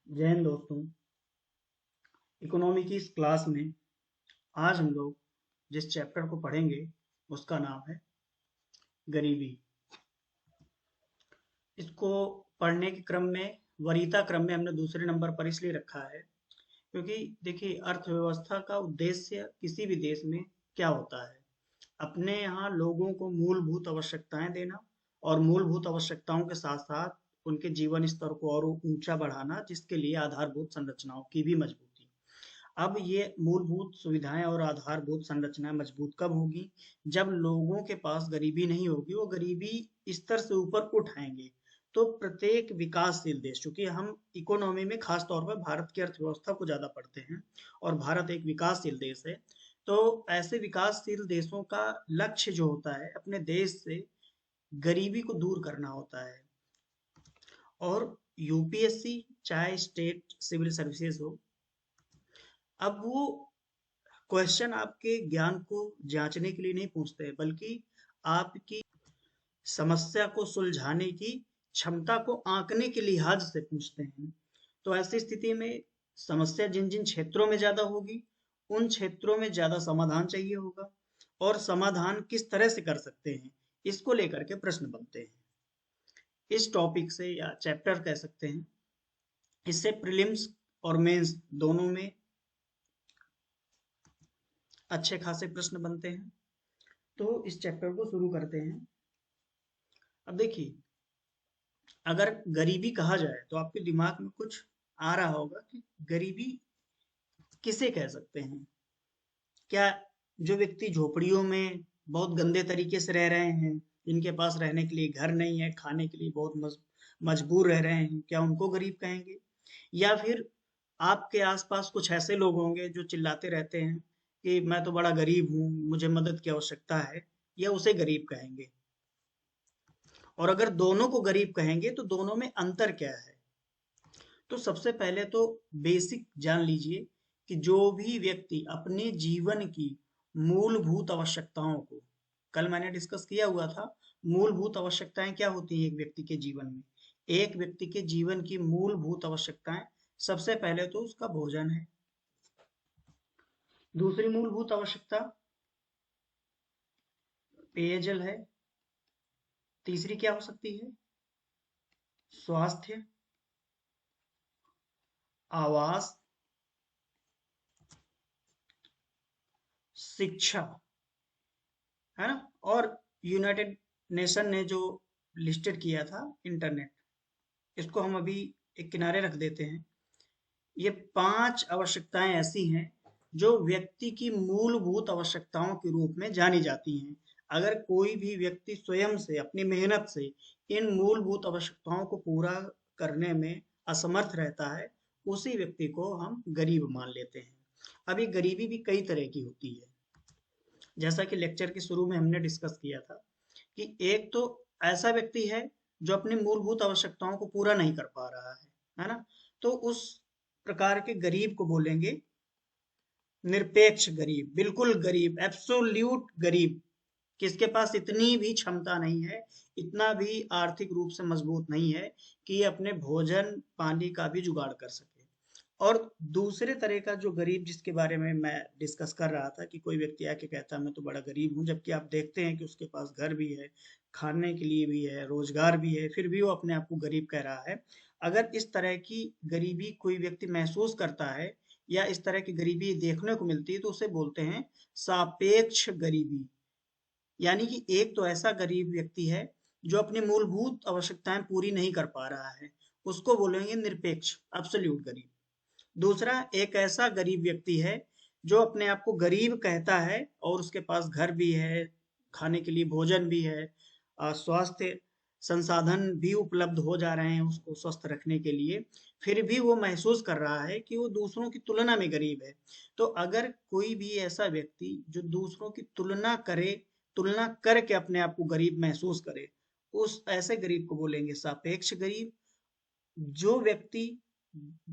जय हिंद दोस्तों। इकोनॉमी की इस क्लास में आज हम लोग जिस चैप्टर को पढ़ेंगे उसका नाम है गरीबी। इसको पढ़ने के क्रम में वरीयता क्रम में हमने दूसरे नंबर पर इसलिए रखा है क्योंकि देखिए अर्थव्यवस्था का उद्देश्य किसी भी देश में क्या होता है। अपने यहाँ लोगों को मूलभूत आवश्यकताएं देना और मूलभूत आवश्यकताओं के साथ साथ उनके जीवन स्तर को और ऊंचा बढ़ाना, जिसके लिए आधारभूत संरचनाओं की भी मजबूती। अब ये मूलभूत सुविधाएं और आधारभूत संरचनाएं मजबूत कब होगी? जब लोगों के पास गरीबी नहीं होगी, वो गरीबी स्तर से ऊपर उठ आएंगे। तो प्रत्येक विकासशील देश, चूंकि हम इकोनॉमी में खास तौर पर भारत की अर्थव्यवस्था को ज्यादा पढ़ते हैं और भारत एक विकासशील देश है, तो ऐसे विकासशील देशों का लक्ष्य जो होता है अपने देश से गरीबी को दूर करना होता है। और यूपीएससी चाहे स्टेट सिविल सर्विसेज हो, अब वो क्वेश्चन आपके ज्ञान को जांचने के लिए नहीं पूछते हैं, बल्कि आपकी समस्या को सुलझाने की क्षमता को आंकने के लिहाज से पूछते हैं। तो ऐसी स्थिति में समस्या जिन जिन क्षेत्रों में ज्यादा होगी, उन क्षेत्रों में ज्यादा समाधान चाहिए होगा, और समाधान किस तरह से कर सकते हैं, इसको लेकर के प्रश्न बनते हैं। इस टॉपिक से या चैप्टर कह सकते हैं, इससे प्रीलिम्स और मेंस दोनों में अच्छे खासे प्रश्न बनते हैं। तो इस चैप्टर को शुरू करते हैं। अब देखिए, अगर गरीबी कहा जाए तो आपके दिमाग में कुछ आ रहा होगा कि गरीबी किसे कह सकते हैं। क्या जो व्यक्ति झोपड़ियों में बहुत गंदे तरीके से रह रहे हैं, इनके पास रहने के लिए घर नहीं है, खाने के लिए बहुत मजबूर रह रहे हैं, क्या उनको गरीब कहेंगे? या फिर आपके आसपास कुछ ऐसे लोग होंगे जो चिल्लाते रहते हैं कि मैं तो बड़ा गरीब हूँ, मुझे मदद की आवश्यकता है, या उसे गरीब कहेंगे? और अगर दोनों को गरीब कहेंगे तो दोनों में अंतर क्या है? तो सबसे पहले तो बेसिक जान लीजिए कि जो भी व्यक्ति अपने जीवन की मूलभूत आवश्यकताओं को, कल मैंने डिस्कस किया हुआ था, मूलभूत आवश्यकताएं क्या होती हैं एक व्यक्ति के जीवन में। एक व्यक्ति के जीवन की मूलभूत आवश्यकताएं, सबसे पहले तो उसका भोजन है। दूसरी मूलभूत आवश्यकता पेयजल है। तीसरी क्या हो सकती है? स्वास्थ्य, आवास, शिक्षा, है ना? और यूनाइटेड नेशन ने जो लिस्टेड किया था इंटरनेट, इसको हम अभी एक किनारे रख देते हैं। ये 5 आवश्यकताएं ऐसी हैं जो व्यक्ति की मूलभूत आवश्यकताओं के रूप में जानी जाती हैं। अगर कोई भी व्यक्ति स्वयं से अपनी मेहनत से इन मूलभूत आवश्यकताओं को पूरा करने में असमर्थ रहता है, उसी व्यक्ति को हम गरीब मान लेते हैं। अभी गरीबी भी कई तरह की होती है। जैसा कि लेक्चर के शुरू में हमने डिस्कस किया था कि एक तो ऐसा व्यक्ति है जो अपनी मूलभूत आवश्यकताओं को पूरा नहीं कर पा रहा है ना? तो उस प्रकार के गरीब को बोलेंगे निरपेक्ष गरीब, बिल्कुल गरीब, एब्सोल्यूट गरीब, किसके पास इतनी भी क्षमता नहीं है, इतना भी आर्थिक रूप से मजबूत नहीं है कि ये अपने भोजन पानी का भी जुगाड़ कर सके। और दूसरे तरह का जो गरीब जिसके बारे में मैं डिस्कस कर रहा था कि कोई व्यक्ति आके कहता है मैं तो बड़ा गरीब हूँ, जबकि आप देखते हैं कि उसके पास घर भी है, खाने के लिए भी है, रोजगार भी है, फिर भी वो अपने आप को गरीब कह रहा है। अगर इस तरह की गरीबी कोई व्यक्ति महसूस करता है या इस तरह की गरीबी देखने को मिलती है, तो उसे बोलते हैं सापेक्ष गरीबी। यानी कि एक तो ऐसा गरीब व्यक्ति है जो अपनी मूलभूत आवश्यकताएं पूरी नहीं कर पा रहा है, उसको बोलेंगे निरपेक्ष, एब्सोल्यूट गरीब। दूसरा, एक ऐसा गरीब व्यक्ति है जो अपने आप को गरीब कहता है और उसके पास घर भी है, खाने के लिए भोजन भी है, स्वास्थ्य संसाधन भी उपलब्ध हो जा रहे हैं उसको स्वस्थ रखने के लिए, फिर भी वो महसूस कर रहा है कि वो दूसरों की तुलना में गरीब है। तो अगर कोई भी ऐसा व्यक्ति जो दूसरों की तुलना करे, तुलना करके अपने आप को गरीब महसूस करे, उस ऐसे गरीब को बोलेंगे सापेक्ष गरीब। जो व्यक्ति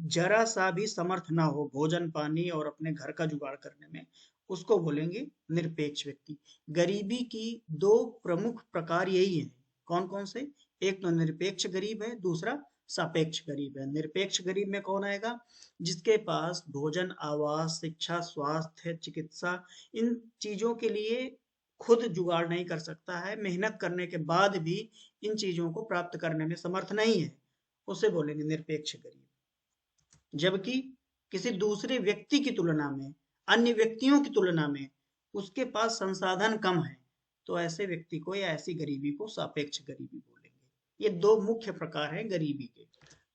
जरा सा भी समर्थ ना हो भोजन पानी और अपने घर का जुगाड़ करने में, उसको बोलेंगे निरपेक्ष व्यक्ति। गरीबी की दो प्रमुख प्रकार यही हैं। कौन कौन से? एक तो निरपेक्ष गरीब है, दूसरा सापेक्ष गरीब है। निरपेक्ष गरीब में कौन आएगा? जिसके पास भोजन, आवास, शिक्षा, स्वास्थ्य, चिकित्सा, इन चीजों के लिए खुद जुगाड़ नहीं कर सकता है, मेहनत करने के बाद भी इन चीजों को प्राप्त करने में समर्थ नहीं है, उसे बोलेंगे निरपेक्ष गरीब। जबकि किसी दूसरे व्यक्ति की तुलना में, अन्य व्यक्तियों की तुलना में उसके पास संसाधन कम है, तो ऐसे व्यक्ति को या ऐसी गरीबी को सापेक्ष गरीबी बोलेंगे। ये दो मुख्य प्रकार हैं गरीबी के।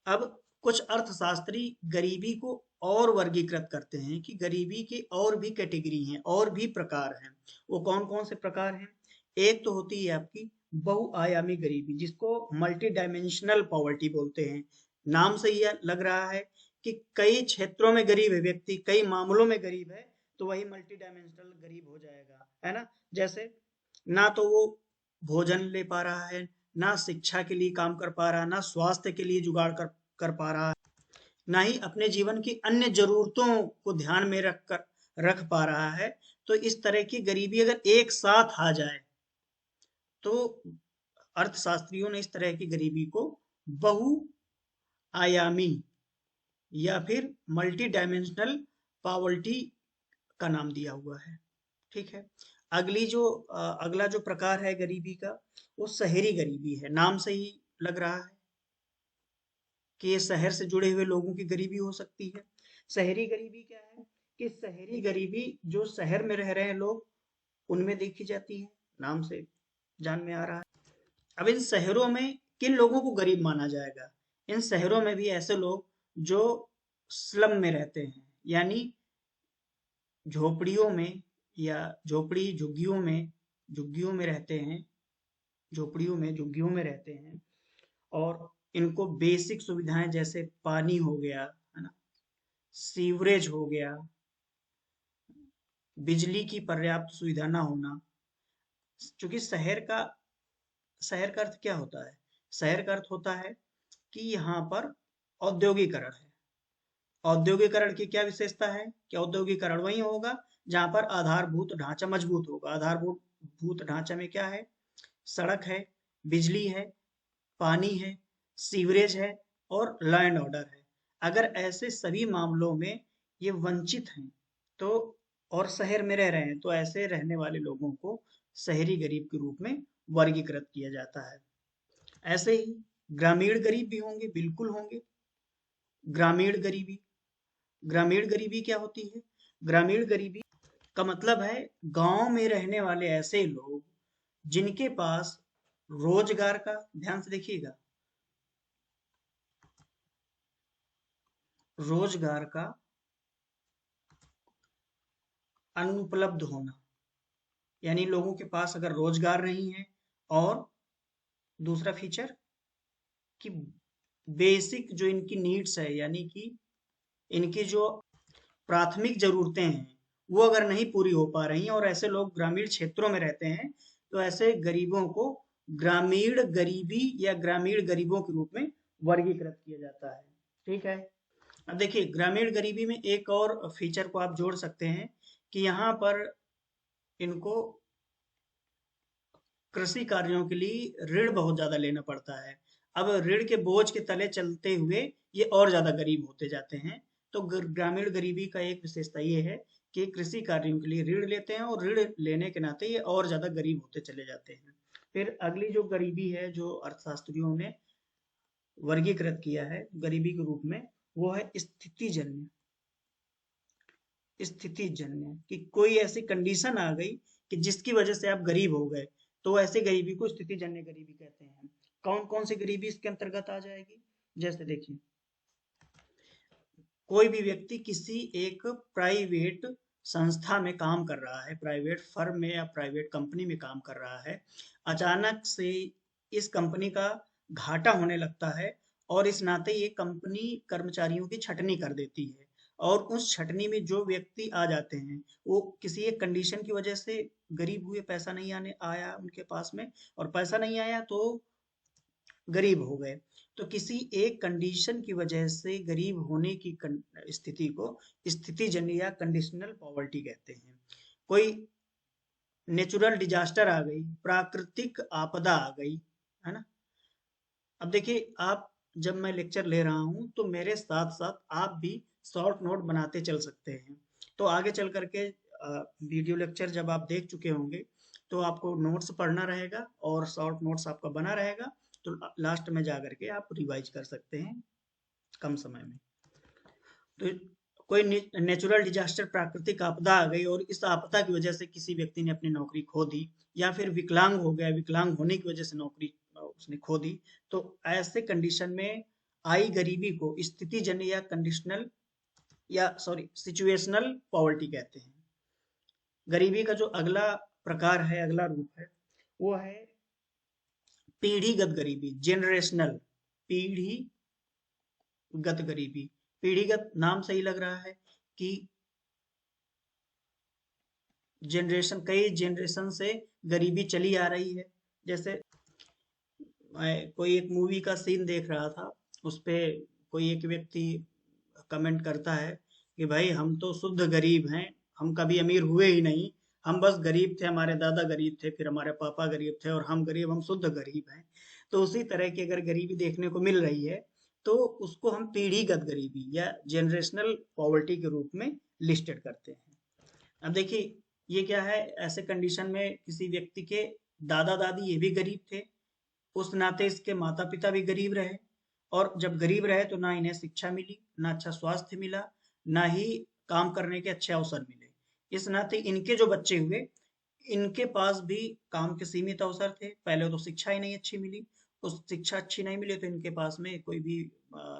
अब कुछ अर्थशास्त्री गरीबी को और वर्गीकृत करते हैं कि गरीबी के और भी कैटेगरी हैं, और भी प्रकार हैं। वो कौन कौन से प्रकार हैं? एक तो होती है आपकी बहुआयामी गरीबी, जिसको मल्टी डायमेंशनल पॉवर्टी बोलते हैं। नाम से ही लग रहा है कि कई क्षेत्रों में गरीब है व्यक्ति, कई मामलों में गरीब है, तो वही मल्टी डायमेंशनल गरीब हो जाएगा, है ना। जैसे ना तो वो भोजन ले पा रहा है, ना शिक्षा के लिए काम कर पा रहा, ना स्वास्थ्य के लिए जुगाड़ कर कर पा रहा, ना ही अपने जीवन की अन्य जरूरतों को ध्यान में रख पा रहा है। तो इस तरह की गरीबी अगर एक साथ आ जाए, तो अर्थशास्त्रियों ने इस तरह की गरीबी को बहुआयामी या फिर मल्टी डायमेंशनल पॉवर्टी का नाम दिया हुआ है। ठीक है। अगला जो प्रकार है गरीबी का, वो शहरी गरीबी है। नाम से ही लग रहा है कि ये शहर से जुड़े हुए लोगों की गरीबी हो सकती है। शहरी गरीबी क्या है? कि शहरी गरीबी जो शहर में रह रहे हैं लोग, उनमें देखी जाती है, नाम से जान में आ रहा है। अब इन शहरों में किन लोगों को गरीब माना जाएगा? इन शहरों में भी ऐसे लोग जो स्लम में रहते हैं, यानी झोपड़ियों में या झोपड़ी झुग्गियों में रहते हैं, झोपड़ियों में झुग्गियों में रहते हैं, और इनको बेसिक सुविधाएं जैसे पानी हो गया, है ना, सीवरेज हो गया, बिजली की पर्याप्त सुविधा ना होना। क्योंकि शहर का अर्थ क्या होता है? शहर का अर्थ होता है कि यहाँ पर औद्योगिकरण है। औद्योगिकरण की क्या विशेषता है? कि औद्योगिकरण वही होगा जहाँ पर आधारभूत ढांचा मजबूत होगा। आधारभूत ढांचा में क्या है? सड़क है, बिजली है, पानी है, सीवरेज है और लॉ एंड ऑर्डर है। अगर ऐसे सभी मामलों में ये वंचित हैं, तो और शहर में रह रहे हैं, तो ऐसे रहने वाले लोगों को शहरी गरीब के रूप में वर्गीकृत किया जाता है। ऐसे ही ग्रामीण गरीब भी होंगे, बिल्कुल होंगे। ग्रामीण गरीबी ग्रामीण गरीबी क्या होती है? ग्रामीण गरीबी का मतलब है गांव में रहने वाले ऐसे लोग जिनके पास रोजगार का, ध्यान से देखिएगा, रोजगार का अनुपलब्ध होना, यानी लोगों के पास अगर रोजगार नहीं है, और दूसरा फीचर कि बेसिक जो इनकी नीड्स है, यानी कि इनकी जो प्राथमिक जरूरतें हैं, वो अगर नहीं पूरी हो पा रही हैं, और ऐसे लोग ग्रामीण क्षेत्रों में रहते हैं, तो ऐसे गरीबों को ग्रामीण गरीबी या ग्रामीण गरीबों के रूप में वर्गीकृत किया जाता है। ठीक है। अब देखिए, ग्रामीण गरीबी में एक और फीचर को आप जोड़ सकते हैं कि यहाँ पर इनको कृषि कार्यों के लिए ऋण बहुत ज्यादा लेना पड़ता है। अब ऋण के बोझ के तले चलते हुए ये और ज्यादा गरीब होते जाते हैं। तो ग्रामीण गरीबी का एक विशेषता ये है कि कृषि कार्यों के लिए ऋण लेते हैं, और ऋण लेने के नाते ये और ज्यादा गरीब होते चले जाते हैं। फिर अगली जो गरीबी है, जो अर्थशास्त्रियों ने वर्गीकृत किया है गरीबी के रूप में, वो है स्थितिजन्य। स्थिति जन्य कि कोई ऐसी कंडीशन आ गई कि जिसकी वजह से आप गरीब हो गए, तो ऐसे गरीबी को स्थिति जन्य गरीबी कहते हैं। कौन कौन सी गरीबी इसके अंतर्गत आ जाएगी? जैसे देखिए, कोई भी व्यक्ति किसी एक प्राइवेट संस्था में काम कर रहा है, प्राइवेट फर्म में या प्राइवेट कंपनी में काम कर रहा है, अचानक से इस कंपनी का घाटा होने लगता है, और इस नाते ये कंपनी कर्मचारियों की छटनी कर देती है, और उस छटनी में जो व्यक्ति आ जाते हैं, वो किसी एक कंडीशन की वजह से गरीब हुए, पैसा नहीं आने आया उनके पास में, और पैसा नहीं आया तो गरीब हो गए। तो किसी एक कंडीशन की वजह से गरीब होने की स्थिति को स्थितिजन्य या कंडीशनल पॉवर्टी कहते हैं। कोई नेचुरल डिजास्टर आ गई, प्राकृतिक आपदा आ गई, है ना। अब देखिए, आप जब मैं लेक्चर ले रहा हूँ तो मेरे साथ साथ आप भी शॉर्ट नोट बनाते चल सकते हैं। तो आगे चल करके वीडियो लेक्चर जब आप देख चुके होंगे तो आपको नोट्स पढ़ना रहेगा और शॉर्ट नोट्स आपका बना रहेगा। तो लास्ट में जा करके आप रिवाइज कर सकते हैं कम समय में। तो कोई नेचुरल डिजास्टर, प्राकृतिक आपदा आ गई और इस आपदा की वजह से किसी व्यक्ति ने अपनी नौकरी खो दी, या फिर विकलांग हो गया, विकलांग होने की वजह से नौकरी उसने खो दी, तो ऐसे कंडीशन में आई गरीबी को स्थिति जन्य या कंडीशनल या सॉरी सिचुएशनल पॉवर्टी कहते हैं। गरीबी का जो अगला प्रकार है, अगला रूप है, वो है पीढ़ीगत गरीबी, जेनरेशनल, पीढ़ीगत गरीबी। पीढ़ीगत नाम सही लग रहा है कि जनरेशन, कई जनरेशन से गरीबी चली आ रही है। जैसे मैं कोई एक मूवी का सीन देख रहा था, उस पे कोई एक व्यक्ति कमेंट करता है कि भाई हम तो शुद्ध गरीब हैं, हम कभी अमीर हुए ही नहीं, हम बस गरीब थे, हमारे दादा गरीब थे, फिर हमारे पापा गरीब थे और हम गरीब, हम शुद्ध गरीब हैं। तो उसी तरह की अगर गरीबी देखने को मिल रही है तो उसको हम पीढ़ीगत गरीबी या जनरेशनल पॉवर्टी के रूप में लिस्टेड करते हैं। अब देखिए ये क्या है, ऐसे कंडीशन में किसी व्यक्ति के दादा दादी ये भी गरीब थे, उस नाते इसके माता पिता भी गरीब रहे, और जब गरीब रहे तो ना इन्हें शिक्षा मिली, ना अच्छा स्वास्थ्य मिला, ना ही काम करने के अच्छे अवसर मिले। इस नाते इनके जो बच्चे हुए, इनके पास भी काम के सीमित अवसर थे। पहले तो शिक्षा ही नहीं अच्छी मिली, उस शिक्षा अच्छी नहीं मिली तो इनके पास में कोई भी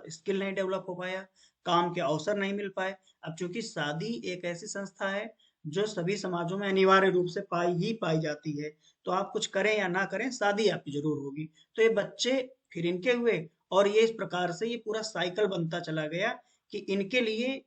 स्किल नहीं डेवलप हो पाया, काम के अवसर नहीं मिल पाए। अब चूंकि शादी एक ऐसी संस्था है जो सभी समाजों में अनिवार्य रूप से पाई जाती है, तो आप कुछ करें या ना करें शादी आपकी जरूर होगी। तो ये बच्चे फिर इनके हुए, और ये इस प्रकार से ये पूरा साइकिल बनता चला गया कि इनके लिए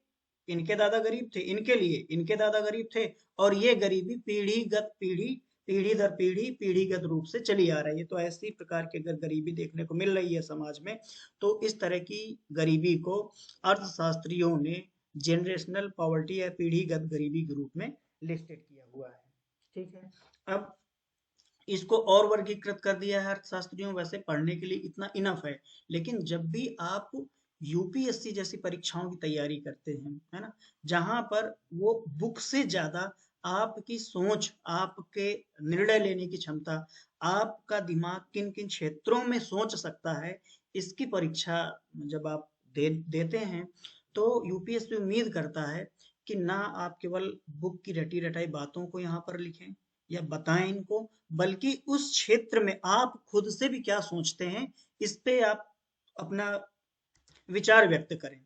इनके दादा गरीब थे, इनके लिए इनके दादा गरीब थे, और ये गरीबी पीढ़ी दर पीढ़ी पीढ़ीगत रूप से चली आ रही है। तो ऐसी प्रकार की अगर गरीबी देखने को मिल रही है समाज में, तो इस तरह की गरीबी को अर्थशास्त्रियों ने जनरेशनल पॉवर्टी या पीढ़ीगत गरीबी के रूप में लिस्टेड किया हुआ है। ठीक है। अब इसको और वर्गीकृत कर दिया है अर्थशास्त्रियों, वैसे पढ़ने के लिए इतना इनफ है। लेकिन जब भी आप यूपीएससी जैसी परीक्षाओं की तैयारी करते हैं, है ना, जहां पर वो बुक से ज्यादा आपकी सोच, आपके निर्णय लेने की क्षमता, आपका दिमाग किन किन क्षेत्रों में सोच सकता है, इसकी परीक्षा जब आप देते हैं, तो यूपीएससी उम्मीद करता है कि ना आप केवल बुक की रटी रटाई बातों को यहाँ पर लिखें या बताएं इनको, बल्कि उस क्षेत्र में आप खुद से भी क्या सोचते हैं, इस पे आप अपना विचार व्यक्त करें।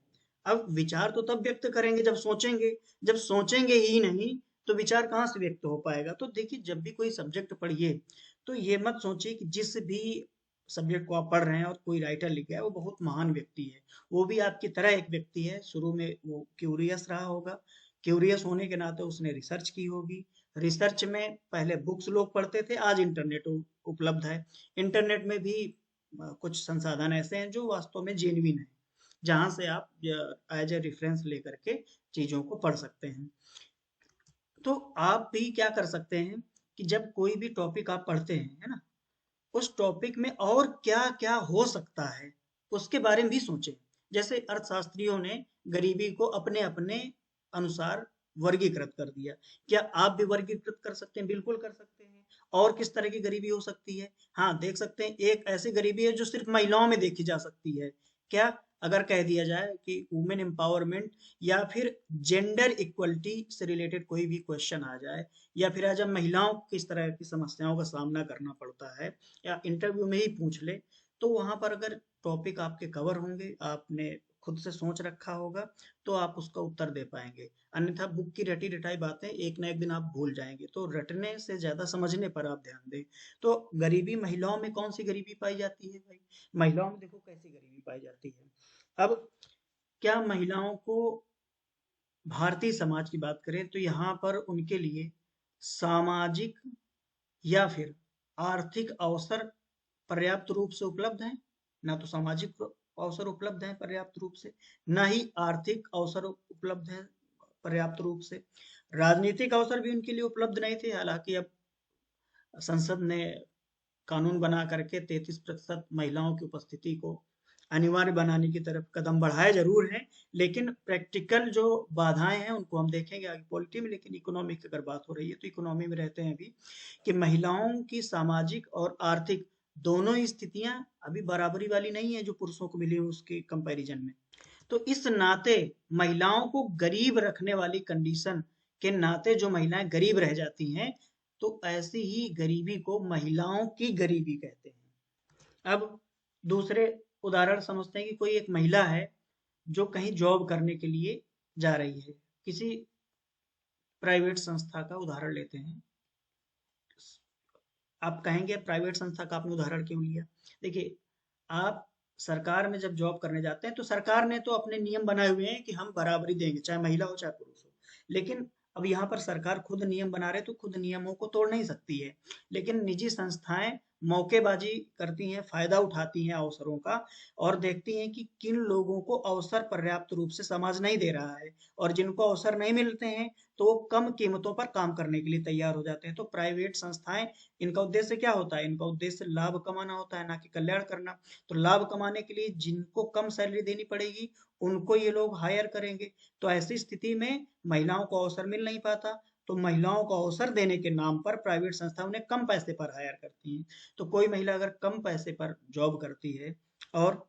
अब विचार तो तब व्यक्त करेंगे जब सोचेंगे, जब सोचेंगे ही नहीं तो विचार कहाँ से व्यक्त हो पाएगा। तो देखिए जब भी कोई सब्जेक्ट पढ़िए तो ये मत सोचिए कि जिस भी सब्जेक्ट को आप पढ़ रहे हैं और कोई राइटर लिख गया है वो बहुत महान व्यक्ति है। वो भी आपकी तरह एक व्यक्ति है, शुरू में वो क्यूरियस रहा होगा, क्यूरियस होने के नाते उसने रिसर्च की होगी। रिसर्च में पहले बुक्स लोग पढ़ते थे, आज इंटरनेट उपलब्ध है। इंटरनेट में भी कुछ संसाधन ऐसे हैं जो वास्तव में जेन्युइन है, जहां से आप एज ए रेफरेंस लेकर के चीजों को पढ़ सकते हैं। तो आप भी क्या कर सकते हैं कि जब कोई भी टॉपिक आप पढ़ते हैं, है ना, उस टॉपिक में और क्या क्या हो सकता है उसके बारे में भी सोचें। जैसे अर्थशास्त्रियों ने गरीबी को अपने अपने अनुसार वर्गीकृत कर दिया, क्या आप भी वर्गीकृत कर सकते हैं? बिल्कुल कर सकते हैं। और किस तरह की गरीबी हो सकती है? हाँ, देख सकते हैं एक ऐसी गरीबी है जो सिर्फ महिलाओं में देखी जा सकती है। क्या? अगर कह दिया जाए कि वुमेन एम्पावरमेंट या फिर जेंडर इक्वलिटी से रिलेटेड कोई भी क्वेश्चन आ जाए, या फिर आज हम महिलाओं को किस तरह की समस्याओं का सामना करना पड़ता है, या इंटरव्यू में ही पूछ ले, तो वहां पर अगर टॉपिक आपके कवर होंगे, आपने खुद से सोच रखा होगा, तो आप उसका उत्तर दे पाएंगे। अन्यथा बुक की रटी रटाई बातें एक ना एक दिन आप भूल जाएंगे। तो रटने से ज्यादा समझने पर आप ध्यान दें। तो गरीबी महिलाओं में कौन सी गरीबी पाई जाती है भाई? महिलाओं में देखो कैसी गरीबी पाई जाती है। अब क्या महिलाओं को, भारतीय समाज की बात करें तो यहाँ पर उनके लिए सामाजिक या फिर आर्थिक अवसर पर्याप्त रूप से उपलब्ध हैं? ना तो सामाजिक अवसर उपलब्ध हैं पर्याप्त रूप से, ना ही आर्थिक अवसर उपलब्ध हैं पर्याप्त रूप से। राजनीतिक अवसर भी उनके लिए उपलब्ध नहीं थे। हालांकि अब संसद ने कानून बना करके 33% महिलाओं की उपस्थिति को अनिवार्य बनाने की तरफ कदम बढ़ाए जरूर हैं, लेकिन प्रैक्टिकल जो बाधाएं हैं उनको हम देखेंगे आगे पॉलिटी में। लेकिन इकोनॉमी की अगर बात हो रही है तो इकोनॉमी में रहते हैं अभी कि महिलाओं की सामाजिक और आर्थिक दोनों ही स्थितियां अभी बराबरी वाली नहीं है जो पुरुषों को मिली है उसके कंपैरिजन में। तो इस नाते महिलाओं को गरीब रखने वाली कंडीशन के नाते जो महिलाएं गरीब रह जाती हैं, तो ऐसी ही गरीबी को महिलाओं की गरीबी कहते हैं। अब दूसरे उदाहरण समझते हैं कि कोई एक महिला है जो कहीं जॉब करने के लिए जा रही है, किसी प्राइवेट संस्था का उदाहरण लेते हैं। आप कहेंगे प्राइवेट संस्था का आपने उदाहरण क्यों लिया? देखिए, आप सरकार में जब जॉब करने जाते हैं तो सरकार ने तो अपने नियम बनाए हुए हैं कि हम बराबरी देंगे, चाहे महिला हो चाहे पुरुष हो। लेकिन अब यहाँ पर सरकार खुद नियम बना रहे तो खुद नियमों को तोड़ नहीं सकती है। लेकिन निजी संस्थाएं मौकेबाजी करती हैं, फायदा उठाती हैं अवसरों का, और देखती हैं कि किन लोगों को अवसर पर्याप्त रूप से समाज नहीं दे रहा है, और जिनको अवसर नहीं मिलते हैं तो वो कम कीमतों पर काम करने के लिए तैयार हो जाते हैं। तो प्राइवेट संस्थाएं, इनका उद्देश्य क्या होता है? इनका उद्देश्य लाभ कमाना होता है, ना कि कल्याण करना। तो लाभ कमाने के लिए जिनको कम सैलरी देनी पड़ेगी उनको ये लोग हायर करेंगे। तो ऐसी स्थिति में महिलाओं को अवसर मिल नहीं पाता। तो महिलाओं को अवसर देने के नाम पर प्राइवेट संस्था उन्हें कम पैसे पर हायर करती हैं। तो कोई महिला अगर कम पैसे पर जॉब करती है और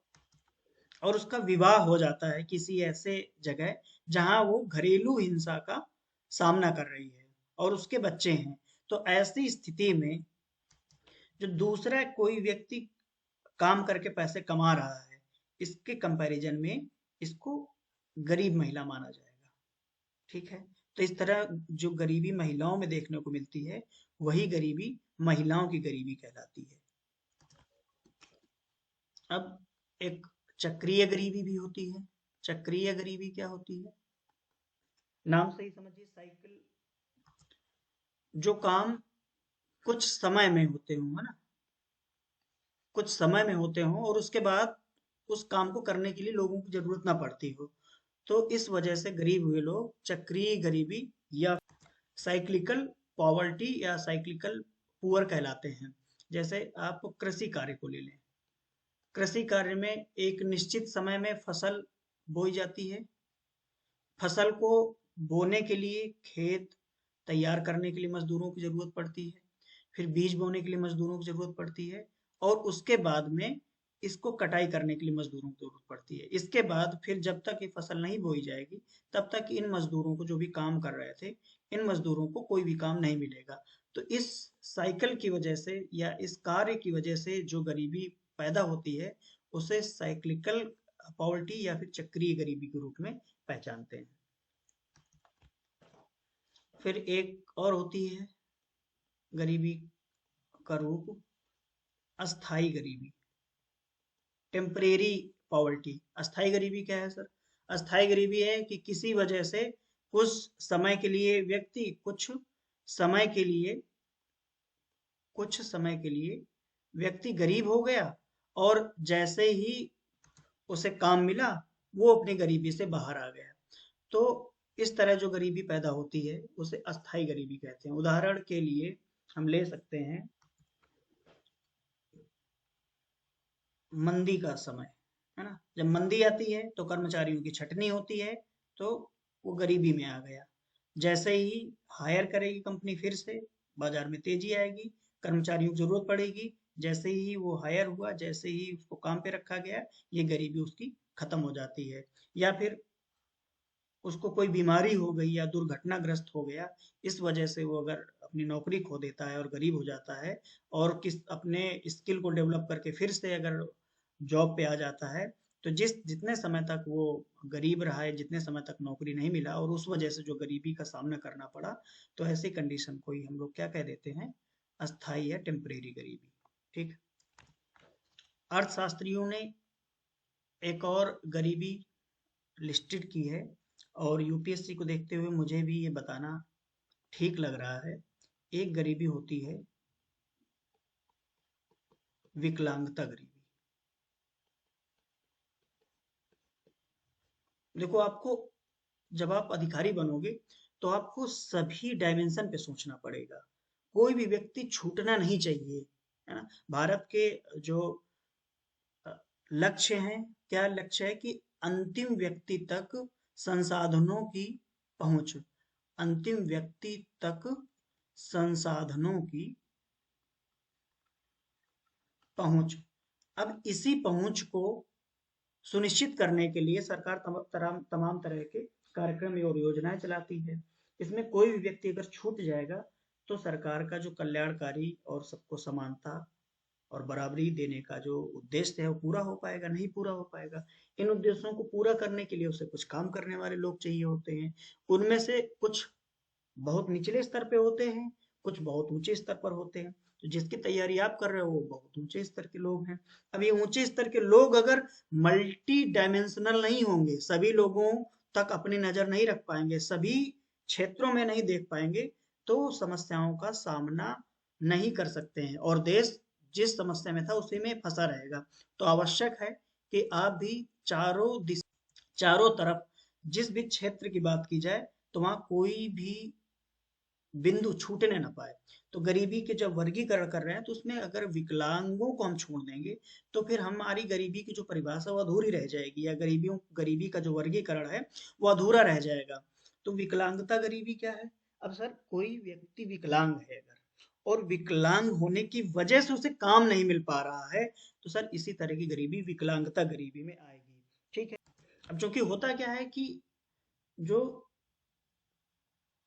उसका विवाह हो जाता है किसी ऐसे जगह जहां वो घरेलू हिंसा का सामना कर रही है और उसके बच्चे हैं, तो ऐसी स्थिति में जो दूसरा कोई व्यक्ति काम करके पैसे कमा रहा है, इसके कंपैरिजन में इसको गरीब महिला माना जाएगा। ठीक है? तो इस तरह जो गरीबी महिलाओं में देखने को मिलती है, वही गरीबी महिलाओं की गरीबी कहलाती है। अब एक चक्रीय गरीबी भी होती है। चक्रीय गरीबी क्या होती है? नाम से ही समझिए, साइकिल। जो काम कुछ समय में होते हों, है ना, कुछ समय में होते हों और उसके बाद उस काम को करने के लिए लोगों की जरूरत ना पड़ती हो, तो इस वजह से गरीब हुए लोग चक्रीय गरीबी या साइक्लिकल पॉवर्टी या साइक्लिकल पुअर कहलाते हैं। जैसे आप कृषि कार्य को ले लें। कृषि कार्य में एक निश्चित समय में फसल बोई जाती है। फसल को बोने के लिए खेत तैयार करने के लिए मजदूरों की जरूरत पड़ती है। फिर बीज बोने के लिए मजदूरों की जरूरत पड़ती है, और उसके बाद में इसको कटाई करने के लिए मजदूरों की जरूरत पड़ती है। इसके बाद फिर जब तक ये फसल नहीं बोई जाएगी तब तक इन मजदूरों को, जो भी काम कर रहे थे, इन मजदूरों को कोई भी काम नहीं मिलेगा। तो इस साइकिल की वजह से या इस कार्य की वजह से जो गरीबी पैदा होती है उसे साइक्लिकल पॉवर्टी या फिर चक्रीय गरीबी के रूप में पहचानते हैं। फिर एक और होती है गरीबी का रूप, अस्थाई गरीबी, टेम्परेरी पॉवर्टी। अस्थाई गरीबी क्या है सर? अस्थाई गरीबी है कि किसी वजह से कुछ समय के लिए व्यक्ति समय के लिए कुछ समय के लिए व्यक्ति गरीब हो गया, और जैसे ही उसे काम मिला वो अपनी गरीबी से बाहर आ गया। तो इस तरह जो गरीबी पैदा होती है उसे अस्थाई गरीबी कहते हैं। उदाहरण के लिए हम ले सकते हैं मंदी का समय, है ना। जब मंदी आती है तो कर्मचारियों की छटनी होती है, तो वो गरीबी में आ गया। जैसे ही हायर करेगी कंपनी फिर से, बाजार में तेजी आएगी, कर्मचारियों की जरूरत पड़ेगी, जैसे ही वो हायर हुआ, जैसे ही उसको काम पे रखा गया, ये गरीबी उसकी खत्म हो जाती है। या फिर उसको कोई बीमारी हो गई या दुर्घटनाग्रस्त हो गया, इस वजह से वो अगर अपनी नौकरी खो देता है और गरीब हो जाता है, और किस अपने स्किल को डेवलप करके फिर से अगर जॉब पे आ जाता है, तो जितने समय तक वो गरीब रहा है, जितने समय तक नौकरी नहीं मिला और उस वजह से जो गरीबी का सामना करना पड़ा, तो ऐसी कंडीशन को ही हम लोग क्या कह देते हैं? अस्थाई या टेम्परेरी गरीबी। ठीक। अर्थशास्त्रियों ने एक और गरीबी लिस्टेड की है, और यूपीएससी को देखते हुए मुझे भी ये बताना ठीक लग रहा है। एक गरीबी होती है विकलांगता गरीबी। देखो, आपको जब आप अधिकारी बनोगे तो आपको सभी डायमेंशन पे सोचना पड़ेगा। कोई भी व्यक्ति छूटना नहीं चाहिए, है ना। भारत के जो लक्ष्य है, क्या लक्ष्य है कि अंतिम व्यक्ति तक संसाधनों की पहुंच, अंतिम व्यक्ति तक संसाधनों की पहुंच। अब इसी पहुंच को सुनिश्चित करने के लिए सरकार तमाम तरह के कार्यक्रम और योजनाएं चलाती है। इसमें कोई भी व्यक्ति अगर छूट जाएगा तो सरकार का जो कल्याणकारी और सबको समानता और बराबरी देने का जो उद्देश्य है वो पूरा हो पाएगा, नहीं पूरा हो पाएगा। इन उद्देश्यों को पूरा करने के लिए उसे कुछ काम करने वाले लोग चाहिए होते हैं। उनमें से कुछ बहुत निचले स्तर पे होते हैं, कुछ बहुत ऊंचे स्तर पर होते हैं। तो जिसकी तैयारी आप कर रहे हो वो बहुत ऊंचे स्तर के लोग हैं। अब ये ऊंचे स्तर के लोग अगर मल्टी डायमेंशनल नहीं होंगे, सभी लोगों तक अपनी नजर नहीं रख पाएंगे, सभी क्षेत्रों में नहीं देख पाएंगे, तो समस्याओं का सामना नहीं कर सकते हैं और देश जिस समस्या में था उसी में फंसा रहेगा। तो आवश्यक है कि आप भी चारों तरफ जिस भी क्षेत्र की बात की जाए तो वहां कोई भी बिंदु छूटने ना पाए। तो गरीबी के जब वर्गीकरण कर रहे हैं तो उसमें अगर विकलांगों को हम छोड़ देंगे तो फिर हमारी गरीबी की जो परिभाषा वो अधूरी रह जाएगी, या गरीबी का जो वर्गीकरण है वो अधूरा रह जाएगा। तो विकलांगता गरीबी क्या है? अब सर कोई व्यक्ति विकलांग है अगर, और विकलांग होने की वजह से उसे काम नहीं मिल पा रहा है, तो सर इसी तरह की गरीबी विकलांगता गरीबी में आएगी। ठीक है। अब चूंकि होता क्या है कि जो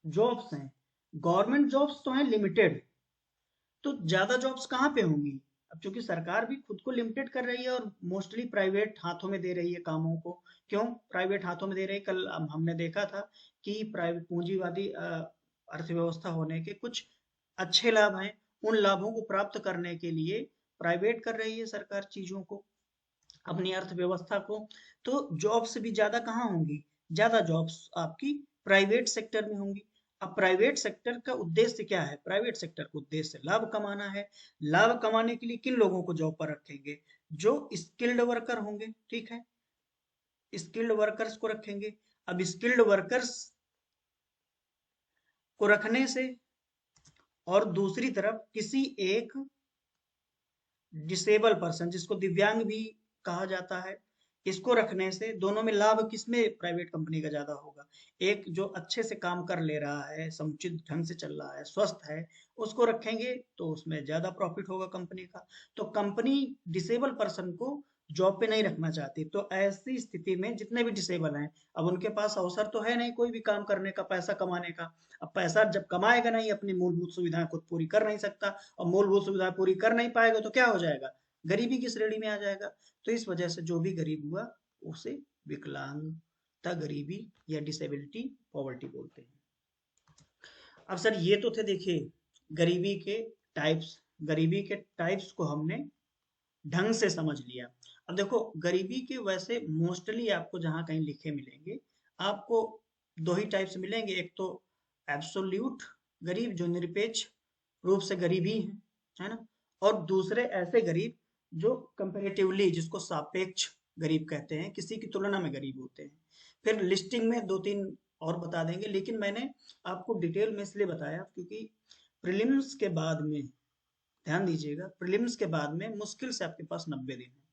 जॉब्स हैं, गवर्नमेंट जॉब्स तो हैं लिमिटेड, तो ज्यादा जॉब्स कहाँ पे होंगी? अब चूंकि सरकार भी खुद को लिमिटेड कर रही है और मोस्टली प्राइवेट हाथों में दे रही है कामों को। क्यों प्राइवेट हाथों में दे रही है? कल हमने देखा था कि प्राइवेट पूंजीवादी अर्थव्यवस्था होने के कुछ अच्छे लाभ हैं। उन लाभों को प्राप्त करने के लिए प्राइवेट कर रही है सरकार चीजों को, अपनी अर्थव्यवस्था को। तो जॉब्स भी ज्यादा कहाँ होंगी? ज्यादा जॉब्स आपकी प्राइवेट सेक्टर में होंगी। अब प्राइवेट सेक्टर का उद्देश्य क्या है? प्राइवेट सेक्टर का उद्देश्य लाभ कमाना है। लाभ कमाने के लिए किन लोगों को जॉब पर रखेंगे? जो स्किल्ड वर्कर होंगे, ठीक है, स्किल्ड वर्कर्स को रखेंगे। अब स्किल्ड वर्कर्स को रखने से और दूसरी तरफ किसी एक डिसेबल पर्सन, जिसको दिव्यांग भी कहा जाता है, इसको रखने से दोनों में लाभ किसमें प्राइवेट कंपनी का ज्यादा होगा? एक जो अच्छे से काम कर ले रहा है, समुचित ढंग से चल रहा है, स्वस्थ है, उसको रखेंगे तो उसमें ज्यादा प्रॉफिट होगा कंपनी का। तो कंपनी डिसेबल पर्सन को जॉब पे नहीं रखना चाहती। तो ऐसी स्थिति में जितने भी डिसेबल हैं, अब उनके पास अवसर तो है नहीं कोई भी काम करने का, पैसा कमाने का। अब पैसा जब कमाएगा नहीं, अपनी मूलभूत सुविधाएं खुद पूरी कर नहीं सकता, और मूलभूत सुविधाएं पूरी कर नहीं पाएगा तो क्या हो जाएगा? गरीबी की श्रेणी में आ जाएगा। तो इस वजह से जो भी गरीब हुआ उसे विकलांगता गरीबी या डिसेबिलिटी पॉवर्टी बोलते हैं। अब सर ये तो थे, देखिए, गरीबी के टाइप्स। गरीबी के टाइप्स को हमने ढंग से समझ लिया। अब देखो, गरीबी के वैसे मोस्टली आपको जहां कहीं लिखे मिलेंगे, आपको दो ही टाइप्स मिलेंगे। एक तो एब्सोल्यूट गरीब, जो निरपेक्ष रूप से गरीब ही है ना? और दूसरे ऐसे गरीब जो कंपेरेटिवली, जिसको सापेक्ष गरीब कहते हैं, किसी की तुलना में गरीब होते हैं। फिर लिस्टिंग में दो तीन और बता देंगे, लेकिन मैंने आपको डिटेल में इसलिए बताया क्योंकि प्रीलिम्स के बाद में, ध्यान दीजिएगा, प्रीलिम्स के बाद में मुश्किल से आपके पास 90 दिन है,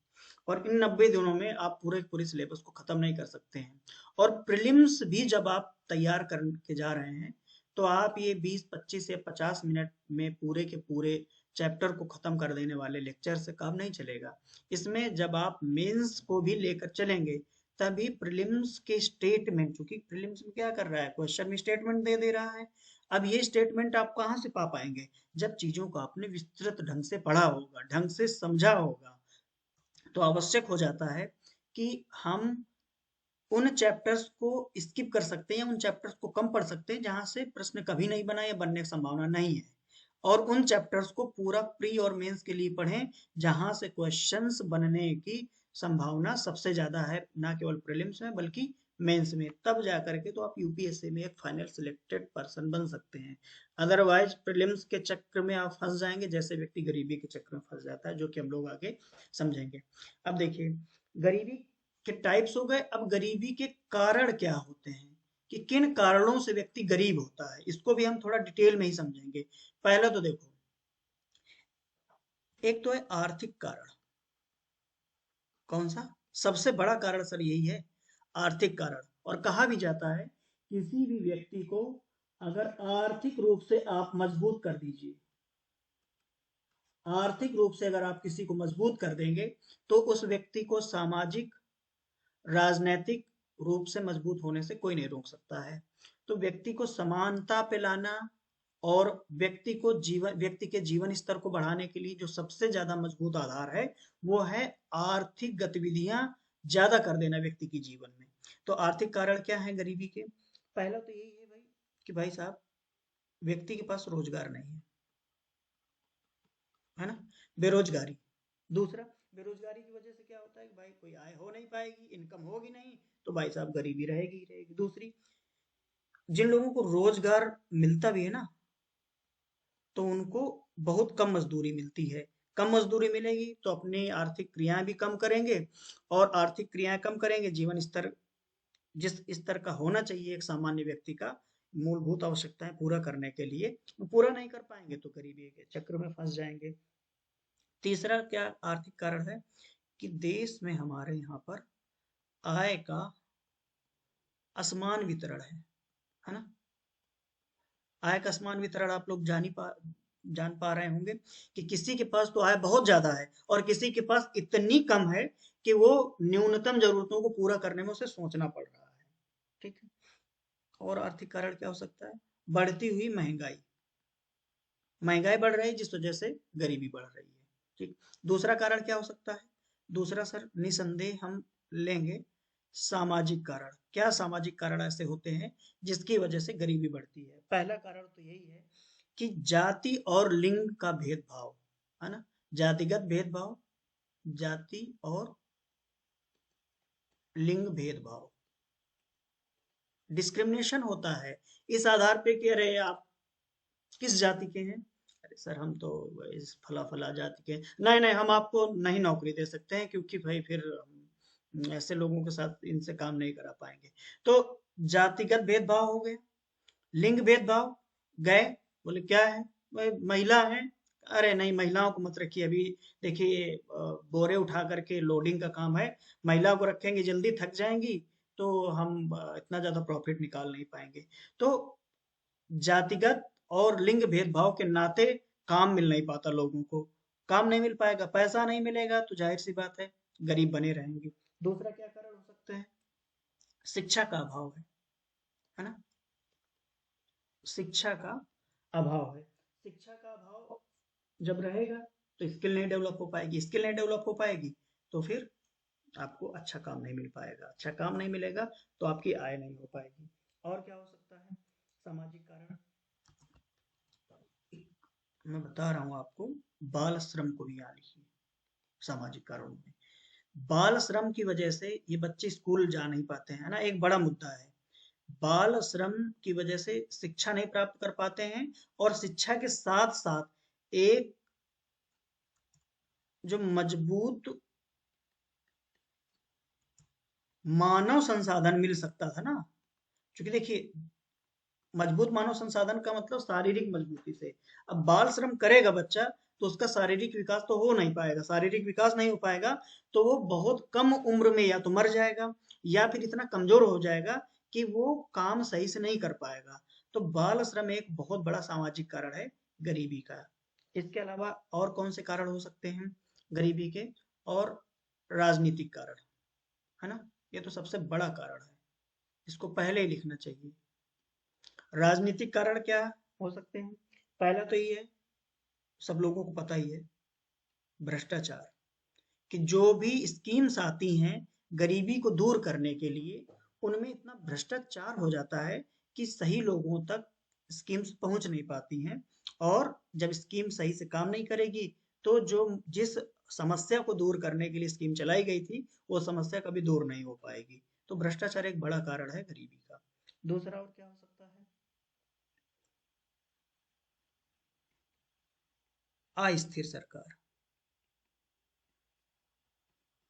और इन 90 दिनों में आप पूरे पूरे सिलेबस को खत्म नहीं कर सकते हैं। और प्रीलिम्स भी जब आप तैयार करके जा रहे हैं तो आप ये 20 25 या 50 मिनट में पूरे के पूरे चैप्टर को खत्म कर देने वाले लेक्चर से काम नहीं चलेगा। इसमें जब आप मेंस को भी लेकर चलेंगे तभी प्रीलिम्स के स्टेटमेंट, क्योंकि प्रीलिम्स में क्या कर रहा है, क्वेश्चन में स्टेटमेंट दे दे रहा है। अब ये स्टेटमेंट आप कहाँ से पा पाएंगे? जब चीजों को आपने विस्तृत ढंग से पढ़ा होगा, ढंग से समझा होगा। तो आवश्यक हो जाता है कि हम उन चैप्टर्स को स्किप कर सकते हैं, उन चैप्टर्स को कम पढ़ सकते हैं जहां से प्रश्न कभी नहीं बना या बनने की संभावना नहीं है, और उन चैप्टर्स को पूरा प्री और मेंस के लिए पढ़ें जहां से क्वेश्चंस बनने की संभावना सबसे ज्यादा है, ना केवल प्रीलिम्स में बल्कि मेंस में। तब जा करके तो आप यूपीएससी में एक फाइनल सिलेक्टेड पर्सन बन सकते हैं। अदरवाइज प्रीलिम्स के चक्कर में आप फंस जाएंगे, जैसे व्यक्ति गरीबी के चक्कर में फंस जाता है, जो कि हम लोग आगे समझेंगे। अब देखिए, गरीबी के टाइप्स हो गए। अब गरीबी के कारण क्या होते हैं, कि किन कारणों से व्यक्ति गरीब होता है, इसको भी हम थोड़ा डिटेल में ही समझेंगे। पहले तो देखो, एक तो है आर्थिक कारण। कौन सा? सबसे बड़ा कारण सर यही है, आर्थिक कारण। और कहा भी जाता है, किसी भी व्यक्ति को अगर आर्थिक रूप से आप मजबूत कर दीजिए, आर्थिक रूप से अगर आप किसी को मजबूत कर देंगे, तो उस व्यक्ति को सामाजिक, राजनैतिक रूप से मजबूत होने से कोई नहीं रोक सकता है। तो व्यक्ति को समानता पे लाना और व्यक्ति के जीवन स्तर को बढ़ाने के लिए जो सबसे ज्यादा मजबूत आधार है, वो है आर्थिक गतिविधियां ज्यादा कर देना व्यक्ति के जीवन में। तो आर्थिक कारण क्या है गरीबी के? पहला तो यही है भाई, कि भाई साहब, व्यक्ति के पास रोजगार नहीं है ना, बेरोजगारी। दूसरा, बेरोजगारी की वजह से क्या होता है कि भाई कोई आय हो नहीं पाएगी, इनकम होगी नहीं, तो भाई साहब गरीबी रहेगी ही रहेगी। दूसरी, जिन लोगों को रोजगार मिलता भी है ना, तो उनको बहुत कम मजदूरी मिलती है। कम मजदूरी मिलेगी तो अपनी आर्थिक क्रियाएं भी कम करेंगे, और आर्थिक क्रियाएं कम करेंगे, जीवन स्तर जिस स्तर का होना चाहिए एक सामान्य व्यक्ति का, मूलभूत आवश्यकताएं पूरा करने के लिए, वो पूरा नहीं कर पाएंगे तो गरीबी के चक्र में फंस जाएंगे। तीसरा क्या आर्थिक कारण है, कि देश में हमारे यहाँ पर आय का असमान वितरण है ना। आय का असमान वितरण आप लोग जान पा रहे होंगे, कि किसी के पास तो आय बहुत ज्यादा है, और किसी के पास इतनी कम है कि वो न्यूनतम जरूरतों को पूरा करने में उसे सोचना पड़ रहा है। ठीक है। और आर्थिक कारण क्या हो सकता है? बढ़ती हुई महंगाई। महंगाई बढ़ रही है जिस वजह से गरीबी बढ़ रही है। ठीक। दूसरा कारण क्या हो सकता है? दूसरा सर निसंदेह हम लेंगे सामाजिक कारण। क्या सामाजिक कारण ऐसे होते हैं जिसकी वजह से गरीबी बढ़ती है? पहला कारण तो यही है कि जाति और लिंग का भेदभाव, है ना। जातिगत भेदभाव, जाति और लिंग भेदभाव, डिस्क्रिमिनेशन होता है इस आधार पे कि अरे आप किस जाति के हैं? अरे सर हम तो इस फला फला जाति के हैं। नहीं नहीं, हम आपको नहीं नौकरी दे सकते हैं, क्योंकि भाई फिर हम ऐसे लोगों के साथ इनसे काम नहीं करा पाएंगे। तो जातिगत भेदभाव हो गए। लिंग भेदभाव, गए, बोले क्या है भाई, महिला है, अरे नहीं महिलाओं को मत रखिए अभी, देखिए ये बोरे उठा करके लोडिंग का काम है, महिला को रखेंगे जल्दी थक जाएंगी, तो हम इतना ज्यादा प्रॉफिट निकाल नहीं पाएंगे। तो जातिगत और लिंग भेदभाव के नाते काम मिल नहीं पाता लोगों को। काम नहीं मिल पाएगा, पैसा नहीं मिलेगा, तो जाहिर सी बात है गरीब बने रहेंगे। दूसरा क्या कारण हो सकता है? शिक्षा का अभाव है ना। शिक्षा का अभाव है। शिक्षा का अभाव जब रहेगा तो स्किल नहीं डेवलप हो पाएगी, स्किल नहीं डेवलप हो पाएगी तो फिर आपको अच्छा काम नहीं मिल पाएगा, अच्छा काम नहीं मिलेगा तो आपकी आय नहीं हो पाएगी। और क्या हो सकता है सामाजिक कारण? मैं बता रहा हूँ आपको, बाल श्रम को भी यहाँ लिखिए सामाजिक कारणों में। बाल श्रम की वजह से ये बच्चे स्कूल जा नहीं पाते हैं, है ना, एक बड़ा मुद्दा है। बाल श्रम की वजह से शिक्षा नहीं प्राप्त कर पाते हैं, और शिक्षा के साथ साथ एक जो मजबूत मानव संसाधन मिल सकता था ना, क्योंकि देखिए मजबूत मानव संसाधन का मतलब शारीरिक मजबूती से। अब बाल श्रम करेगा बच्चा तो उसका शारीरिक विकास तो हो नहीं पाएगा, शारीरिक विकास नहीं हो पाएगा तो वो बहुत कम उम्र में या तो मर जाएगा, या फिर इतना कमजोर हो जाएगा कि वो काम सही से नहीं कर पाएगा। तो बाल श्रम एक बहुत बड़ा सामाजिक कारण है गरीबी का। इसके अलावा और कौन से कारण हो सकते हैं गरीबी के? और राजनीतिक कारण, है ना, ये तो सबसे बड़ा कारण है, इसको पहले ही लिखना चाहिए। राजनीतिक कारण क्या हो सकते हैं? पहला तो ये है, सब लोगों को पता ही है, भ्रष्टाचार। कि जो भी स्कीम्स आती हैं गरीबी को दूर करने के लिए, उनमें इतना भ्रष्टाचार हो जाता है कि सही लोगों तक स्कीम्स पहुंच नहीं पाती हैं। और जब स्कीम सही से काम नहीं करेगी, तो जो जिस समस्या को दूर करने के लिए स्कीम चलाई गई थी, वो समस्या कभी दूर नहीं हो पाएगी। तो भ्रष्टाचार एक बड़ा कारण है गरीबी का। दूसरा और क्या हो सकता है? अस्थिर सरकार,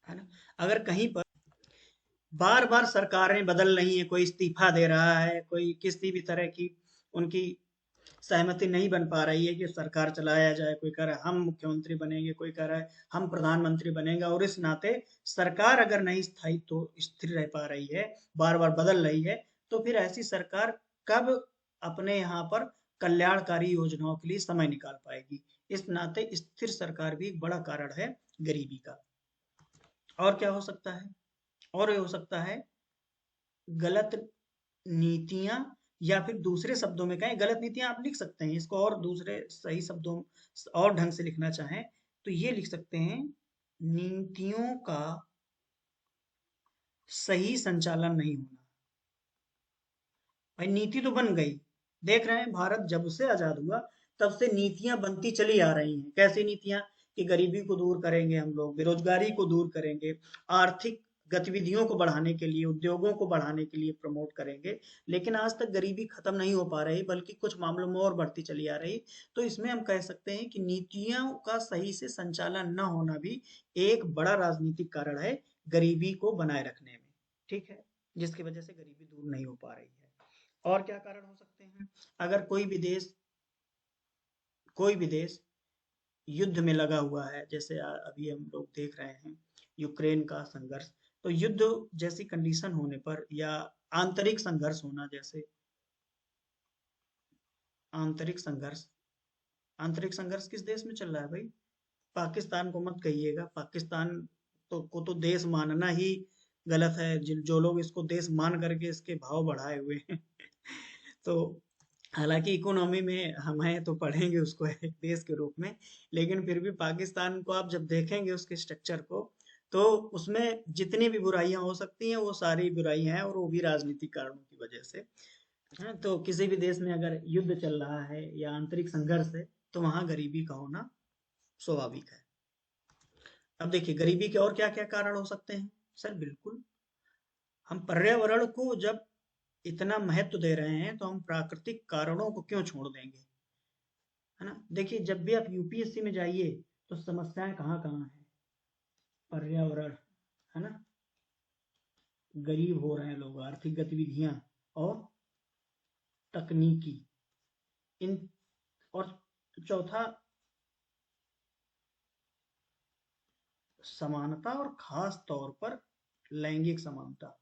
है ना। अगर कहीं पर बार बार सरकारें बदल रही हैं, कोई इस्तीफा दे रहा है, कोई किसी भी तरह की उनकी सहमति नहीं बन पा रही है कि सरकार चलाया जाए। कोई कह रहा है हम मुख्यमंत्री बनेंगे, कोई कह रहा है हम प्रधानमंत्री बनेंगे, और इस नाते सरकार अगर नहीं स्थायी तो स्थिर रह पा रही है, बार बार बदल रही है, तो फिर ऐसी सरकार कब अपने यहाँ पर कल्याणकारी योजनाओं के लिए समय निकाल पाएगी। इस नाते स्थिर सरकार भी एक बड़ा कारण है गरीबी का। और क्या हो सकता है? और ये हो सकता है गलत नीतियां, या फिर दूसरे शब्दों में कहें, गलत नीतियां आप लिख सकते हैं इसको, और दूसरे सही शब्दों और ढंग से लिखना चाहें तो ये लिख सकते हैं, नीतियों का सही संचालन नहीं होना। भाई नीति तो बन गई, देख रहे हैं भारत जब से आजाद हुआ तब से नीतियां बनती चली आ रही हैं। कैसी नीतियां? कि गरीबी को दूर करेंगे हम लोग, बेरोजगारी को दूर करेंगे, आर्थिक गतिविधियों को बढ़ाने के लिए, उद्योगों को बढ़ाने के लिए प्रमोट करेंगे। लेकिन आज तक गरीबी खत्म नहीं हो पा रही, बल्कि कुछ मामलों में और बढ़ती चली आ रही। तो इसमें हम कह सकते हैं कि नीतियों का सही से संचालन न होना भी एक बड़ा राजनीतिक कारण है गरीबी को बनाए रखने में। ठीक है, जिसकी वजह से गरीबी दूर नहीं हो पा रही है। और क्या कारण हो सकते हैं? अगर कोई भी देश युद्ध में लगा हुआ है, जैसे अभी हम लोग देख रहे हैं यूक्रेन का संघर्ष, तो युद्ध जैसी कंडीशन होने पर, या आंतरिक संघर्ष होना, जैसे आंतरिक संघर्ष, आंतरिक संघर्ष किस देश में चल रहा है भाई? पाकिस्तान को मत कहिएगा, पाकिस्तान को तो देश मानना ही गलत है। जो लोग इसको देश मान करके इसके भाव बढ़ाए हुए हैं तो हालांकि इकोनॉमी में हम हैं तो पढ़ेंगे उसको एक देश के रूप में, लेकिन फिर भी पाकिस्तान को आप जब देखेंगे उसके स्ट्रक्चर को, तो उसमें जितनी भी बुराइयां हो सकती हैं वो सारी बुराइयां हैं, और वो भी राजनीतिक कारणों की वजह से। हाँ, तो किसी भी देश में अगर युद्ध चल रहा है या आंतरिक संघर्ष है, तो वहां गरीबी का होना स्वाभाविक है। अब देखिए गरीबी के और क्या क्या कारण हो सकते हैं। सर बिल्कुल, हम पर्यावरण को जब इतना महत्व दे रहे हैं तो हम प्राकृतिक कारणों को क्यों छोड़ देंगे? है ना? देखिए जब भी आप यूपीएससी में जाइए तो समस्याएं कहाँ कहाँ हैं? पर्यावरण, है ना, गरीब हो रहे हैं लोग, आर्थिक गतिविधियां, और तकनीकी, इन, और चौथा समानता, और खास तौर पर लैंगिक समानता,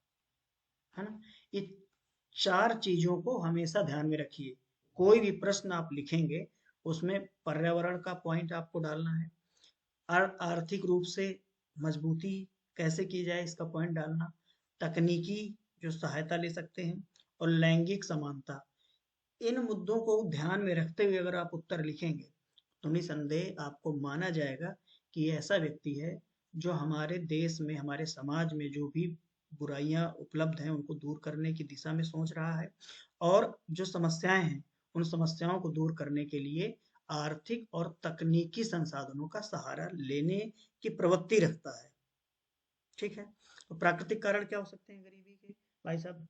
है ना। ये चार चीजों को हमेशा ध्यान में रखिए। कोई भी प्रश्न आप लिखेंगे उसमें पर्यावरण का पॉइंट आपको डालना है, आर्थिक रूप से मजबूती कैसे की जाए इसका पॉइंट डालना, तकनीकी जो सहायता ले सकते हैं, और लैंगिक समानता। इन मुद्दों को ध्यान में रखते हुए अगर आप उत्तर लिखेंगे तो निसंदेह आपको माना जाएगा कि ये ऐसा व्यक्ति है जो हमारे देश में, हमारे समाज में जो भी बुराइयां उपलब्ध हैं उनको दूर करने की दिशा में सोच रहा है, और जो समस्याएं हैं उन समस्याओं को दूर करने के लिए आर्थिक और तकनीकी संसाधनों का सहारा लेने की प्रवृत्ति रखता है। ठीक है, तो प्राकृतिक कारण क्या हो सकते हैं गरीबी के? भाई साहब,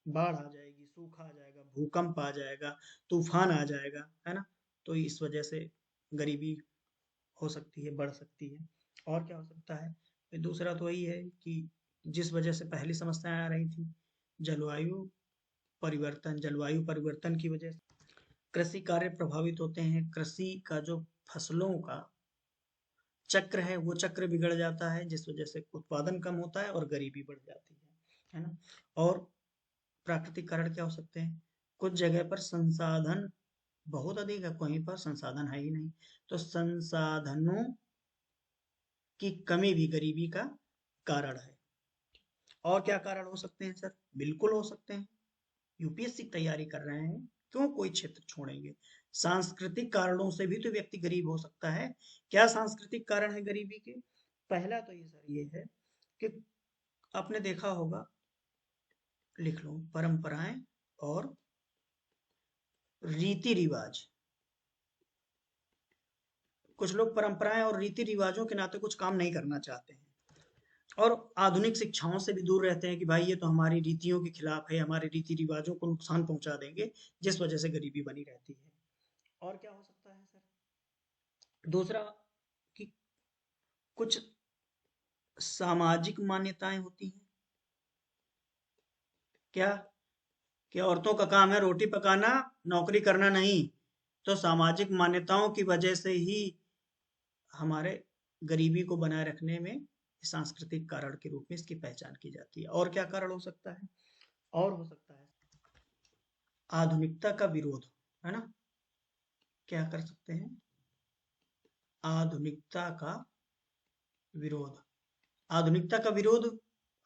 बाढ़ आ जाएगी, सूखा आ जाएगा, भूकंप आ जाएगा, तूफान आ जाएगा, है ना। तो इस वजह से गरीबी हो सकती है, बढ़ सकती है। और क्या हो सकता है? फिर दूसरा तो वही है कि जिस वजह से पहली समस्याएं आ रही थी, जलवायु जलवायु परिवर्तन की वजह से कृषि कार्य प्रभावित होते हैं। कृषि का जो फसलों का चक्र है वो चक्र बिगड़ जाता है, जिस वजह से उत्पादन कम होता है और गरीबी बढ़ जाती है ना। और प्राकृतिक कारण क्या हो सकते हैं? कुछ जगह पर संसाधन बहुत अधिक है, कहीं पर संसाधन है ही नहीं, तो संसाधनों की कमी भी गरीबी का कारण है। और क्या कारण हो सकते हैं सर? बिल्कुल हो सकते हैं। यूपीएससी की तैयारी कर रहे हैं, क्यों कोई क्षेत्र छोड़ेंगे? सांस्कृतिक कारणों से भी तो व्यक्ति गरीब हो सकता है। क्या सांस्कृतिक कारण है गरीबी के? पहला तो ये सर ये है कि आपने देखा होगा, लिख लो, परंपराएं और रीति रिवाज। कुछ लोग परंपराएं और रीति रिवाजों के नाते कुछ काम नहीं करना चाहते हैं, और आधुनिक शिक्षाओं से भी दूर रहते हैं कि भाई ये तो हमारी रीतियों के खिलाफ है, हमारे रीति रिवाजों को नुकसान पहुंचा देंगे, जिस वजह से गरीबी बनी रहती है। और क्या हो सकता है सर? दूसरा, कि कुछ सामाजिक मान्यताएं होती हैं। क्या? कि औरतों का काम है रोटी पकाना, नौकरी करना नहीं। तो सामाजिक मान्यताओं की वजह से ही हमारे गरीबी को बनाए रखने में सांस्कृतिक कारण के रूप में इसकी पहचान की जाती है। और क्या कारण हो सकता है? और हो सकता है आधुनिकता का विरोध, है ना? क्या कर सकते हैं? आधुनिकता का विरोध। आधुनिकता का विरोध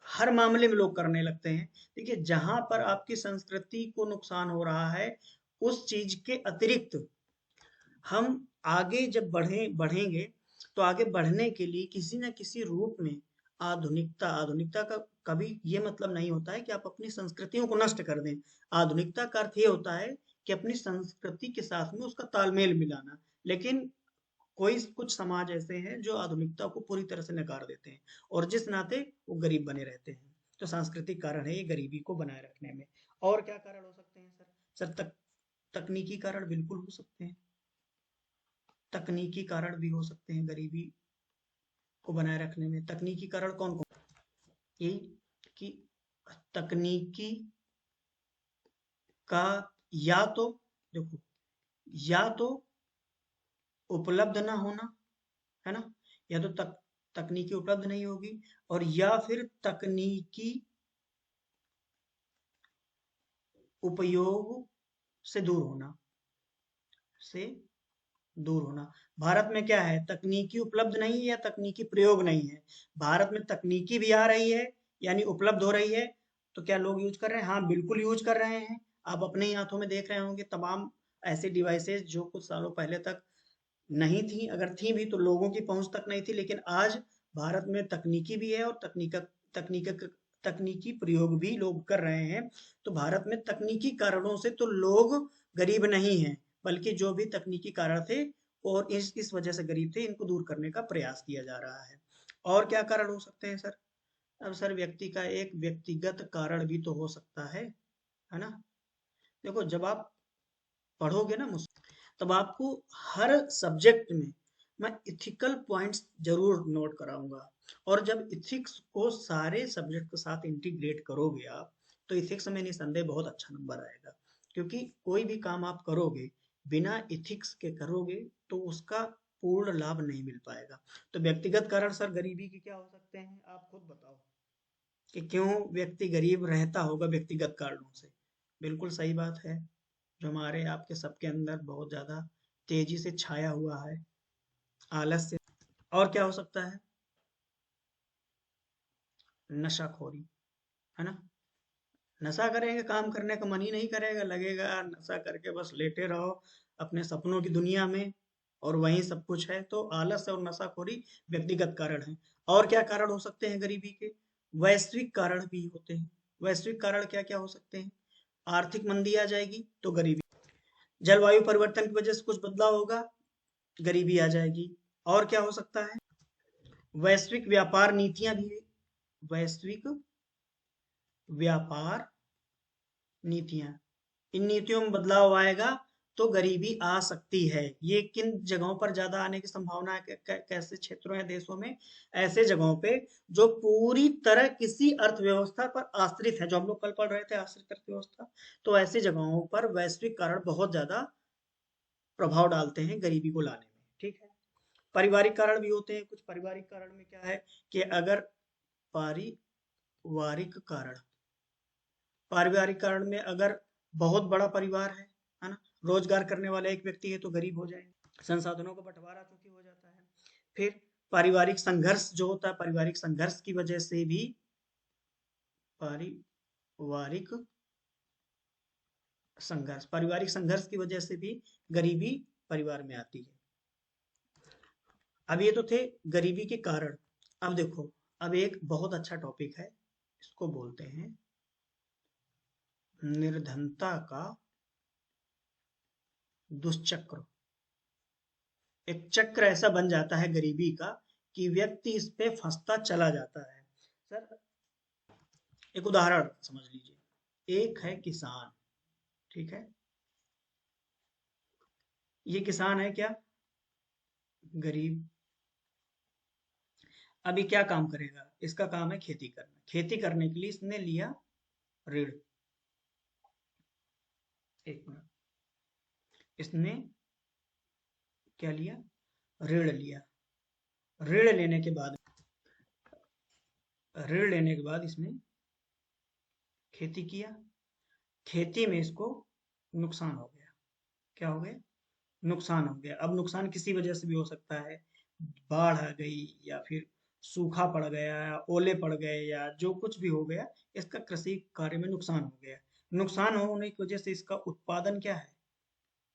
हर मामले में लोग करने लगते हैं। देखिए, जहां पर आपकी संस्कृति को नुकसान हो रहा है, उस चीज के अतिरिक्त हम आगे जब बढ़ेंगे, तो आगे बढ़ने के लिए किसी न किसी रूप में आधुनिकता का कभी ये मतलब नहीं होता है कि आप अपनी संस्कृतियों को नष्ट कर दें। आधुनिकता का अर्थ ये होता है कि अपनी संस्कृति के साथ में उसका तालमेल मिलाना। लेकिन कोई कुछ समाज ऐसे हैं जो आधुनिकता को पूरी तरह से नकार देते हैं, और जिस नाते वो गरीब बने रहते हैं। तो सांस्कृतिक कारण है ये गरीबी को बनाए रखने में। और क्या कारण हो सकते हैं सर? सर, तकनीकी कारण बिल्कुल हो सकते हैं। तकनीकी कारण भी हो सकते हैं गरीबी को बनाए रखने में। तकनीकी कारण कौन कौन? यही कि तकनीकी का या तो देखो, या तो उपलब्ध ना होना, है ना? या तो तकनीकी उपलब्ध नहीं होगी, और या फिर तकनीकी उपयोग से दूर होना, से दूर होना। भारत में क्या है? तकनीकी उपलब्ध नहीं है या तकनीकी प्रयोग नहीं है। भारत में तकनीकी भी आ रही है, यानी उपलब्ध हो रही है, तो क्या लोग यूज कर रहे हैं? हाँ, बिल्कुल यूज कर रहे हैं। आप अपने ही हाथों में देख रहे होंगे तमाम ऐसे डिवाइसेस जो कुछ सालों पहले तक नहीं थी, अगर थी भी तो लोगों की पहुंच तक नहीं थी। लेकिन आज भारत में तकनीकी भी है और तकनीक तकनीकी प्रयोग भी लोग कर रहे हैं। तो भारत में तकनीकी कारणों से तो लोग गरीब नहीं हैं, बल्कि जो भी तकनीकी कारण थे और इस वजह से गरीब थे, इनको दूर करने का प्रयास किया जा रहा है। और क्या कारण हो सकते हैं सर? अब सर, व्यक्ति का एक व्यक्तिगत कारण भी तो हो सकता है ना? देखो, जब आप पढ़ोगे ना मुझसे, तब आपको हर सब्जेक्ट में मैं इथिकल पॉइंट्स जरूर नोट कराऊंगा। और जब इथिक्स को सारे सब्जेक्ट के साथ इंटीग्रेट करोगे आप, तो इथिक्स में निसंदेह बहुत अच्छा नंबर आएगा। क्योंकि कोई भी काम आप करोगे, बिना इथिक्स के करोगे तो उसका पूर्ण लाभ नहीं मिल पाएगा। तो व्यक्तिगत कारण सर गरीबी के क्या हो सकते हैं? आप खुद बताओ कि क्यों व्यक्ति गरीब रहता होगा व्यक्तिगत कारणों से। बिल्कुल सही बात है, जो हमारे आपके सबके अंदर बहुत ज्यादा तेजी से छाया हुआ है, आलस्य। और क्या हो सकता है? नशाखोरी, है ना? नशा करेंगे, काम करने का मन ही नहीं करेगा, लगेगा नशा करके बस लेटे रहो अपने सपनों की दुनिया में, और वहीं सब कुछ है। तो आलस्य और नशाखोरी व्यक्तिगत कारण है। और क्या कारण हो सकते हैं गरीबी के? वैश्विक कारण भी होते हैं। वैश्विक कारण क्या क्या हो सकते हैं? आर्थिक मंदी आ जाएगी तो गरीबी, जलवायु परिवर्तन की वजह से कुछ बदलाव होगा, गरीबी आ जाएगी। और क्या हो सकता है? वैश्विक व्यापार नीतियां भी, वैश्विक व्यापार नीतियां, इन नीतियों में बदलाव आएगा तो गरीबी आ सकती है। ये किन जगहों पर ज्यादा आने की संभावना है? कैसे क्षेत्रों या देशों में? ऐसे जगहों पे जो पूरी तरह किसी अर्थव्यवस्था पर आश्रित है, जो हम लोग कल पढ़ रहे थे, आश्रित अर्थव्यवस्था। तो ऐसी जगहों पर वैश्विक कारण बहुत ज्यादा प्रभाव डालते हैं गरीबी को लाने में। ठीक है। पारिवारिक कारण भी होते हैं कुछ। पारिवारिक कारण में क्या है कि अगर पारिवारिक कारण, पारिवारिक कारण में अगर बहुत बड़ा परिवार है ना, रोजगार करने वाला एक व्यक्ति है, तो गरीब हो जाएंगे। संसाधनों का बंटवारा चूंकि हो जाता है। फिर पारिवारिक संघर्ष जो होता है, पारिवारिक संघर्ष की वजह से भी, पारिवारिक पारिवारिक संघर्ष की वजह से भी गरीबी परिवार में आती है। अब ये तो थे गरीबी के कारण। अब देखो, अब एक बहुत अच्छा टॉपिक है, इसको बोलते हैं निर्धनता का दुष्चक्र। एक चक्र ऐसा बन जाता है गरीबी का कि व्यक्ति इस पे फंसता चला जाता है। सर, एक उदाहरण समझ लीजिए। एक है किसान, ठीक है? ये किसान है क्या? गरीब। अभी क्या काम करेगा? इसका काम है खेती करना। खेती करने के लिए इसने लिया ऋण। एक मिनट, इसने क्या लिया? ऋण लिया। ऋण लेने के बाद ऋण लेने के बाद इसने खेती किया। खेती में इसको नुकसान हो गया। क्या हो गया? नुकसान हो गया। अब नुकसान किसी वजह से भी हो सकता है, बाढ़ आ गई या फिर सूखा पड़ गया या ओले पड़ गए या जो कुछ भी हो गया, इसका कृषि कार्य में नुकसान हो गया। नुकसान होने की वजह से इसका उत्पादन क्या है?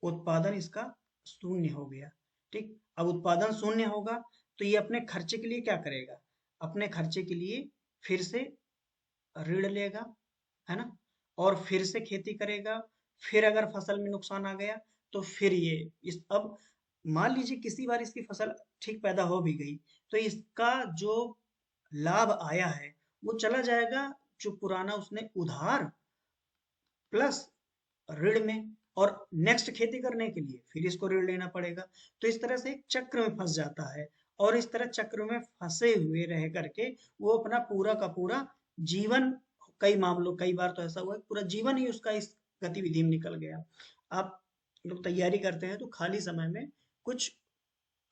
उत्पादन इसका शून्य हो गया। ठीक, अब उत्पादन शून्य होगा तो ये अपने खर्चे के लिए क्या करेगा? अपने खर्चे के लिए फिर से ऋण लेगा, है ना? और फिर से खेती करेगा। फिर अगर फसल में नुकसान आ गया तो फिर ये इस अब मान लीजिए किसी बार इसकी फसल ठीक पैदा हो भी गई, तो इसका जो लाभ आया है वो चला जाएगा जो पुराना उसने उधार प्लस ऋण में, और नेक्स्ट खेती करने के लिए फिर इसको ऋण लेना पड़ेगा। तो इस तरह से एक चक्र में फंस जाता है, और इस तरह चक्र में फंसे हुए रह करके वो अपना पूरा का पूरा जीवन, कई बार तो ऐसा हुआ है पूरा जीवन ही उसका इस गतिविधि में निकल गया। आप लोग तैयारी करते हैं तो खाली समय में कुछ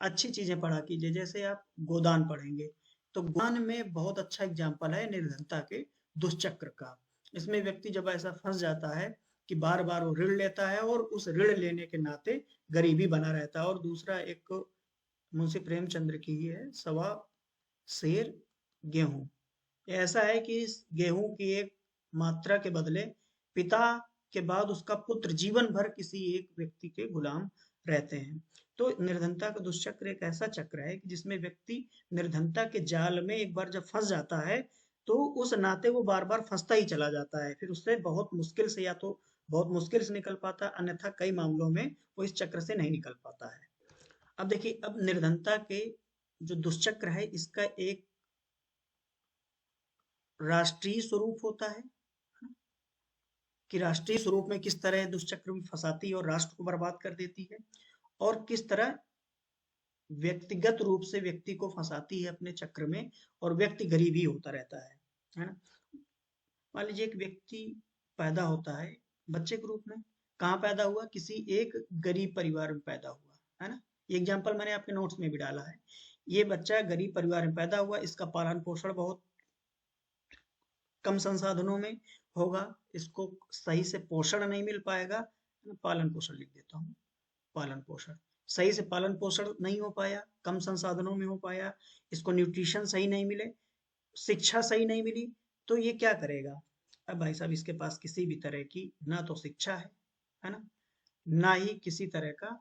अच्छी चीजें पढ़ा कीजिए। जैसे आप गोदान पढ़ेंगे तो गोदान में बहुत अच्छा एग्जाम्पल है निर्धनता के दुष्चक्र का। इसमें व्यक्ति जब ऐसा फंस जाता है कि बार बार वो ऋण लेता है और उस ऋण लेने के नाते गरीबी बना रहता है। और दूसरा एक मुंशी प्रेमचंद्र की ही है, सवा शेर गेहूं। ये ऐसा है कि इस गेहूं की एक मात्रा के बदले पिता के बाद उसका पुत्र जीवन भर किसी एक व्यक्ति के गुलाम रहते हैं। तो निर्धनता का दुष्चक्र एक ऐसा चक्र है कि जिसमें व्यक्ति निर्धनता के जाल में एक बार जब फंस जाता है तो उस नाते वो बार बार फंसता ही चला जाता है। फिर उससे बहुत मुश्किल से, या तो बहुत मुश्किल से निकल पाता, अन्यथा कई मामलों में वो इस चक्र से नहीं निकल पाता है। अब देखिए, अब निर्धनता के जो दुष्चक्र है इसका एक राष्ट्रीय स्वरूप होता है कि राष्ट्रीय स्वरूप में किस तरह दुष्चक्र में फंसाती है और राष्ट्र को बर्बाद कर देती है, और किस तरह व्यक्तिगत रूप से व्यक्ति को फंसाती है अपने चक्र में, और व्यक्ति गरीब ही होता रहता है ना? मान लीजिए एक व्यक्ति पैदा होता है बच्चे के रूप में, कहाँ पैदा हुआ? किसी एक गरीब परिवार में पैदा हुआ, है ना? ये एग्जाम्पल मैंने आपके नोट्स में भी डाला है। ये बच्चा गरीब परिवार में पैदा हुआ, इसका पालन पोषण बहुत कम संसाधनों में होगा, इसको सही से पोषण नहीं मिल पाएगा। मैं पालन पोषण लिख देता हूँ, पालन पोषण सही से पालन पोषण नहीं हो पाया, कम संसाधनों में हो पाया, इसको न्यूट्रिशन सही नहीं मिले, शिक्षा सही नहीं मिली, तो ये क्या करेगा? अब भाई साहब इसके पास किसी भी तरह की ना तो शिक्षा है ना, ना ही किसी तरह का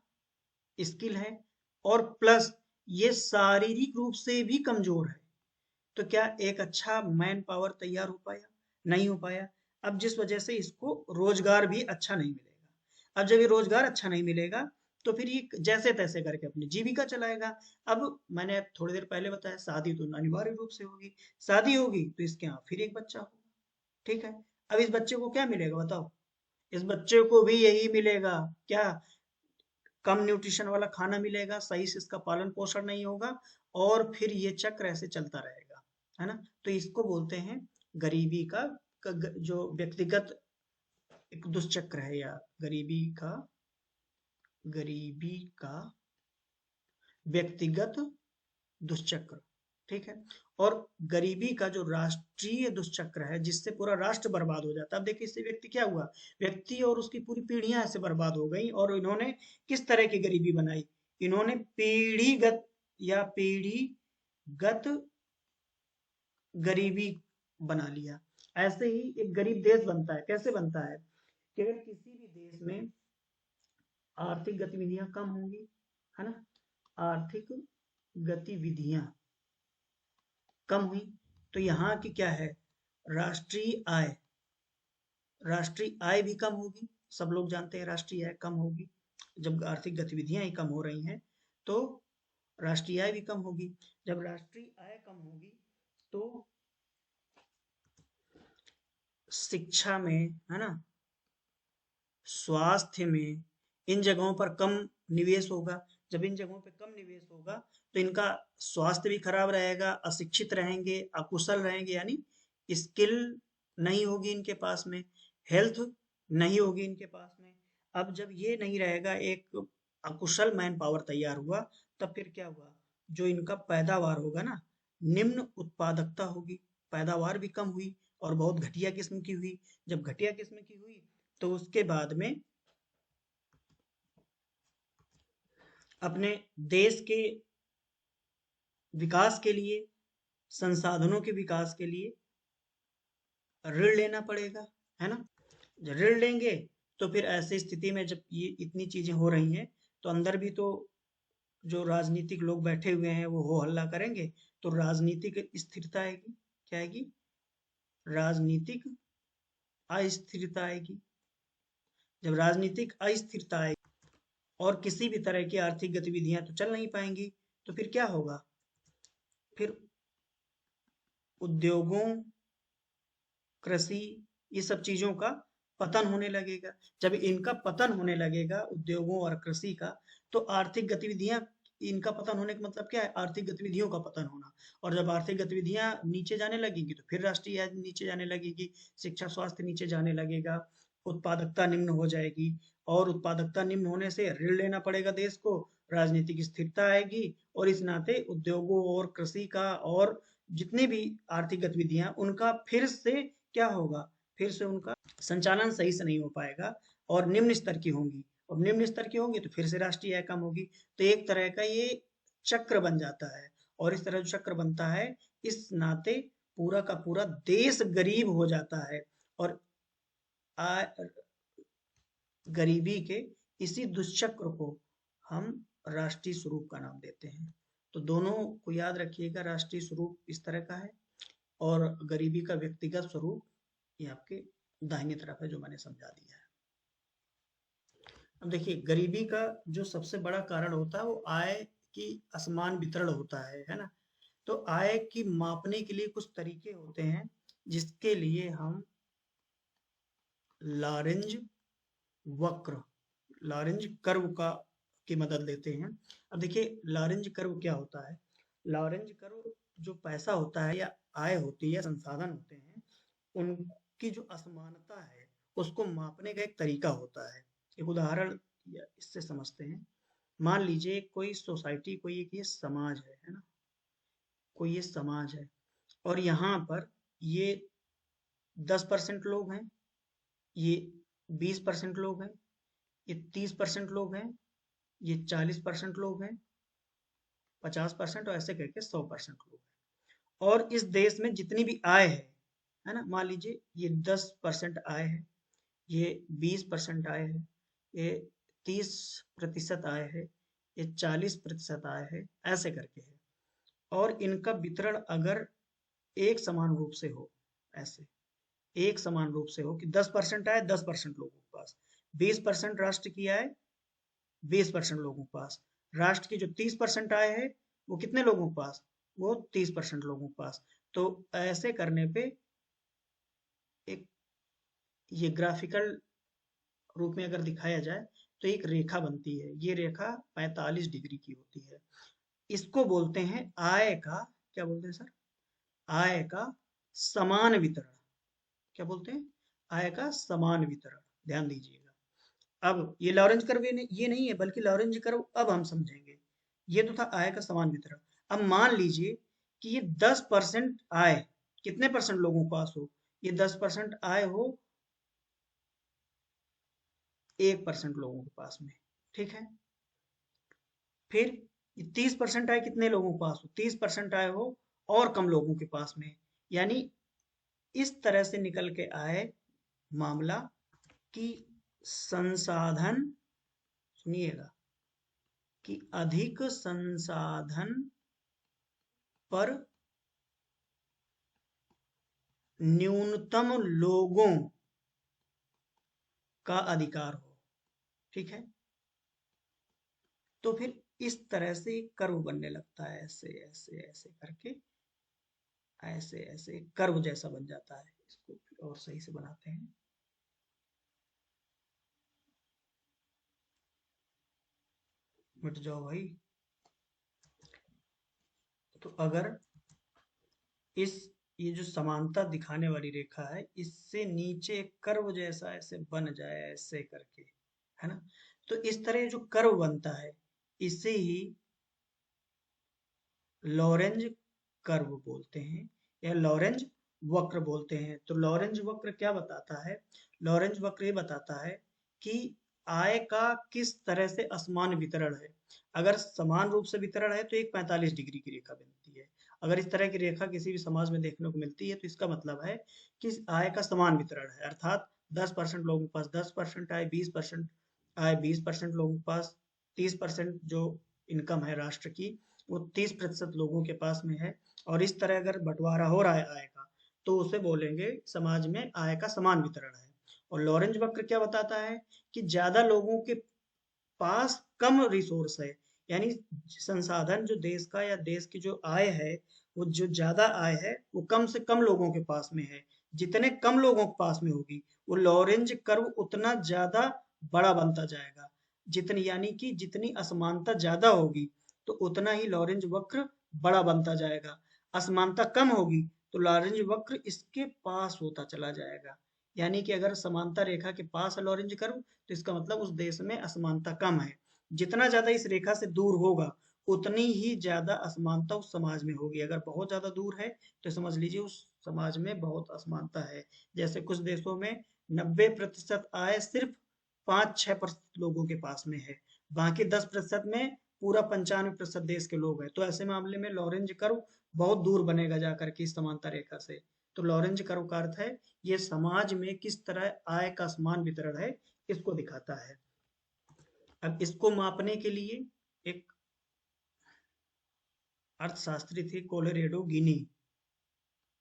स्किल है, और प्लस ये शारीरिक रूप से भी कमजोर है। तो क्या एक अच्छा मैन पावर तैयार हो पाया? नहीं हो पाया। अब जिस वजह से इसको रोजगार भी अच्छा नहीं मिलेगा। अब जब ये रोजगार अच्छा नहीं मिलेगा तो फिर ये जैसे तैसे करके अपनी जीविका चलाएगा। अब मैंने थोड़ी देर पहले बताया, शादी तो अनिवार्य रूप से होगी। शादी होगी तो इसके यहाँ फिर एक बच्चा होगा। ठीक है, अब इस बच्चे को क्या मिलेगा बताओ? इस बच्चे को भी यही मिलेगा क्या? कम न्यूट्रिशन वाला खाना मिलेगा, सही से इसका पालन पोषण नहीं होगा, और फिर ये चक्र ऐसे चलता रहेगा, है ना? तो इसको बोलते हैं गरीबी का जो व्यक्तिगत एक दुष्चक्र है, या गरीबी का व्यक्तिगत दुष्चक्र। ठीक है, और गरीबी का जो राष्ट्रीय दुष्चक्र है जिससे पूरा राष्ट्र बर्बाद हो जाता है। अब देखिए इससे व्यक्ति क्या हुआ? व्यक्ति और उसकी पूरी पीढ़ियां ऐसे बर्बाद हो गई। और इन्होंने किस तरह की गरीबी बनाई? इन्होंने पीढ़ीगत या पीढ़ीगत गरीबी बना लिया। ऐसे ही एक गरीब देश बनता है, कैसे बनता है कि अगर किसी भी देश में आर्थिक गतिविधियां कम होंगी, है ना, आर्थिक गतिविधियां कम हुई तो यहाँ की क्या है? राष्ट्रीय आय, राष्ट्रीय आय भी कम होगी। सब लोग जानते हैं राष्ट्रीय आय कम होगी जब आर्थिक गतिविधियां ही कम हो रही हैं, तो राष्ट्रीय आय भी कम होगी। जब राष्ट्रीय आय कम होगी तो शिक्षा में, है ना, स्वास्थ्य में, इन जगहों पर कम निवेश होगा। जब इन जगहों पर कम निवेश होगा तो इनका स्वास्थ्य भी खराब रहेगा, अशिक्षित रहेंगे, अकुशल रहेंगे, यानी स्किल नहीं होगी इनके पास में, हेल्थ नहीं होगी इनके पास में। अब जब ये नहीं रहेगा, एक अकुशल मैन पावर तैयार हुआ, तब फिर क्या हुआ, जो इनका पैदावार होगा ना, निम्न उत्पादकता होगी, पैदावार भी कम हुई और बहुत घटिया किस्म की हुई। जब घटिया किस्म की हुई तो उसके बाद में अपने देश के विकास के लिए, संसाधनों के विकास के लिए ऋण लेना पड़ेगा, है ना। जब ऋण लेंगे तो फिर ऐसी स्थिति में जब ये इतनी चीजें हो रही हैं, तो अंदर भी तो जो राजनीतिक लोग बैठे हुए हैं वो हो हल्ला करेंगे, तो राजनीतिक स्थिरता आएगी। क्या आएगी? राजनीतिक अस्थिरता आएगी। जब राजनीतिक अस्थिरता आएगी और किसी भी तरह की आर्थिक गतिविधियां तो चल नहीं पाएंगी, तो फिर क्या होगा, फिर उद्योगों, कृषि, ये सब चीजों का पतन होने लगेगा। जब इनका पतन होने लगेगा, उद्योगों और कृषि का, तो आर्थिक गतिविधियां, इनका पतन होने का मतलब क्या है, आर्थिक गतिविधियों का पतन होना। और जब आर्थिक गतिविधियां नीचे जाने लगेगी तो फिर राष्ट्रीय आय नीचे जाने लगेगी, शिक्षा स्वास्थ्य नीचे जाने लगेगा, उत्पादकता निम्न हो जाएगी, और उत्पादकता निम्न होने से ऋण लेना पड़ेगा देश को, राजनीतिक स्थिरता आएगी, और इस नाते उद्योगों और कृषि का और जितनी भी आर्थिक गतिविधियां, उनका फिर से क्या होगा, फिर से उनका संचालन सही से नहीं हो पाएगा और निम्न स्तर की होंगी, और निम्न स्तर की होंगी तो फिर से राष्ट्रीय आय कम होगी। तो एक तरह का ये चक्र बन जाता है, और इस तरह जो चक्र बनता है, इस नाते पूरा का पूरा देश गरीब हो जाता है, और गरीबी के इसी दुष्चक्र को हम राष्ट्रीय स्वरूप का नाम देते हैं। तो दोनों को याद रखिएगा, राष्ट्रीय स्वरूप इस तरह का है और गरीबी का व्यक्तिगत स्वरूप ये आपके दाहिनी तरफ है, जो मैंने समझा दिया है। अब देखिए, गरीबी का जो सबसे बड़ा कारण होता है वो आय की असमान वितरण होता है ना। तो आय की मापने के लिए कुछ तरीके होते हैं, जिसके लिए हम लॉरेंज वक्र, लॉरेंज कर्व का की मदद लेते हैं। अब देखिए, लॉरेंज कर्व क्या होता है। लॉरेंज कर्व जो पैसा होता है या आय होती है, संसाधन होते हैं, उनकी जो असमानता है उसको मापने का एक तरीका होता है। एक उदाहरण इससे समझते हैं। मान लीजिए कोई सोसाइटी, कोई एक ये समाज है ना, कोई ये समाज है, और यहाँ पर ये 10% लोग हैं, ये 20% लोग हैं, ये 30% लोग हैं, ये 40% लोग हैं, 50%, और ऐसे करके 100% लोग हैं। और इस देश में जितनी भी आय है ना, मान लीजिए ये 10% आय है, ये 20% आय है, ये 30% आय है, ये 40% आय है, ऐसे करके है। और इनका वितरण अगर एक समान रूप से हो, ऐसे एक समान रूप से हो कि 10% आय 10% लोगों के पास, 20% राष्ट्र की आय 20% लोगों के पास, राष्ट्र की जो 30% आय है वो कितने लोगों के पास, वो 30% लोगों के पास। तो ऐसे करने पे एक ये ग्राफिकल रूप में अगर दिखाया जाए तो एक रेखा बनती है। ये रेखा 45 डिग्री की होती है। इसको बोलते हैं आय का, क्या बोलते हैं सर, आय का समान वितरण। क्या बोलते हैं? आय का समान वितरण। ध्यान दीजिएगा। अब ये लॉरेंज कर्व ये नहीं है, बल्कि लॉरेंज कर्व अब हम समझेंगे। ये तो था आय का समान वितरण। अब मान लीजिए कि ये 10% आय कितने परसेंट लोगों के पास हो, ये 10% आय हो 1% लोगों के पास में, ठीक है। फिर ये 30% आय कितने लोगों के पास हो, 30% आय हो और कम लोगों के पास में। यानी इस तरह से निकल के आए मामला कि संसाधन, सुनिएगा, कि अधिक संसाधन पर न्यूनतम लोगों का अधिकार हो, ठीक है। तो फिर इस तरह से कर्व बनने लगता है, ऐसे ऐसे ऐसे करके, ऐसे ऐसे कर्व जैसा बन जाता है। इसको फिर और सही से बनाते हैं। मिट जाओ भाई। तो अगर इस ये जो समानता दिखाने वाली रेखा है, इससे नीचे कर्व जैसा ऐसे बन जाए, ऐसे करके, है ना, तो इस तरह जो कर्व बनता है इसे ही लॉरेंज कर्व बोलते हैं या लॉरेंज वक्र बोलते हैं। तो लॉरेंज वक्र क्या बताता है? लॉरेंज वक्र ये बताता है कि आय का किस तरह से असमान वितरण है। अगर समान रूप से वितरण है तो एक 45 डिग्री की रेखा बनती है। अगर इस तरह की रेखा किसी भी समाज में देखने को मिलती है तो इसका मतलब है कि आय का समान वितरण है, अर्थात 10% लोगों के पास 10% आय, 20% आय, 20% लोगों के पास, 30% जो इनकम है राष्ट्र की वो 30% लोगों के पास में है। और इस तरह अगर बंटवारा हो रहा है आय का तो उसे बोलेंगे समाज में आय का समान वितरण है। और लॉरेंज वक्र क्या बताता है कि ज्यादा लोगों के पास कम रिसोर्स है, यानी संसाधन जो देश का या देश की जो आय है वो जो ज्यादा आय है वो कम से कम लोगों के पास में है। जितने कम लोगों के पास में होगी वो लॉरेंज कर्व उतना ज्यादा बड़ा बनता जाएगा। जितनी यानी कि जितनी असमानता ज्यादा होगी तो उतना ही लॉरेंज वक्र बड़ा बनता जाएगा। असमानता कम होगी तो लॉरेंज वक्र इसके पास होता चला जाएगा। यानी कि अगर समानता रेखा के पास है लॉरेंज कर्व तो इसका मतलब उस देश में असमानता कम है। जितना ज्यादा इस रेखा से दूर होगा उतनी ही ज्यादा असमानता उस समाज में होगी। अगर बहुत ज्यादा दूर है तो समझ लीजिए उस समाज में बहुत असमानता है। जैसे कुछ देशों में 90% आय सिर्फ 5-6% लोगों के पास में है, बाकी 10% में पूरा 95% देश के लोग हैं। तो ऐसे मामले में लॉरेंज कर्व बहुत दूर बनेगा जाकर के इस समानता रेखा से। तो लॉरेंज कर्व का अर्थ है ये समाज में किस तरह आय का समान वितरण है इसको दिखाता है। अब इसको मापने के लिए एक अर्थशास्त्री थे कोलोरेडो गिनी,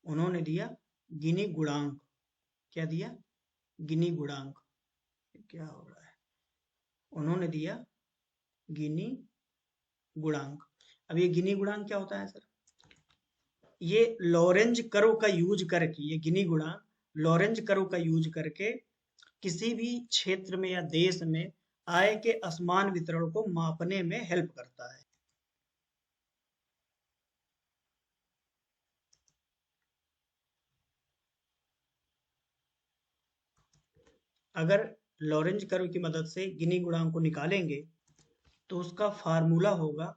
उन्होंने दिया गिनी गुणांक। क्या दिया? गिनी गुणांक। क्या हो रहा है? उन्होंने दिया गिनी गुणांक। अब ये गिनी गुणांक क्या होता है सर? ये लॉरेंज कर्व का यूज करके, ये गिनी गुणांक लॉरेंज कर्व का यूज करके किसी भी क्षेत्र में या देश में आय के असमान वितरण को मापने में हेल्प करता है। अगर लॉरेंज कर्व की मदद से गिनी गुणांक को निकालेंगे तो उसका फार्मूला होगा,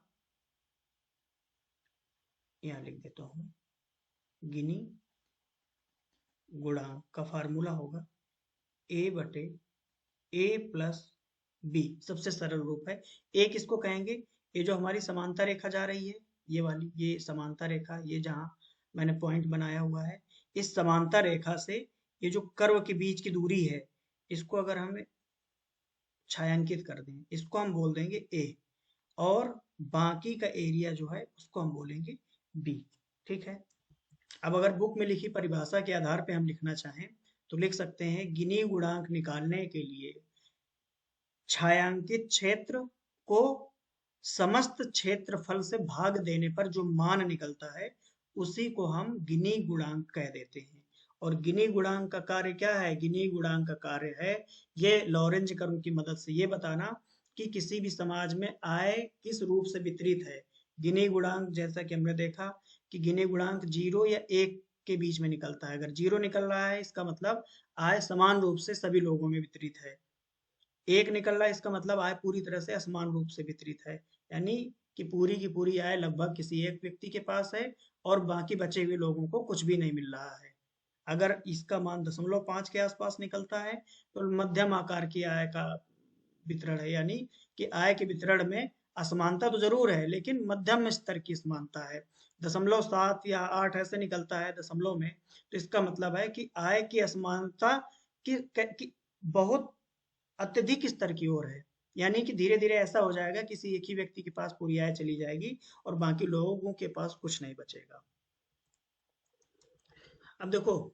यहाँ लिख देता हूँ, गिनी गुणांक का फार्मूला होगा ए बटे ए प्लस बी। सबसे सरल रूप है। ए किसको कहेंगे? ये जो हमारी समांतर रेखा जा रही है, ये वाली, ये समांतर रेखा, ये जहां मैंने पॉइंट बनाया हुआ है, इस समांतर रेखा से ये जो कर्व के बीच की दूरी है इसको अगर हम छायांकित कर दें इसको हम बोल देंगे ए, और बाकी का एरिया जो है उसको हम बोलेंगे बी। ठीक है। अब अगर बुक में लिखी परिभाषा के आधार पे हम लिखना चाहें तो लिख सकते हैं गिनी गुणांक निकालने के लिए छायांकित क्षेत्र को समस्त क्षेत्रफल से भाग देने पर जो मान निकलता है उसी को हम गिनी गुणांक कह देते हैं। और गिनी गुणांक का कार्य क्या है? गिनी गुणांक का कार्य है ये लॉरेंज कर्व की मदद से ये बताना कि किसी भी समाज में आय किस रूप से वितरित है। गिनी गुणांक जैसा कि हमने देखा कि गिनी गुणांक 0 या 1 के बीच में निकलता है। अगर 0 निकल रहा है इसका मतलब आय समान रूप से सभी लोगों में वितरित है। 1 निकल रहा है इसका मतलब आय पूरी तरह से असमान रूप से वितरित है, यानी कि पूरी की पूरी आय लगभग किसी एक व्यक्ति के पास है और बाकी बचे हुए लोगों को कुछ भी नहीं मिल रहा है। अगर इसका मान 0.5 के आसपास निकलता है तो मध्यम आकार की आय का वितरण है, यानी कि आय के वितरण में असमानता तो जरूर है लेकिन मध्यम स्तर की असमानता है। 0.7 या 8 ऐसे निकलता है दशमलव में तो इसका मतलब है कि आय की असमानता की बहुत अत्यधिक स्तर की ओर है। यानी कि धीरे धीरे ऐसा हो जाएगा किसी एक ही व्यक्ति के पास पूरी आय चली जाएगी और बाकी लोगों के पास कुछ नहीं बचेगा। अब देखो,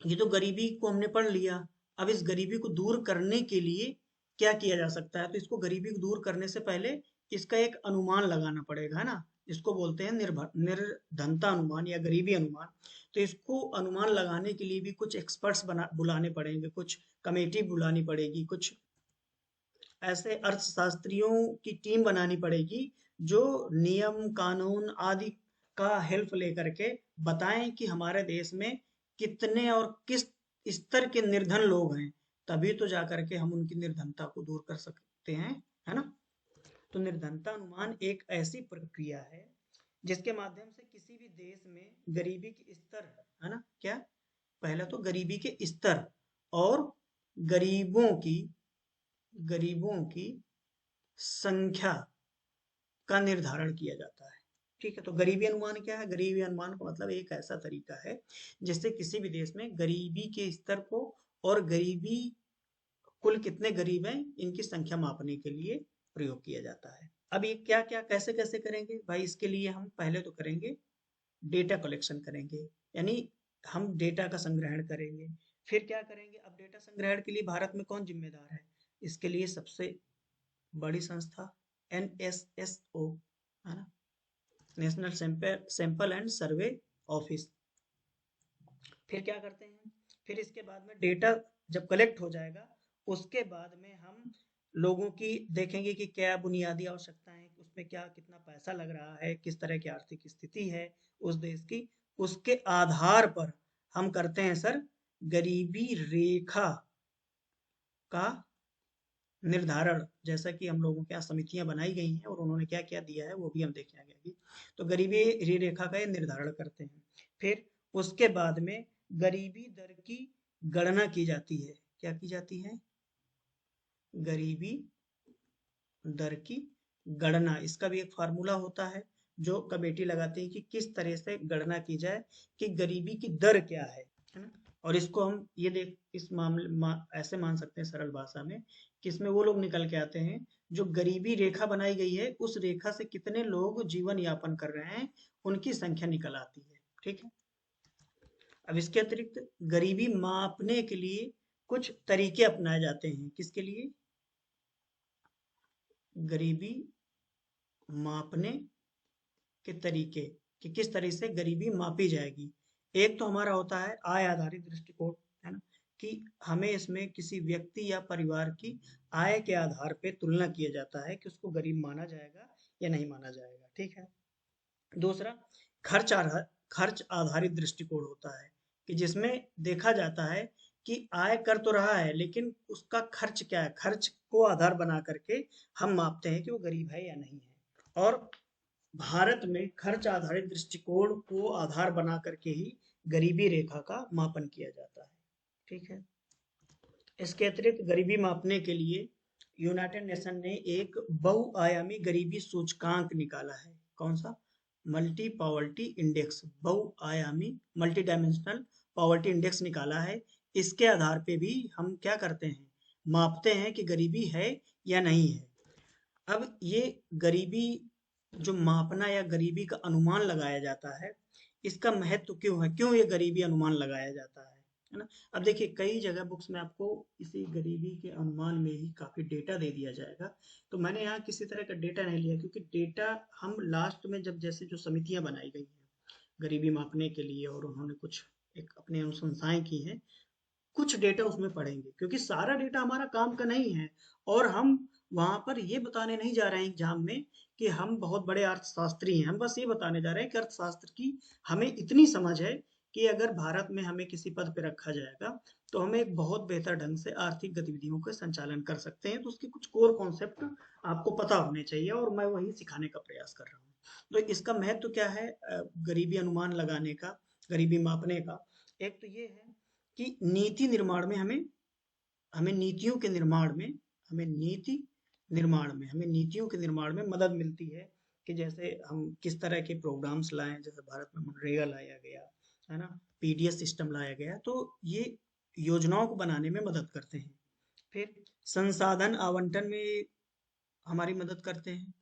ये तो गरीबी को हमने पढ़ लिया। अब इस गरीबी को दूर करने के लिए क्या किया जा सकता है? तो इसको गरीबी को दूर करने से पहले इसका एक अनुमान लगाना पड़ेगा, है ना? इसको बोलते हैं निर्धनता अनुमान या गरीबी अनुमान। तो इसको अनुमान लगाने के लिए भी कुछ एक्सपर्ट्स बुलाने पड़ेंगे, कुछ कमेटी बुलानी पड़ेगी, कुछ ऐसे अर्थशास्त्रियों की टीम बनानी पड़ेगी जो नियम कानून आदि का हेल्प लेकर के बताएं कि हमारे देश में कितने और किस स्तर के निर्धन लोग हैं, तभी तो जा करके हम उनकी निर्धनता को दूर कर सकते हैं, है ना। तो निर्धनता अनुमान एक ऐसी प्रक्रिया है जिसके माध्यम से किसी भी देश में गरीबी के स्तर, है ना, क्या, पहला तो गरीबी के स्तर और गरीबों की गरीबों की संख्या का निर्धारण किया जाता है। ठीक है, तो गरीबी अनुमान क्या है? गरीबी अनुमान का मतलब एक ऐसा तरीका है जिससे किसी भी देश में गरीबी के स्तर को और गरीबी, कुल कितने गरीब हैं, इनकी संख्या मापने के लिए प्रयोग किया जाता है। अब ये क्या क्या कैसे कैसे करेंगे भाई? इसके लिए हम पहले तो करेंगे डेटा कलेक्शन करेंगे, यानी हम डेटा का संग्रहण करेंगे। फिर क्या करेंगे? अब डेटा संग्रहण के लिए भारत में कौन जिम्मेदार है? इसके लिए सबसे बड़ी संस्था NSSO, है ना, national sample and survey office. फिर क्या करते हैं? फिर इसके बाद में डेटा जब कलेक्ट हो जाएगा, उसके बाद में हम लोगों की देखेंगे कि क्या बुनियादी आवश्यकताएं हैं, उसमें क्या कितना पैसा लग रहा है, किस तरह की आर्थिक स्थिति है उस देश की। उसके आधार पर हम करते हैं सर गरीबी रेखा का निर्धारण, जैसा कि हम लोगों के यहाँ समितियां बनाई गई हैं और उन्होंने क्या क्या दिया है वो भी हम देखेंगे आगे। तो गरीबी रेखा का ये निर्धारण करते हैं। फिर उसके बाद में गरीबी दर की गणना की जाती है। क्या की जाती है? गरीबी दर की गणना। इसका भी एक फार्मूला होता है जो कमेटी लगाती है कि किस तरह से गणना की जाए कि गरीबी की दर क्या है ना। और इसको हम ये देख इस ऐसे मान सकते हैं सरल भाषा में कि इसमें वो लोग निकल के आते हैं जो गरीबी रेखा बनाई गई है, उस रेखा से कितने लोग जीवन यापन कर रहे हैं, उनकी संख्या निकल आती है। ठीक है। अब इसके अतिरिक्त गरीबी मापने के लिए कुछ तरीके अपनाए जाते हैं। किसके लिए? गरीबी मापने के तरीके, कि किस तरह से गरीबी मापी जाएगी। एक तो हमारा होता है आय आधारित दृष्टिकोण, है ना, कि हमें इसमें किसी व्यक्ति या परिवार की आय के आधार पे तुलना किया जाता है कि उसको गरीब माना जाएगा या नहीं माना जाएगा। ठीक है। दूसरा खर्च आधारित दृष्टिकोण होता है कि जिसमें देखा जाता है कि आय कर तो रहा है लेकिन उसका खर्च क्या है, खर्च को आधार बना करके हम मापते हैं कि वो गरीब है या नहीं है। और भारत में खर्च आधारित दृष्टिकोण को आधार बना करके ही गरीबी रेखा का मापन किया जाता है। ठीक है। इसके अतिरिक्त गरीबी मापने के लिए यूनाइटेड नेशन ने एक बहुआयामी गरीबी सूचकांक निकाला है। कौन सा? Multi poverty index. बहुआयामी मल्टी डायमेंशनल पॉवर्टी इंडेक्स निकाला है। इसके आधार पे भी हम क्या करते हैं? मापते हैं कि गरीबी है या नहीं है। अब ये गरीबी जो मापना या गरीबी का अनुमान लगाया जाता है, इसका महत्व क्यों है? क्यों ये गरीबी अनुमान लगाया जाता है ना। अब देखिए कई जगह बुक्स में आपको इसी गरीबी के अनुमान में ही काफी डेटा दे दिया जाएगा। तो मैंने यहाँ किसी तरह का डेटा नहीं लिया क्योंकि डेटा हम लास्ट में जब जैसे जो समितियां बनाई गई हैं गरीबी मापने के लिए और उन्होंने कुछ एक अपने अनुशंसाएं की हैं, कुछ डेटा उसमें पढ़ेंगे क्योंकि सारा डेटा हमारा काम का नहीं है। और हम वहां पर ये बताने नहीं जा रहे हैं एग्जाम में कि हम बहुत बड़े अर्थशास्त्री हैं। हम बस ये बताने जा रहे हैं कि अर्थशास्त्र की हमें इतनी समझ है कि अगर भारत में हमें किसी पद पे रखा जाएगा तो हमें एक बहुत बेहतर ढंग से आर्थिक गतिविधियों का संचालन कर सकते हैं। तो उसके कुछ कोर कॉन्सेप्ट आपको पता होने चाहिए और मैं वही सिखाने का प्रयास कर रहा हूँ। तो इसका महत्व क्या है गरीबी अनुमान लगाने का, गरीबी मापने का? एक तो ये है कि नीति निर्माण में हमें हमें नीतियों के निर्माण में हमें नीतियों के निर्माण में मदद मिलती है कि जैसे हम किस तरह के प्रोग्राम्स लाएं। जैसे भारत में मनरेगा लाया गया है ना, पीडीएस सिस्टम लाया गया, तो ये योजनाओं को बनाने में मदद करते हैं। फिर संसाधन आवंटन में हमारी मदद करते हैं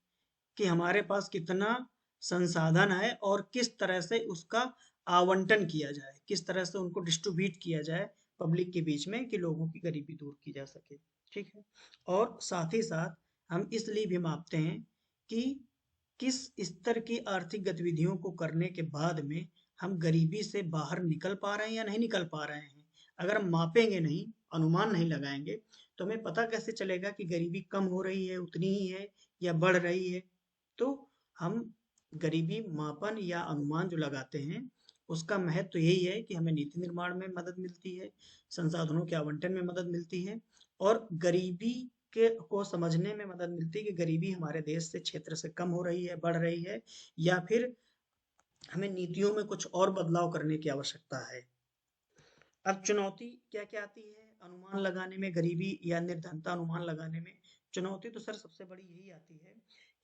कि हमारे पास कितना संसाधन है और किस तरह से उसका आवंटन किया जाए, किस तरह से उनको डिस्ट्रीब्यूट किया जाए पब्लिक के बीच में कि लोगों की गरीबी दूर की जा सके। ठीक है। और साथ ही साथ हम इसलिए भी मापते हैं कि किस स्तर की आर्थिक गतिविधियों को करने के बाद में हम गरीबी से बाहर निकल पा रहे हैं या नहीं निकल पा रहे हैं। अगर हम मापेंगे नहीं, अनुमान नहीं लगाएंगे, तो हमें पता कैसे चलेगा कि गरीबी कम हो रही है, उतनी ही है या बढ़ रही है। तो हम गरीबी मापन या अनुमान जो लगाते हैं उसका महत्व तो यही है कि हमें नीति निर्माण में मदद मिलती है, संसाधनों के आवंटन में मदद मिलती है, और गरीबी के को समझने में मदद मिलती है कि गरीबी हमारे देश से क्षेत्र से कम हो रही है, बढ़ रही है, या फिर हमें नीतियों में कुछ और बदलाव करने की आवश्यकता है। अब चुनौती क्या क्या आती है अनुमान लगाने में, गरीबी या निर्धनता अनुमान लगाने में? चुनौती तो सर सबसे बड़ी यही आती है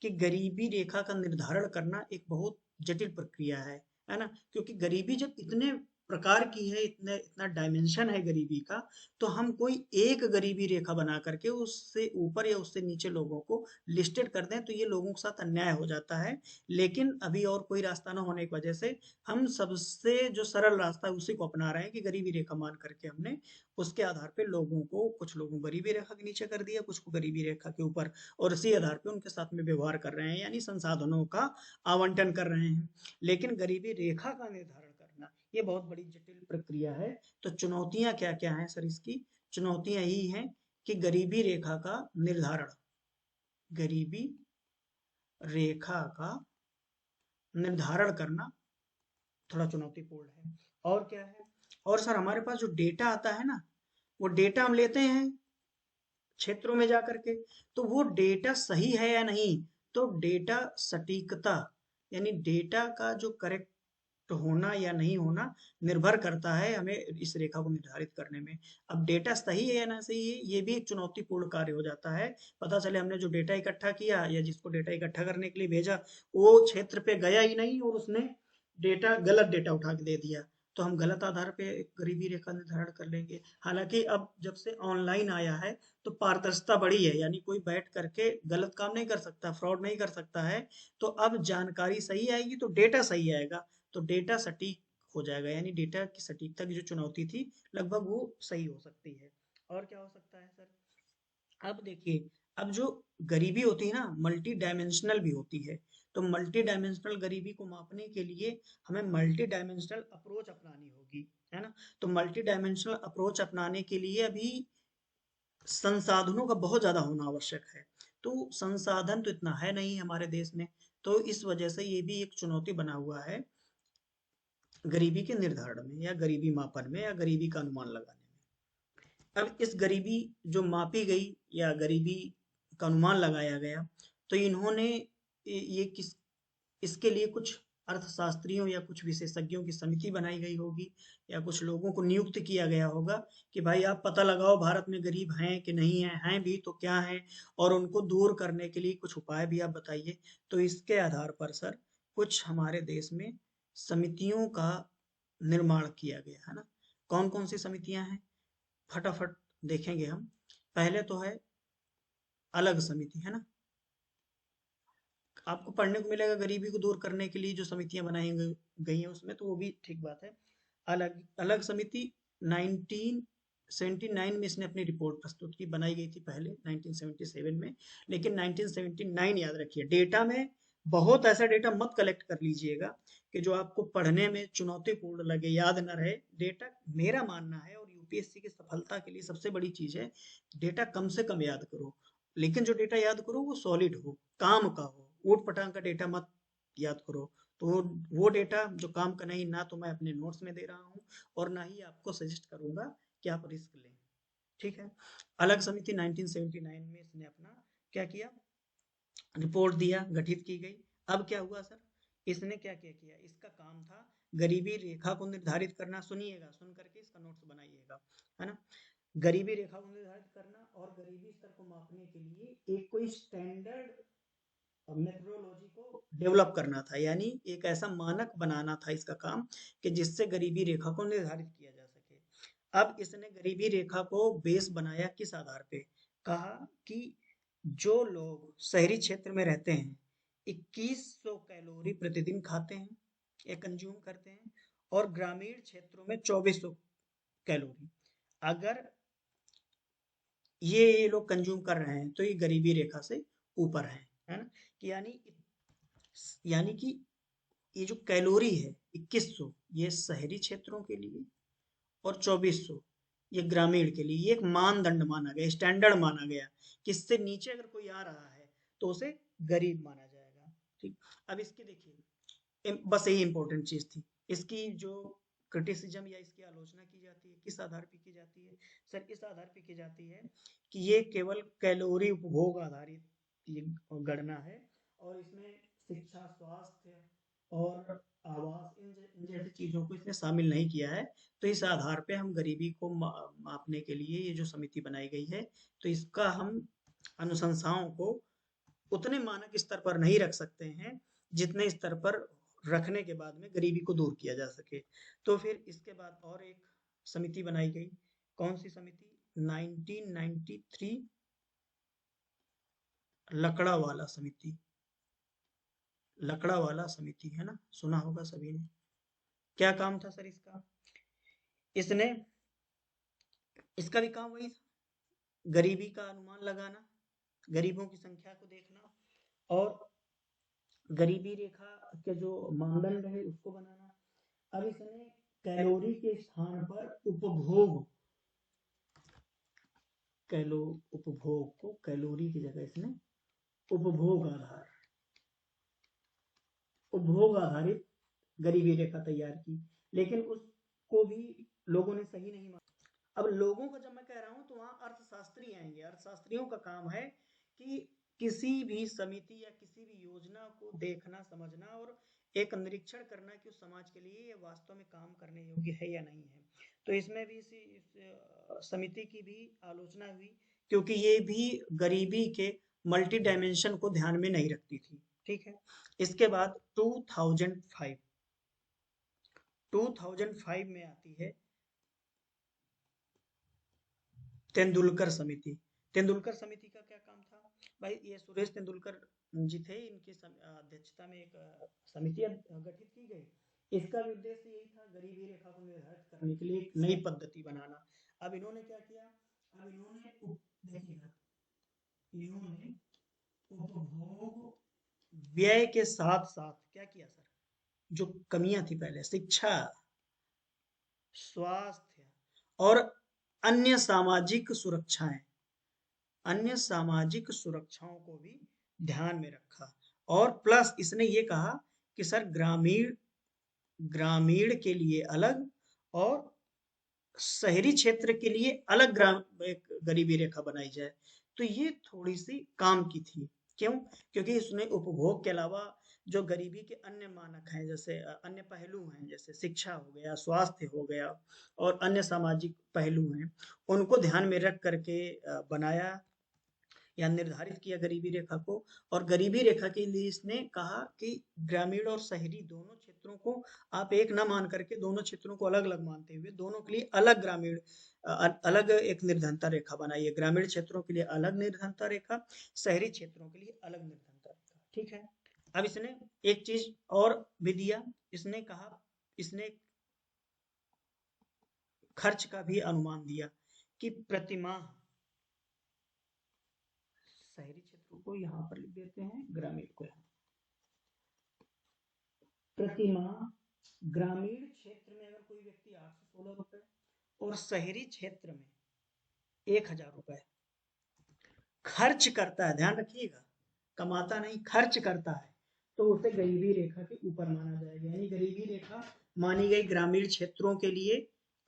कि गरीबी रेखा का निर्धारण करना एक बहुत जटिल प्रक्रिया है ना? क्योंकि गरीबी जब इतने प्रकार की है, इतने इतना डायमेंशन है गरीबी का, तो हम कोई एक गरीबी रेखा बना करके उससे ऊपर या उससे नीचे लोगों को लिस्टेड कर दें तो ये लोगों के साथ अन्याय हो जाता है। लेकिन अभी और कोई रास्ता ना होने की वजह से हम सबसे जो सरल रास्ता है उसी को अपना रहे हैं कि गरीबी रेखा मान करके हमने उसके आधार पे लोगों को, कुछ लोगों को गरीबी रेखा के नीचे कर दिया, कुछ को गरीबी रेखा के ऊपर, और इसी आधार पे उनके साथ में व्यवहार कर रहे हैं, यानी संसाधनों का आवंटन कर रहे हैं। लेकिन गरीबी रेखा का निर्धारण करना ये बहुत बड़ी जटिल प्रक्रिया है। तो चुनौतियां क्या क्या हैं सर इसकी? चुनौतियां यही हैं कि गरीबी रेखा का निर्धारण, गरीबी रेखा का निर्धारण करना थोड़ा चुनौतीपूर्ण है। और क्या है? और सर हमारे पास जो डेटा आता है ना, वो डेटा हम लेते हैं क्षेत्रों में जा करके, तो वो डेटा सही है या नहीं? तो डेटा सटीकता, यानी डेटा का जो करेक्ट होना या नहीं होना निर्भर करता है हमें इस रेखा को निर्धारित करने में। अब डेटा सही है या ना सही है, ये भी एक चुनौतीपूर्ण कार्य हो जाता है। पता चले हमने जो डेटा इकट्ठा किया या जिसको डेटा इकट्ठा करने के लिए भेजा, वो क्षेत्र पे गया ही नहीं और उसने डेटा, गलत डेटा उठा के दे दिया, तो हम गलत आधार पे गरीबी रेखा निर्धारण कर लेंगे। हालांकि अब जब से ऑनलाइन आया है तो पारदर्शिता बढ़ी है, यानी कोई बैठ करके गलत काम नहीं कर सकता, फ्रॉड नहीं कर सकता है। तो अब जानकारी सही आएगी तो डेटा सही आएगा, तो डेटा सटीक हो जाएगा, यानी डेटा की सटीकता की जो चुनौती थी लगभग वो सही हो सकती है। और क्या हो सकता है सर? अब देखिए, अब जो गरीबी होती है ना, मल्टी डायमेंशनल भी होती है। तो मल्टी डायमेंशनल गरीबी को मापने के लिए हमें मल्टी डायमेंशनल अप्रोच अपनानी होगी, है ना? तो मल्टी डायमेंशनल अप्रोच अपनाने के लिए अभी संसाधनों का बहुत ज्यादा होना आवश्यक है। तो संसाधन तो इतना है नहीं हमारे देश में, तो इस वजह से ये भी एक चुनौती बना हुआ है गरीबी के निर्धारण में, या गरीबी मापन में, या गरीबी का अनुमान लगाने में। अब इस गरीबी जो मापी गई या गरीबी का अनुमान लगाया गया, तो इन्होंने ये किस, इसके लिए कुछ अर्थशास्त्रियों या कुछ विशेषज्ञों की समिति बनाई गई होगी, या कुछ लोगों को नियुक्त किया गया होगा कि भाई आप पता लगाओ भारत में गरीब हैं कि नहीं है, हैं भी तो क्या हैं, और उनको दूर करने के लिए कुछ उपाय भी आप बताइए। तो इसके आधार पर सर कुछ हमारे देश में समितियों का निर्माण किया गया है ना। कौन कौन सी समितियां हैं फटाफट देखेंगे हम। पहले तो है अलग समिति, है ना? आपको पढ़ने को मिलेगा गरीबी को दूर करने के लिए जो समितियां बनाई गई हैं उसमें, तो वो भी ठीक बात है। अलग अलग समिति 1979 में इसने अपनी रिपोर्ट प्रस्तुत की, बनाई गई थी पहले 1977 में। लेकिन 1979 याद रखिए, डेटा में बहुत ऐसा डेटा मत कलेक्ट कर लीजिएगा कि जो आपको पढ़ने में चुनौतीपूर्ण लगे, याद न रहे डेटा। मेरा मानना है, और यूपीएससी की सफलता के लिए सबसे बड़ी चीज है, डेटा कम से कम याद करो, लेकिन जो डेटा याद करो वो सॉलिड हो, काम का हो। ऊट पटांग का डेटा मत याद करो। तो वो डेटा जो काम का नहीं, ना तो मैं अपने नोट्स में दे रहा हूँ और ना ही आपको सजेस्ट करूंगा कि आप रिस्क लें। ठीक है? अलग समिति 1979 में इसने अपना क्या किया, रिपोर्ट दिया, गठित की गई। अब क्या हुआ सर? इसने क्या क्या किया, इसका काम था गरीबी रेखा को निर्धारित करना। सुनिएगा, सुन करके इसका नोट्स बनाइएगा, है ना? गरीबी रेखा को निर्धारित करना और गरीबी स्तर को मापने के लिए एक कोई स्टैंडर्ड मेथडोलॉजी को डेवलप करना था, यानी एक ऐसा मानक बनाना था इसका काम कि जिससे गरीबी रेखा को निर्धारित किया जा सके। अब इसने गरीबी रेखा को बेस बनाया किस आधार पे? कहा कि जो लोग शहरी क्षेत्र में रहते हैं 2100 कैलोरी प्रतिदिन खाते हैं या कंज्यूम करते हैं, और ग्रामीण क्षेत्रों में 2400 कैलोरी, अगर ये लोग कंज्यूम कर रहे हैं तो ये गरीबी रेखा से ऊपर है ना? कि यानी कि ये जो कैलोरी है 2100, ये शहरी क्षेत्रों के लिए, और 2400 ये ग्रामीण के लिए। ये एक मानदंड माना गया, स्टैंडर्ड माना गया कि इससे नीचे अगर कोई आ रहा है तो उसे गरीब माना जाएगा। ठीक। अब इसके देखिए, बस यही इंपॉर्टेंट चीज थी। इसकी जो क्रिटिसिज्म या इसकी आलोचना की जाती है किस आधार पे की जाती है सर? इस आधार पे की जाती है कि ये केवल कैलोरी उपभोग आधारित ये गणना है और इसमें शिक्षा, स्वास्थ्य और आवास इन जैसी चीजों को इसने शामिल नहीं किया है। तो इस आधार पे हम गरीबी को मापने के लिए ये जो समिति बनाई गई है, तो इसका हम अनुशंसाओं को उतने मानक स्तर पर नहीं रख सकते हैं जितने स्तर पर रखने के बाद में गरीबी को दूर किया जा सके। तो फिर इसके बाद और एक समिति बनाई गई। कौन सी समिति? 1993 लकड़ावाला समिति। लकड़ावाला समिति है ना, सुना होगा सभी ने। क्या काम था सर इसका? इसने इसका भी काम वही था, गरीबी का अनुमान लगाना, गरीबों की संख्या को देखना और गरीबी रेखा के जो मानदंड है उसको बनाना। अब इसने कैलोरी के स्थान पर उपभोग, उपभोग को कैलोरी की जगह इसने उपभोग आधार, उपभोग आधारित गरीबी रेखा तैयार की, लेकिन उसको भी लोगों ने सही नहीं माना। अब लोगों को जब मैं कह रहा हूं तो वहां अर्थशास्त्री आएंगे। अर्थशास्त्रियों का काम है कि किसी भी समिति या किसी भी योजना को देखना, समझना और एक निरीक्षण करना कि उस समाज के लिए ये वास्तव में काम करने योग्य है या नहीं है। तो इसमें भी इस समिति की भी आलोचना हुई क्योंकि ये भी गरीबी के मल्टी डायमेंशन को ध्यान में नहीं रखती थी। ठीक है। इसके बाद 2005 में आती है तेंदुलकर समिति। तेंदुलकर समिति का क्या काम था भाई? ये सुरेश तेंदुलकर जी थे, इनकी अध्यक्षता में एक समिति गठित की गई। इसका भी उद्देश्य यही था, गरीबी रेखा को निर्धारित करने के लिए एक नई पद्धति बनाना। अब इन्होंने क्या किया? अब इन्होंने देखिएगा, इन्होंने उपभोग व्यय के साथ साथ क्या किया सर? जो कमियां थी पहले, शिक्षा, स्वास्थ्य और अन्य सामाजिक सुरक्षाएं, अन्य सामाजिक सुरक्षाओं को भी ध्यान में रखा। और प्लस इसने ये कहा कि सर ग्रामीण ग्रामीण के लिए अलग और शहरी क्षेत्र के लिए अलग एक गरीबी रेखा बनाई जाए। तो ये थोड़ी सी काम की थी। क्यों? क्योंकि इसने उपभोग के अलावा जो गरीबी के अन्य मानक हैं, जैसे अन्य पहलू हैं, जैसे शिक्षा हो गया, स्वास्थ्य हो गया और अन्य सामाजिक पहलू हैं, उनको ध्यान में रख करके बनाया या निर्धारित किया गरीबी रेखा को। और गरीबी रेखा के लिए इसने कहा कि ग्रामीण और शहरी दोनों क्षेत्रों को आप एक न मान करके दोनों क्षेत्रों को अलग अलग मानते हुए दोनों के लिए अलग ग्रामीण अलग एक निर्धनता रेखा बनाई है। ग्रामीण क्षेत्रों के लिए अलग निर्धनता रेखा, शहरी क्षेत्रों के लिए अलग निर्धनता रेखा। ठीक है। अब इसने एक चीज और भी दिया। इसने कहा, इसने खर्च का भी अनुमान दिया कि प्रतिमाह, शहरी क्षेत्रों को यहाँ पर लिख देते हैं, ग्रामीण को यहाँ, प्रतिमाह ग्रामीण क्षेत्र में अगर कोई व्यक्ति 816 रुपए और शहरी क्षेत्र में 1000 रुपए खर्च करता है, ध्यान रखिएगा, कमाता नहीं, खर्च करता है, तो उसे गरीबी रेखा के ऊपर माना जाएगा। यानी गरीबी रेखा मानी गई ग्रामीण क्षेत्रों के लिए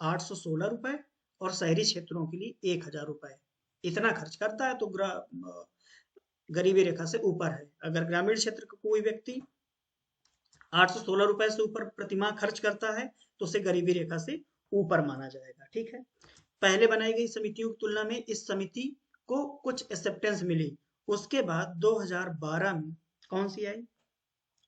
816 रुपए और शहरी क्षेत्रों के लिए 1000 रुपए। इतना खर्च करता है तो गरीबी रेखा से ऊपर है। अगर ग्रामीण क्षेत्र का कोई व्यक्ति 816 रुपए से ऊपर प्रतिमाह खर्च करता है तो उसे गरीबी रेखा से ऊपर माना जाएगा। ठीक है। पहले बनाई गई समितियों की तुलना में इस समिति को कुछ एक्सेप्टेंस मिली। उसके बाद 2012 में कौन सी आई?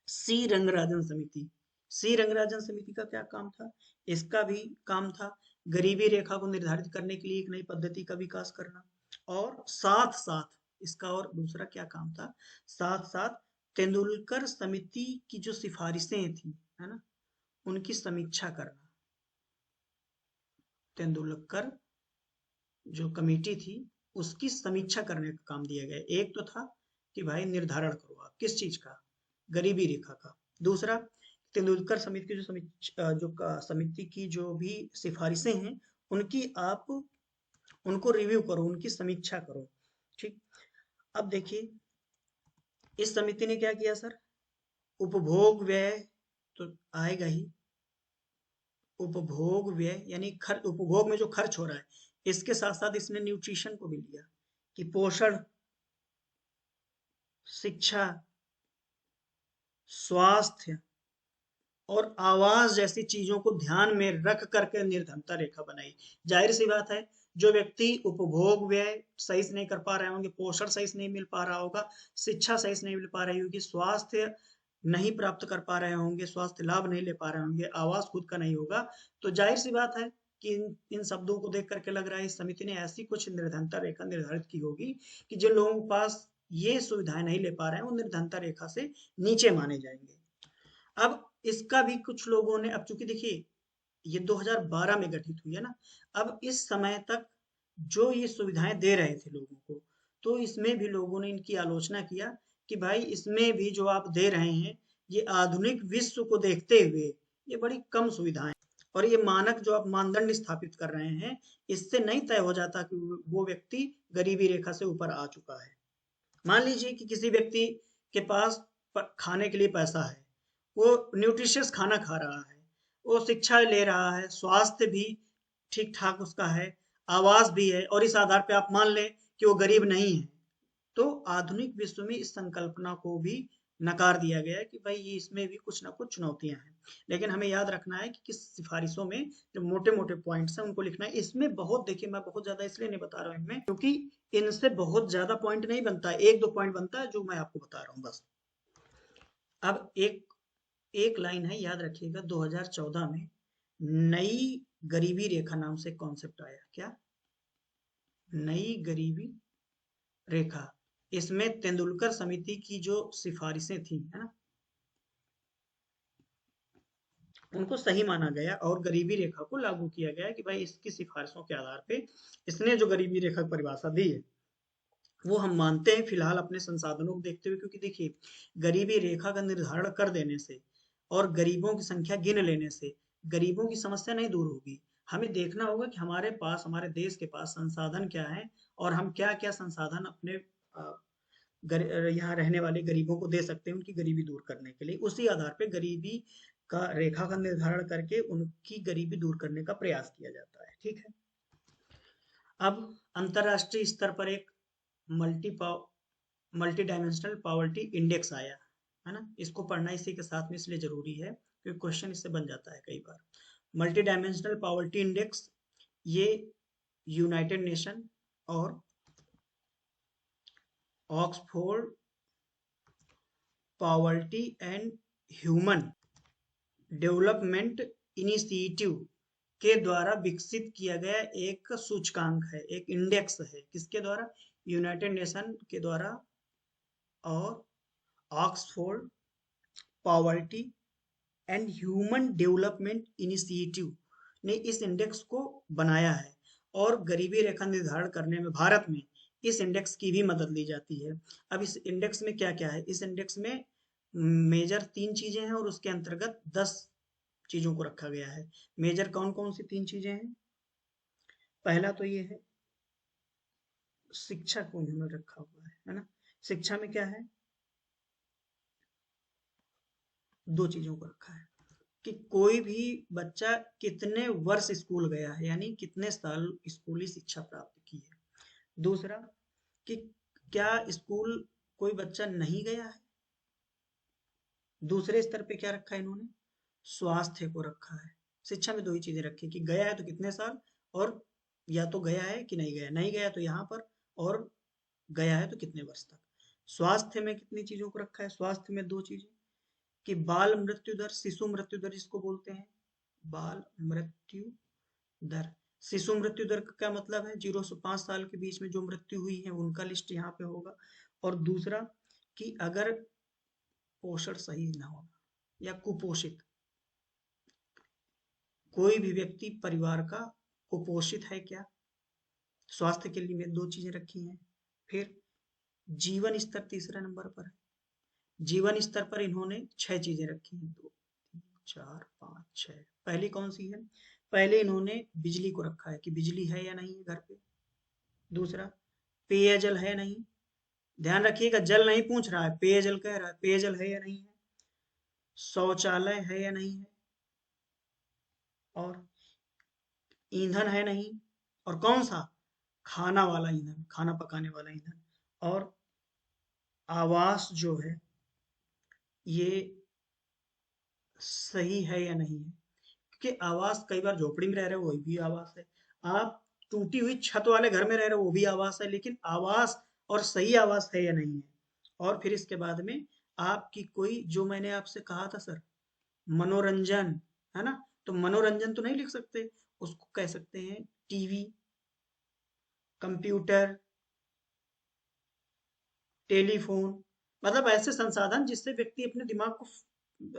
सी रंगराजन समिति। सी रंगराजन समिति का क्या काम था? इसका भी काम था गरीबी रेखा को निर्धारित करने के लिए एक नई पद्धति का विकास करना, और साथ साथ इसका और दूसरा क्या काम था? साथ साथ तेंदुलकर समिति की जो सिफारिशें थी, है ना, उनकी समीक्षा करना। तेंदुलकर जो कमेटी थी उसकी समीक्षा करने का काम दिया गया। एक तो था कि भाई निर्धारण करो आप किस चीज का? गरीबी रेखा का। दूसरा, तेंदुलकर समिति की समिति की जो भी सिफारिशें हैं उनकी आप उनको रिव्यू करो, उनकी समीक्षा करो। ठीक। अब देखिए इस समिति ने क्या किया सर? उपभोग व्यय तो आएगा ही, उपभोग व्यय यानी उपभोग में जो खर्च हो रहा है, इसके साथ साथ इसने न्यूट्रिशन को भी लिया कि पोषण, शिक्षा, स्वास्थ्य और आवास जैसी चीजों को ध्यान में रख करके निर्धनता रेखा बनाई। जाहिर सी बात है, जो व्यक्ति उपभोग व्यय सही से नहीं कर पा रहे होंगे, पोषण सही से नहीं मिल पा रहा होगा, शिक्षा सही से नहीं मिल पा रही होगी, स्वास्थ्य नहीं प्राप्त कर पा रहे होंगे, स्वास्थ्य लाभ नहीं ले पा रहे होंगे, आवास खुद का नहीं होगा, तो जाहिर सी बात है कि इन शब्दों को देख करके लग रहा है इस समिति ने ऐसी कुछ निर्धनता रेखा निर्धारित की होगी कि जिन लोगों के पास ये सुविधाएं नहीं ले पा रहे हैं वो निर्धनता रेखा से नीचे माने जाएंगे। अब इसका भी कुछ लोगों ने, अब चूंकि देखिए ये 2012 में गठित हुई है ना, अब इस समय तक जो ये सुविधाएं दे रहे थे लोगों को, तो इसमें भी लोगों ने इनकी आलोचना किया कि भाई इसमें भी जो आप दे रहे हैं ये आधुनिक विश्व को देखते हुए ये बड़ी कम सुविधाएं, और ये मानक जो आप मानदंड स्थापित कर रहे हैं, इससे नहीं तय हो जाता कि वो व्यक्ति गरीबी रेखा से ऊपर आ चुका है। मान लीजिए कि किसी व्यक्ति के पास खाने के लिए पैसा है, वो न्यूट्रिशियस खाना खा रहा है, वो शिक्षा ले रहा है, स्वास्थ्य भी ठीक ठाक उसका है, आवास भी है, और इस आधार पे आप मान लें कि वो गरीब नहीं है, तो आधुनिक विश्व में इस संकल्पना को भी नकार दिया गया है कि भाई ये इसमें भी कुछ ना कुछ चुनौतियां हैं। लेकिन हमें याद रखना है कि किस सिफारिशों में जो मोटे मोटे पॉइंट्स हैं उनको लिखना है। इसमें बहुत, देखिए मैं बहुत ज्यादा इसलिए नहीं बता रहा हूँ इनमें क्योंकि इनसे बहुत ज्यादा पॉइंट नहीं बनता है, एक दो पॉइंट बनता है जो मैं आपको बता रहा हूँ बस। अब एक एक लाइन है, याद रखिएगा, 2014 में नई गरीबी रेखा नाम से कॉन्सेप्ट आया। क्या? नई गरीबी रेखा। इसमें तेंदुलकर समिति की जो सिफारिशें थी, है ना, उनको सही माना गया और गरीबी रेखा को लागू किया गया कि भाई इसकी सिफारिशों के आधार पे इसने जो गरीबी रेखा की परिभाषा दी है वो हम मानते हैं फिलहाल अपने संसाधनों को देखते हुए, क्योंकि देखिए गरीबी रेखा का निर्धारण कर देने से और गरीबों की संख्या गिन लेने से गरीबों की समस्या नहीं दूर होगी। हमें देखना होगा कि हमारे पास, हमारे देश के पास संसाधन क्या है और हम क्या क्या संसाधन अपने यहाँ रहने वाले गरीबों को दे सकते हैं उनकी गरीबी दूर करने के लिए। उसी आधार पे गरीबी का रेखा का निर्धारण करके उनकी गरीबी दूर करने का प्रयास किया जाता है। ठीक है। अब अंतरराष्ट्रीय स्तर पर एक multi multi dimensional poverty index आया, है ना, इसको पढ़ना इसी के साथ में इसलिए जरूरी है क्योंकि क्वेश्चन इससे बन जाता है कई बार। मल्टी डायमेंशनल पॉवर्टी इंडेक्स ये यूनाइटेड नेशन और Oxford poverty and human development initiative के द्वारा विकसित किया गया एक सूचकांक है, एक इंडेक्स है। किसके द्वारा? यूनाइटेड नेशन के द्वारा और Oxford poverty and human development initiative ने इस इंडेक्स को बनाया है, और गरीबी रेखा निर्धारण करने में भारत में इस इंडेक्स की भी मदद ली जाती है। अब इस इंडेक्स में क्या क्या है? इस इंडेक्स में मेजर 3 चीजें हैं और उसके अंतर्गत 10 चीजों को रखा गया है। मेजर कौन कौन सी 3 चीजें हैं? पहला तो ये है, शिक्षा को इन्होंने रखा हुआ है ना। शिक्षा में क्या है? 2 चीजों को रखा है कि कोई भी बच्चा कितने वर्ष स्कूल गया है, यानी कितने साल स्कूली शिक्षा प्राप्त की है। दूसरा कि क्या स्कूल कोई बच्चा नहीं गया है। दूसरे स्तर पे क्या रखा है इन्होंने? स्वास्थ्य को रखा है। शिक्षा में 2 ही चीजें रखी कि गया है तो कितने साल, और या तो गया है कि नहीं गया, नहीं गया तो यहाँ पर, और गया है तो कितने वर्ष तक। स्वास्थ्य में कितनी चीजों को रखा है? स्वास्थ्य में 2 चीजें कि बाल मृत्यु दर, शिशु मृत्यु दर जिसको बोलते हैं, बाल मृत्यु दर। शिशु मृत्यु दर का क्या मतलब है? 0 से 5 साल के बीच में जो मृत्यु हुई है उनका लिस्ट यहाँ पे होगा। और दूसरा कि अगर पोषण सही ना होना या कुपोषित, कोई भी व्यक्ति परिवार का कुपोषित है क्या, स्वास्थ्य के लिए 2 चीजें रखी हैं। फिर जीवन स्तर तीसरा नंबर पर है। जीवन स्तर पर इन्होंने 6 चीजें रखी हैं, 2 3 4 5 6। पहली कौन सी है? पहले इन्होंने बिजली को रखा है कि बिजली है या नहीं है घर पे। दूसरा पेयजल है नहीं, ध्यान रखिएगा जल नहीं पूछ रहा है, पेयजल कह रहा है, पेयजल है या नहीं है। शौचालय है या नहीं है। और ईंधन है नहीं। और कौन सा? खाना वाला ईंधन, खाना पकाने वाला ईंधन। और आवास जो है ये सही है या नहीं है, क्योंकि आवास कई बार झोपड़ी में रह रहे हो वही भी आवास है, आप टूटी हुई छत वाले घर में रह रहे हो वो भी आवास है, लेकिन आवास और सही आवास है या नहीं है। और फिर इसके बाद में आपकी कोई, जो मैंने आपसे कहा था सर, मनोरंजन, है ना, तो मनोरंजन तो नहीं लिख सकते, उसको कह सकते हैं टीवी, कंप्यूटर, टेलीफोन। मतलब ऐसे संसाधन जिससे व्यक्ति अपने दिमाग को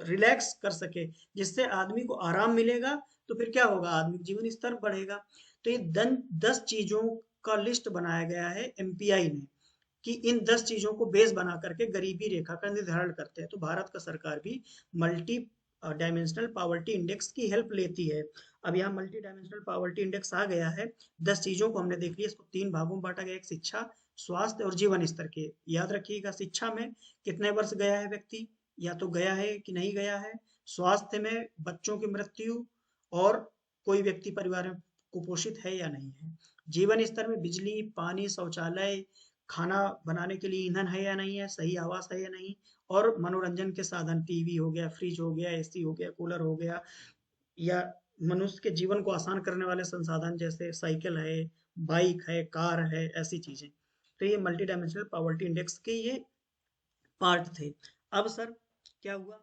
रिलैक्स कर सके, जिससे आदमी को आराम मिलेगा, तो फिर क्या होगा, आदमी का जीवन स्तर बढ़ेगा। तो ये 10 चीजों का लिस्ट बनाया गया है एमपीआई ने, कि इन 10 चीजों को बेस बना करके गरीबी रेखा का निर्धारण करते हैं। तो भारत का सरकार भी मल्टी डायमेंशनल पावर्टी इंडेक्स की हेल्प लेती है। अब यहाँ मल्टी डायमेंशनल पावर्टी इंडेक्स आ गया है। 10 चीजों को हमने देख लिया, इसको 3 भागों में बांटा गया, एक शिक्षा, स्वास्थ्य और जीवन स्तर के। याद रखिएगा, शिक्षा में कितने वर्ष गया है व्यक्ति, या तो गया है कि नहीं गया है। स्वास्थ्य में बच्चों की मृत्यु, और कोई व्यक्ति परिवार में कुपोषित है या नहीं है। जीवन स्तर में बिजली, पानी, शौचालय, खाना बनाने के लिए ईंधन है या नहीं है, सही आवास है या नहीं। और मनोरंजन के साधन, टीवी हो गया, फ्रिज हो गया, एसी हो गया, कूलर हो गया, या मनुष्य के जीवन को आसान करने वाले संसाधन जैसे साइकिल है, बाइक है, कार है, ऐसी चीजें। तो ये मल्टी डायमेंशनल पॉवर्टी इंडेक्स के ये पार्ट थे। अब सर क्या हुआ,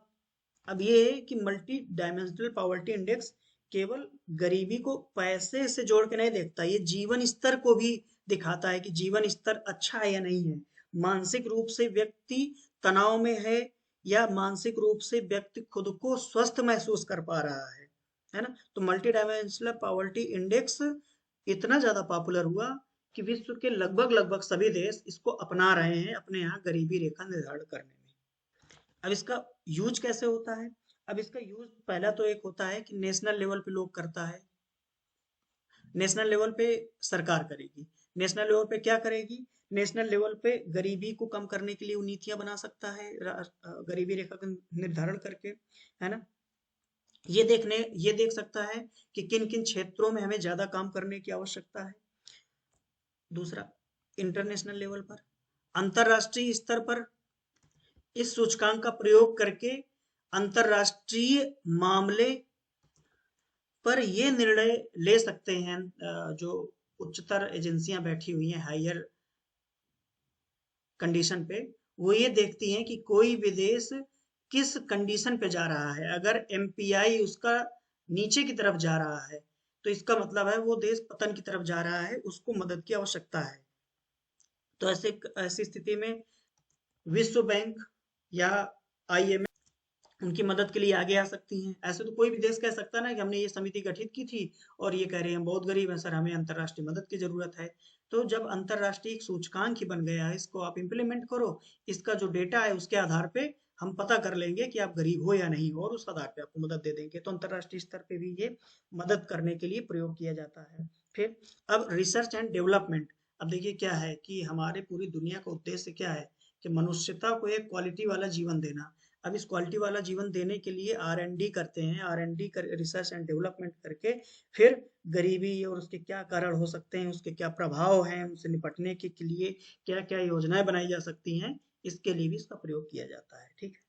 अब ये है कि मल्टी डायमेंशनल पॉवर्टी इंडेक्स केवल गरीबी को पैसे से जोड़ के नहीं देखता, ये जीवन स्तर को भी दिखाता है कि जीवन स्तर अच्छा है या नहीं है। मानसिक रूप से व्यक्ति तनाव में या मानसिक रूप से व्यक्ति खुद को स्वस्थ महसूस कर पा रहा है ना। तो मल्टी डायमेंशनल पॉवर्टी इंडेक्स इतना ज्यादा पॉपुलर हुआ कि विश्व के लगभग लगभग सभी देश इसको अपना रहे हैं अपने यहाँ गरीबी रेखा निर्धारण करने में। अब इसका यूज कैसे होता है? अब इसका यूज पहला तो एक होता है कि नेशनल लेवल पे लोग करता है, नेशनल लेवल पे सरकार करेगी। नेशनल लेवल पे क्या करेगी? नेशनल लेवल पे गरीबी को कम करने के लिए वो नीतियां बना सकता है, गरीबी रेखा का निर्धारण करके, है ना। ये देख सकता है कि किन किन क्षेत्रों में हमें ज्यादा काम करने की आवश्यकता है। दूसरा, इंटरनेशनल लेवल पर, अंतरराष्ट्रीय स्तर पर इस सूचकांक का प्रयोग करके अंतरराष्ट्रीय मामले पर ये निर्णय ले सकते हैं, जो उच्चतर एजेंसियां बैठी हुई हैं हायर कंडीशन पे, वो ये देखती हैं कि कोई विदेश किस कंडीशन पे जा रहा है। अगर एमपीआई उसका नीचे की तरफ जा रहा है, तो इसका मतलब है वो देश पतन की तरफ जा रहा है, उसको मदद की आवश्यकता है। तो ऐसी स्थिति में विश्व बैंक या आईएमएफ उनकी मदद के लिए आगे आ सकती हैं। ऐसे तो कोई भी देश कह सकता ना कि हमने ये समिति गठित की थी और ये कह रहे हैं हम बहुत गरीब हैं सर, हमें अंतर्राष्ट्रीय मदद की जरूरत है। तो जब अंतर्राष्ट्रीय एक सूचकांक ही बन गया है, इसको आप इम्प्लीमेंट करो, इसका जो डेटा है उसके आधार पे हम पता कर लेंगे कि आप गरीब हो या नहीं हो, और उस आधार पे आपको मदद दे देंगे। तो अंतर्राष्ट्रीय स्तर पे भी ये मदद करने के लिए प्रयोग किया जाता है। फिर अब रिसर्च एंड डेवलपमेंट। अब देखिए क्या है कि हमारे पूरी दुनिया का उद्देश्य क्या है, कि मनुष्यता को एक क्वालिटी वाला जीवन देना। अब इस क्वालिटी वाला जीवन देने के लिए R&D करते हैं, R&D कर रिसर्च एंड डेवलपमेंट करके फिर गरीबी और उसके क्या कारण हो सकते हैं, उसके क्या प्रभाव हैं, उनसे निपटने के लिए क्या क्या योजनाएं बनाई जा सकती हैं, इसके लिए भी इसका प्रयोग किया जाता है। ठीक है,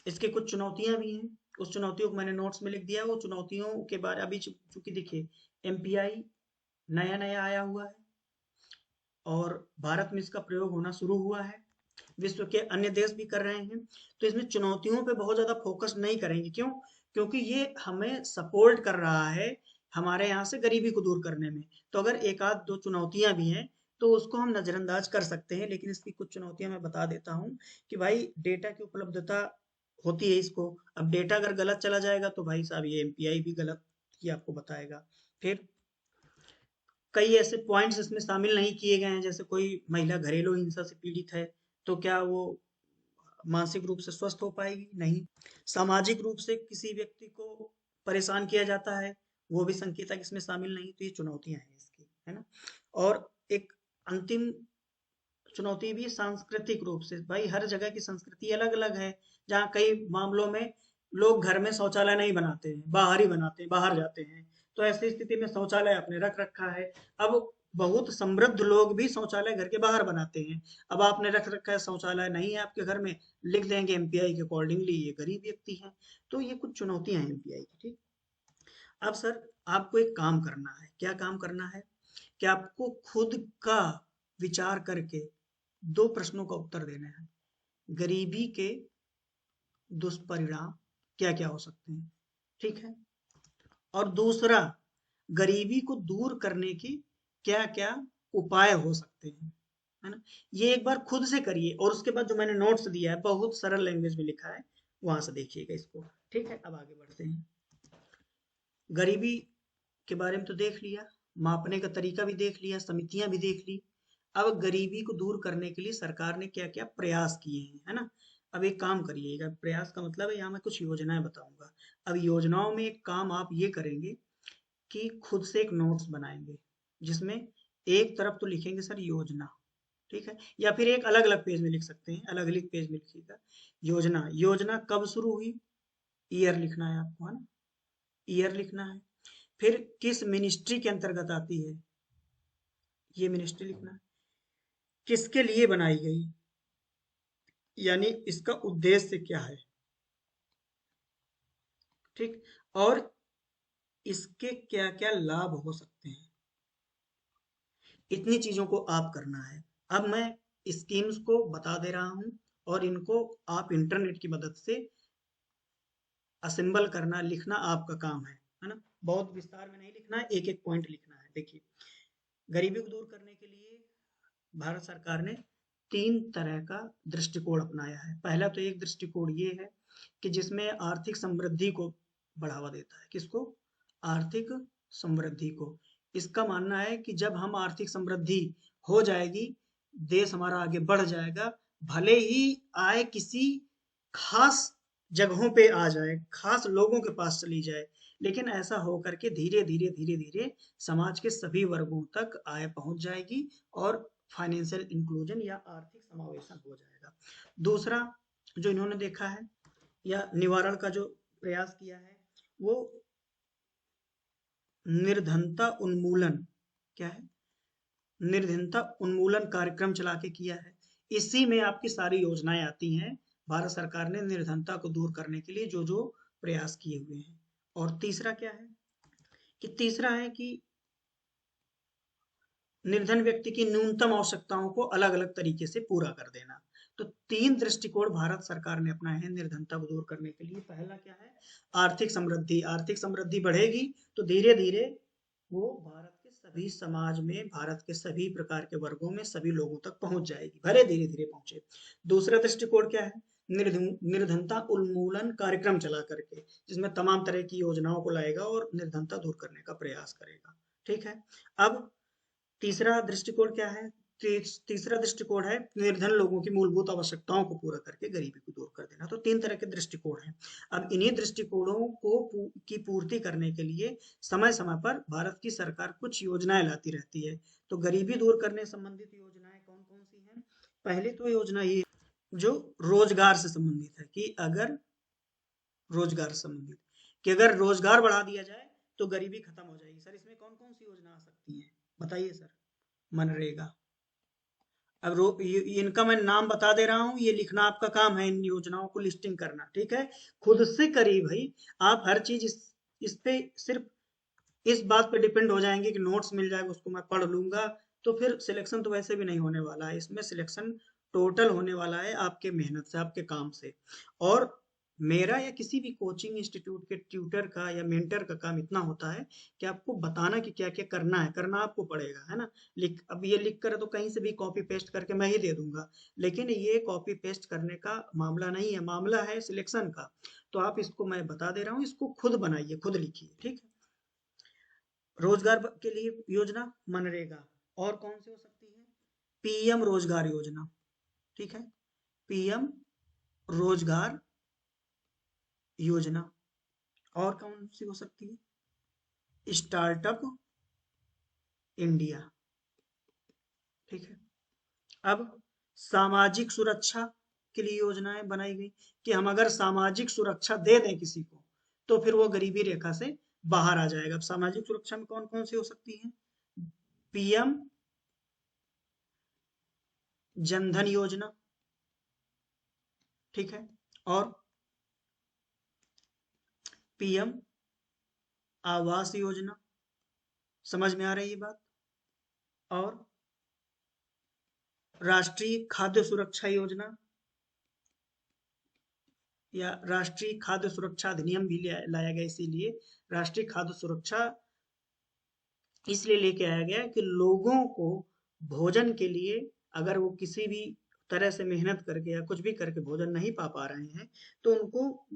इसके कुछ चुनौतियां भी हैं, उस चुनौतियों को मैंने नोट्स में लिख दिया है। वो चुनौतियों के बारे अभी चूंकि देखिए एमपीआई नया नया आया हुआ है और भारत में इसका प्रयोग होना शुरू हुआ है, विश्व के अन्य देश भी कर रहे हैं, तो इसमें चुनौतियों पे बहुत ज्यादा फोकस नहीं करेंगे। क्यों? क्योंकि ये हमें सपोर्ट कर रहा है हमारे यहाँ से गरीबी को दूर करने में। तो अगर एक आध दो चुनौतियां भी हैं तो उसको हम नजरअंदाज कर सकते हैं, लेकिन इसकी कुछ चुनौतियां मैं बता देता हूँ कि भाई डेटा की उपलब्धता होती है इसको। अब डेटा अगर गलत चला जाएगा तो भाई साहब ये एमपीआई भी गलत ही आपको बताएगा। फिर कई ऐसे पॉइंट्स इसमें शामिल नहीं किए गए हैं, जैसे कोई महिला घरेलू हिंसा से पीड़ित है तो क्या वो मानसिक रूप से स्वस्थ हो पाएगी? नहीं। सामाजिक रूप से किसी व्यक्ति को परेशान किया जाता है, वो भी संकेतक इसमें शामिल नहीं। तो ये चुनौतियां हैं इसकी, है ना। और एक अंतिम चुनौती भी सांस्कृतिक रूप से, भाई हर जगह की संस्कृति अलग अलग है। जहाँ कई मामलों में लोग घर में शौचालय नहीं बनाते हैं, बाहर ही बनाते हैं, बाहर जाते हैं। तो ऐसी स्थिति में शौचालय आपने रख रखा है। अब बहुत समृद्ध लोग भी शौचालय घर के बाहर बनाते हैं। अब आपने रख रखा है, शौचालय नहीं है आपके घर में, लिख देंगे एमपीआई के अकॉर्डिंगली ये गरीब व्यक्ति है। तो ये कुछ चुनौतियां हैं एमपीआई की, ठीक। अब सर, आपको एक काम करना है। क्या काम करना है? कि आपको खुद का विचार करके दो प्रश्नों का उत्तर देना है। गरीबी के दुष्परिणाम क्या क्या हो सकते हैं, ठीक है। और दूसरा, गरीबी को दूर करने की क्या क्या उपाय हो सकते हैं, है ना। ये एक बार खुद से करिए, और उसके बाद जो मैंने नोट्स दिया है बहुत सरल लैंग्वेज में लिखा है, वहां से देखिएगा इसको। ठीक है, अब आगे बढ़ते हैं। गरीबी के बारे में तो देख लिया, मापने का तरीका भी देख लिया, समितियां भी देख ली। अब गरीबी को दूर करने के लिए सरकार ने क्या क्या प्रयास किए हैं, है ना। अब एक काम करिएगा, प्रयास का मतलब है यहाँ मैं कुछ योजनाएं बताऊंगा। अब योजनाओं में एक काम आप ये करेंगे कि खुद से एक नोट्स बनाएंगे, जिसमें एक तरफ तो लिखेंगे सर योजना, ठीक है, या फिर एक अलग अलग पेज में लिख सकते हैं, अलग अलग पेज में लिखिएगा। योजना, योजना कब शुरू हुई, ईयर लिखना है आपको, है ना, ईयर लिखना है। फिर किस मिनिस्ट्री के अंतर्गत आती है, ये मिनिस्ट्री लिखना है। किसके लिए बनाई गई, यानी इसका उद्देश्य क्या है, ठीक। और इसके क्या क्या लाभ हो सकते हैं, इतनी चीजों को आप करना है। अब मैं स्कीम्स को बता दे रहा हूं, और इनको आप इंटरनेट की मदद से असेंबल करना, लिखना आपका काम है ना। बहुत विस्तार में नहीं लिखना है, एक एक पॉइंट लिखना है। देखिए, गरीबी को दूर करने के लिए भारत सरकार ने तीन तरह का दृष्टिकोण अपनाया है। पहला तो एक दृष्टिकोण ये है कि जिसमें आर्थिक समृद्धि को बढ़ावा देता है। किसको? आर्थिक समृद्धि को। इसका मानना है कि जब हम आर्थिक समृद्धि हो जाएगी, देश हमारा आगे बढ़ जाएगा। भले ही आय किसी खास जगहों पे आ जाए, खास लोगों के पास चली जाए, लेकिन ऐसा हो करके धीरे धीरे धीरे धीरे समाज के सभी वर्गों तक आय पहुंच जाएगी, और फाइनेंशियल इंक्लूजन या आर्थिक समावेशन हो जाएगा। दूसरा जो इन्होंने देखा है या निवारण का जो प्रयास किया है, वो निर्धनता उन्मूलन, क्या है, निर्धनता उन्मूलन कार्यक्रम चला के किया है। इसी में आपकी सारी योजनाएं आती हैं। भारत सरकार ने निर्धनता को दूर करने के लिए जो जो प्रयास किए हुए हैं। और तीसरा क्या है, कि तीसरा है कि निर्धन व्यक्ति की न्यूनतम आवश्यकताओं को अलग अलग तरीके से पूरा कर देना। तो तीन दृष्टिकोण भारत सरकार ने अपनाए हैं निर्धनता को दूर करने के लिए। पहला क्या है, आर्थिक समृद्धि। आर्थिक समृद्धि बढ़ेगी तो धीरे धीरे वो भारत के सभी समाज में, भारत के सभी प्रकार के वर्गों में, सभी लोगों तक पहुंच जाएगी, भले धीरे धीरे पहुंचे। दूसरा दृष्टिकोण क्या है, निर्धनता उन्मूलन कार्यक्रम चला करके, जिसमें तमाम तरह की योजनाओं को लाएगा और निर्धनता दूर करने का प्रयास करेगा, ठीक है। अब तीसरा दृष्टिकोण क्या है, तीसरा दृष्टिकोण है निर्धन लोगों की मूलभूत आवश्यकताओं को पूरा करके गरीबी को दूर कर देना। तो तीन तरह के दृष्टिकोण हैं। अब इन्हीं दृष्टिकोणों को की पूर्ति करने के लिए समय समय पर भारत की सरकार कुछ योजनाएं लाती रहती है। तो गरीबी दूर करने संबंधित योजनाएं कौन कौन सी हैं? पहली तो योजना ये जो रोजगार से संबंधित है, कि अगर रोजगार से संबंधित, कि अगर रोजगार बढ़ा दिया जाए तो गरीबी खत्म हो जाएगी। सर, इसमें कौन कौन सी योजना आ सकती है, बताइए सर। मनरेगा। अब इनका मैं नाम बता दे रहा हूँ, ये लिखना आपका काम है, इन योजनाओं को लिस्टिंग करना, ठीक है। खुद से करिए भाई। आप हर चीज इस पे सिर्फ इस बात पे डिपेंड हो जाएंगे कि नोट्स मिल जाएगा उसको मैं पढ़ लूंगा, तो फिर सिलेक्शन तो वैसे भी नहीं होने वाला है। इसमें सिलेक्शन टोटल होने वाला है आपके मेहनत से, आपके काम से। और मेरा या किसी भी कोचिंग इंस्टीट्यूट के ट्यूटर का या मेंटर का काम इतना होता है कि आपको बताना कि क्या क्या करना है, करना आपको पड़ेगा, है ना। अब ये लिख कर तो कहीं से भी कॉपी पेस्ट करके मैं ही दे दूंगा, लेकिन ये कॉपी पेस्ट करने का मामला नहीं है, मामला है सिलेक्शन का। तो आप इसको मैं बता दे रहा हूँ, इसको खुद बनाइए, खुद लिखिए, ठीक है। रोजगार के लिए योजना मनरेगा। और कौन सी हो सकती है? पीएम रोजगार योजना, ठीक है, पीएम रोजगार योजना। और कौन सी हो सकती है? स्टार्टअप इंडिया, ठीक है। अब सामाजिक सुरक्षा के लिए योजनाएं बनाई गई, कि हम अगर सामाजिक सुरक्षा दे दें किसी को तो फिर वो गरीबी रेखा से बाहर आ जाएगा। अब सामाजिक सुरक्षा में कौन कौन सी हो सकती है? पीएम जनधन योजना, ठीक है, और पीएम आवास योजना, समझ में आ रही है बात, और राष्ट्रीय खाद्य सुरक्षा योजना या राष्ट्रीय खाद्य सुरक्षा अधिनियम भी लाया गया, इसीलिए राष्ट्रीय खाद्य सुरक्षा इसलिए लेके आया गया कि लोगों को भोजन के लिए, अगर वो किसी भी तरह से मेहनत करके या कुछ भी करके भोजन नहीं पा रहे हैं, तो उनको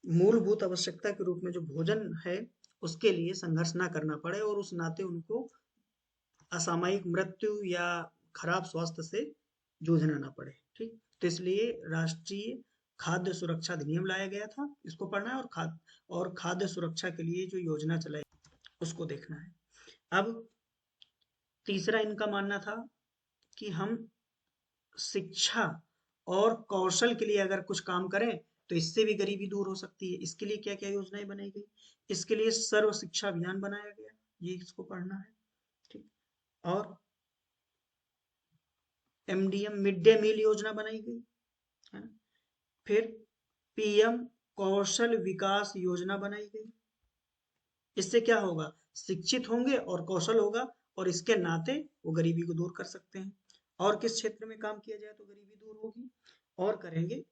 मूलभूत आवश्यकता के रूप में जो भोजन है उसके लिए संघर्ष ना करना पड़े और उस नाते उनको असामयिक मृत्यु या खराब स्वास्थ्य से जूझना ना पड़े। ठीक, तो इसलिए राष्ट्रीय खाद्य सुरक्षा अधिनियम लाया गया था, इसको पढ़ना है, और खाद्य सुरक्षा के लिए जो योजना चलाई उसको देखना है। अब तीसरा इनका मानना था कि हम शिक्षा और कौशल के लिए अगर कुछ काम करें तो इससे भी गरीबी दूर हो सकती है। इसके लिए क्या क्या योजनाएं बनाई गई? इसके लिए सर्व शिक्षा अभियान बनाया गया, ये इसको पढ़ना है। ठीक, और एमडीएम मिड डे मील योजना बनाई गई है ना। फिर पीएम कौशल विकास योजना बनाई गई। इससे क्या होगा? शिक्षित होंगे और कौशल होगा और इसके नाते वो गरीबी को दूर कर सकते हैं। और किस क्षेत्र में काम किया जाए तो गरीबी दूर होगी? और करेंगे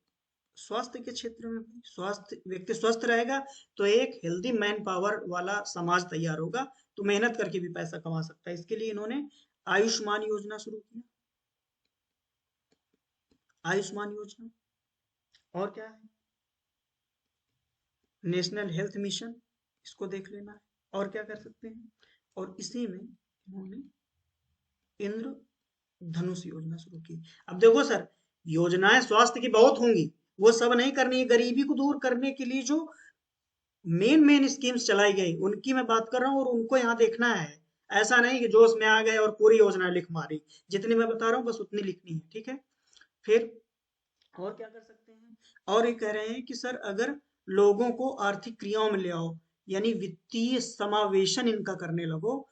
स्वास्थ्य के क्षेत्र में भी। स्वास्थ्य, व्यक्ति स्वस्थ रहेगा तो एक हेल्दी मैन पावर वाला समाज तैयार होगा, तो मेहनत करके भी पैसा कमा सकता है। इसके लिए इन्होंने आयुष्मान योजना शुरू किया। आयुष्मान योजना, और क्या है? नेशनल हेल्थ मिशन, इसको देख लेना है। और क्या कर सकते हैं? और इसी में इन्होंने इंद्र धनुष योजना शुरू की। अब देखो सर, योजनाएं स्वास्थ्य की बहुत होंगी, वो सब नहीं करनी है। गरीबी को दूर करने के लिए जो मेन मेन स्कीम्स चलाई गई उनकी मैं बात कर रहा हूँ, और उनको यहाँ देखना है। ऐसा नहीं कि जोश में आ गए और पूरी योजना लिख मारी। जितनी मैं बता रहा हूँ बस उतनी लिखनी है, ठीक है। फिर और क्या कर सकते हैं? और ये कह रहे हैं कि सर अगर लोगों को आर्थिक क्रियाओं में ले आओ, यानी वित्तीय समावेशन इनका करने लगो,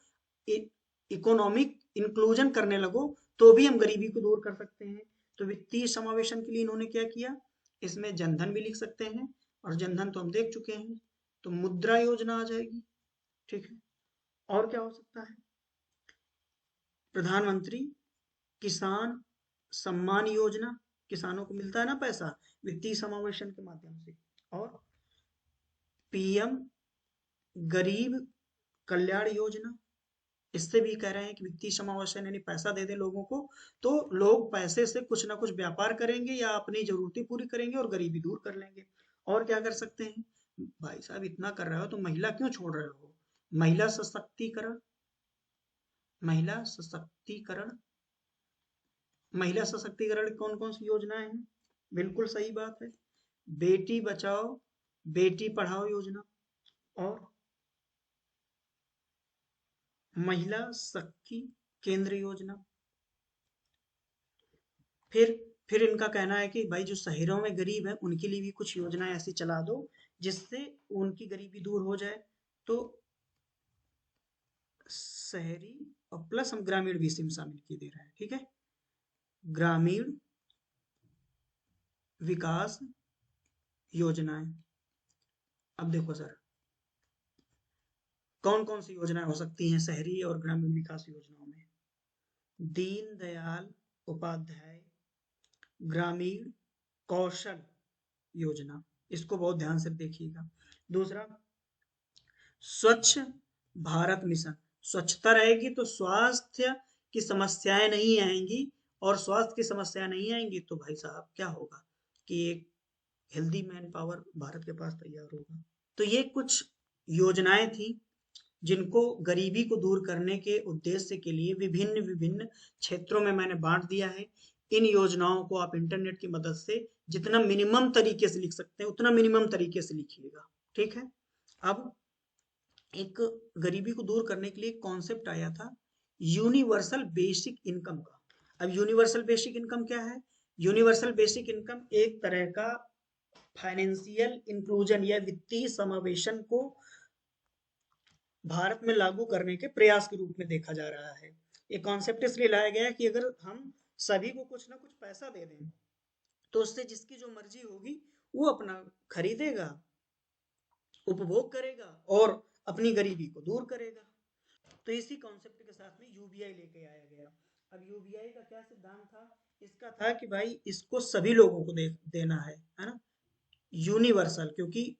इकोनॉमिक इंक्लूजन करने लगो, तो भी हम गरीबी को दूर कर सकते हैं। तो वित्तीय समावेशन के लिए इन्होंने क्या किया? इसमें जनधन भी लिख सकते हैं, और जनधन तो हम देख चुके हैं। तो मुद्रा योजना आ जाएगी, ठीक है। और क्या हो सकता है? प्रधानमंत्री किसान सम्मान योजना, किसानों को मिलता है ना पैसा वित्तीय समावेशन के माध्यम से। और पीएम गरीब कल्याण योजना, इससे भी कह रहे हैं कि वित्तीय समावेशन यानी पैसा दे दे लोगों को, तो लोग पैसे से कुछ ना कुछ व्यापार करेंगे या अपनी जरूरतें पूरी करेंगे और गरीबी दूर कर लेंगे। और क्या कर सकते हैं? भाई साहब इतना कर रहे हो तो महिला क्यों छोड़ रहे हो? महिला सशक्तिकरण, महिला सशक्तिकरण, महिला सशक्तिकरण कौन कौन सी योजनाएं हैं? बिल्कुल सही बात है, बेटी बचाओ बेटी पढ़ाओ योजना, और महिला सखी केंद्र योजना। फिर फिर इनका कहना है कि भाई जो शहरों में गरीब है उनके लिए भी कुछ योजनाएं ऐसी चला दो जिससे उनकी गरीबी दूर हो जाए। तो शहरी और प्लस हम ग्रामीण भी इसी में शामिल किए दे रहे हैं, ठीक है। ग्रामीण विकास योजनाएं। अब देखो सर, कौन कौन सी योजनाएं हो सकती हैं शहरी और ग्रामीण विकास योजनाओं में? दीन दयाल उपाध्याय ग्रामीण कौशल योजना, इसको बहुत ध्यान से देखिएगा। दूसरा, स्वच्छ भारत मिशन। स्वच्छता रहेगी तो स्वास्थ्य की समस्याएं नहीं आएंगी, और स्वास्थ्य की समस्या नहीं आएंगी तो भाई साहब क्या होगा कि एक हेल्दी मैन पावर भारत के पास तैयार होगा। तो ये कुछ योजनाएं थी जिनको गरीबी को दूर करने के उद्देश्य के लिए विभिन्न विभिन्न क्षेत्रों में मैंने बांट दिया है। इन योजनाओं को आप इंटरनेट की मदद से जितना मिनिमम तरीके से लिख सकते हैं उतना मिनिमम तरीके से लिखिएगा, ठीक है। अब एक गरीबी को दूर करने के लिए कॉन्सेप्ट आया था यूनिवर्सल बेसिक इनकम का। अब यूनिवर्सल बेसिक इनकम क्या है? यूनिवर्सल बेसिक इनकम एक तरह का फाइनेंशियल इंक्लूजन या वित्तीय समावेशन को भारत में लागू करने के प्रयास के रूप में देखा जा रहा है। ये कॉन्सेप्ट इसलिए लाया गया है कि अगर हम सभी को कुछ ना कुछ पैसा दे दें तो उससे जिसकी जो मर्जी होगी वो अपना खरीदेगा, उपभोग करेगा और अपनी गरीबी को दूर करेगा। तो इसी कॉन्सेप्ट के साथ में यूबीआई लेके आया गया। अब यूबीआई का क्या सिद्धांत था? इसका था कि भाई इसको सभी लोगों को देना है ना, यूनिवर्सल, क्योंकि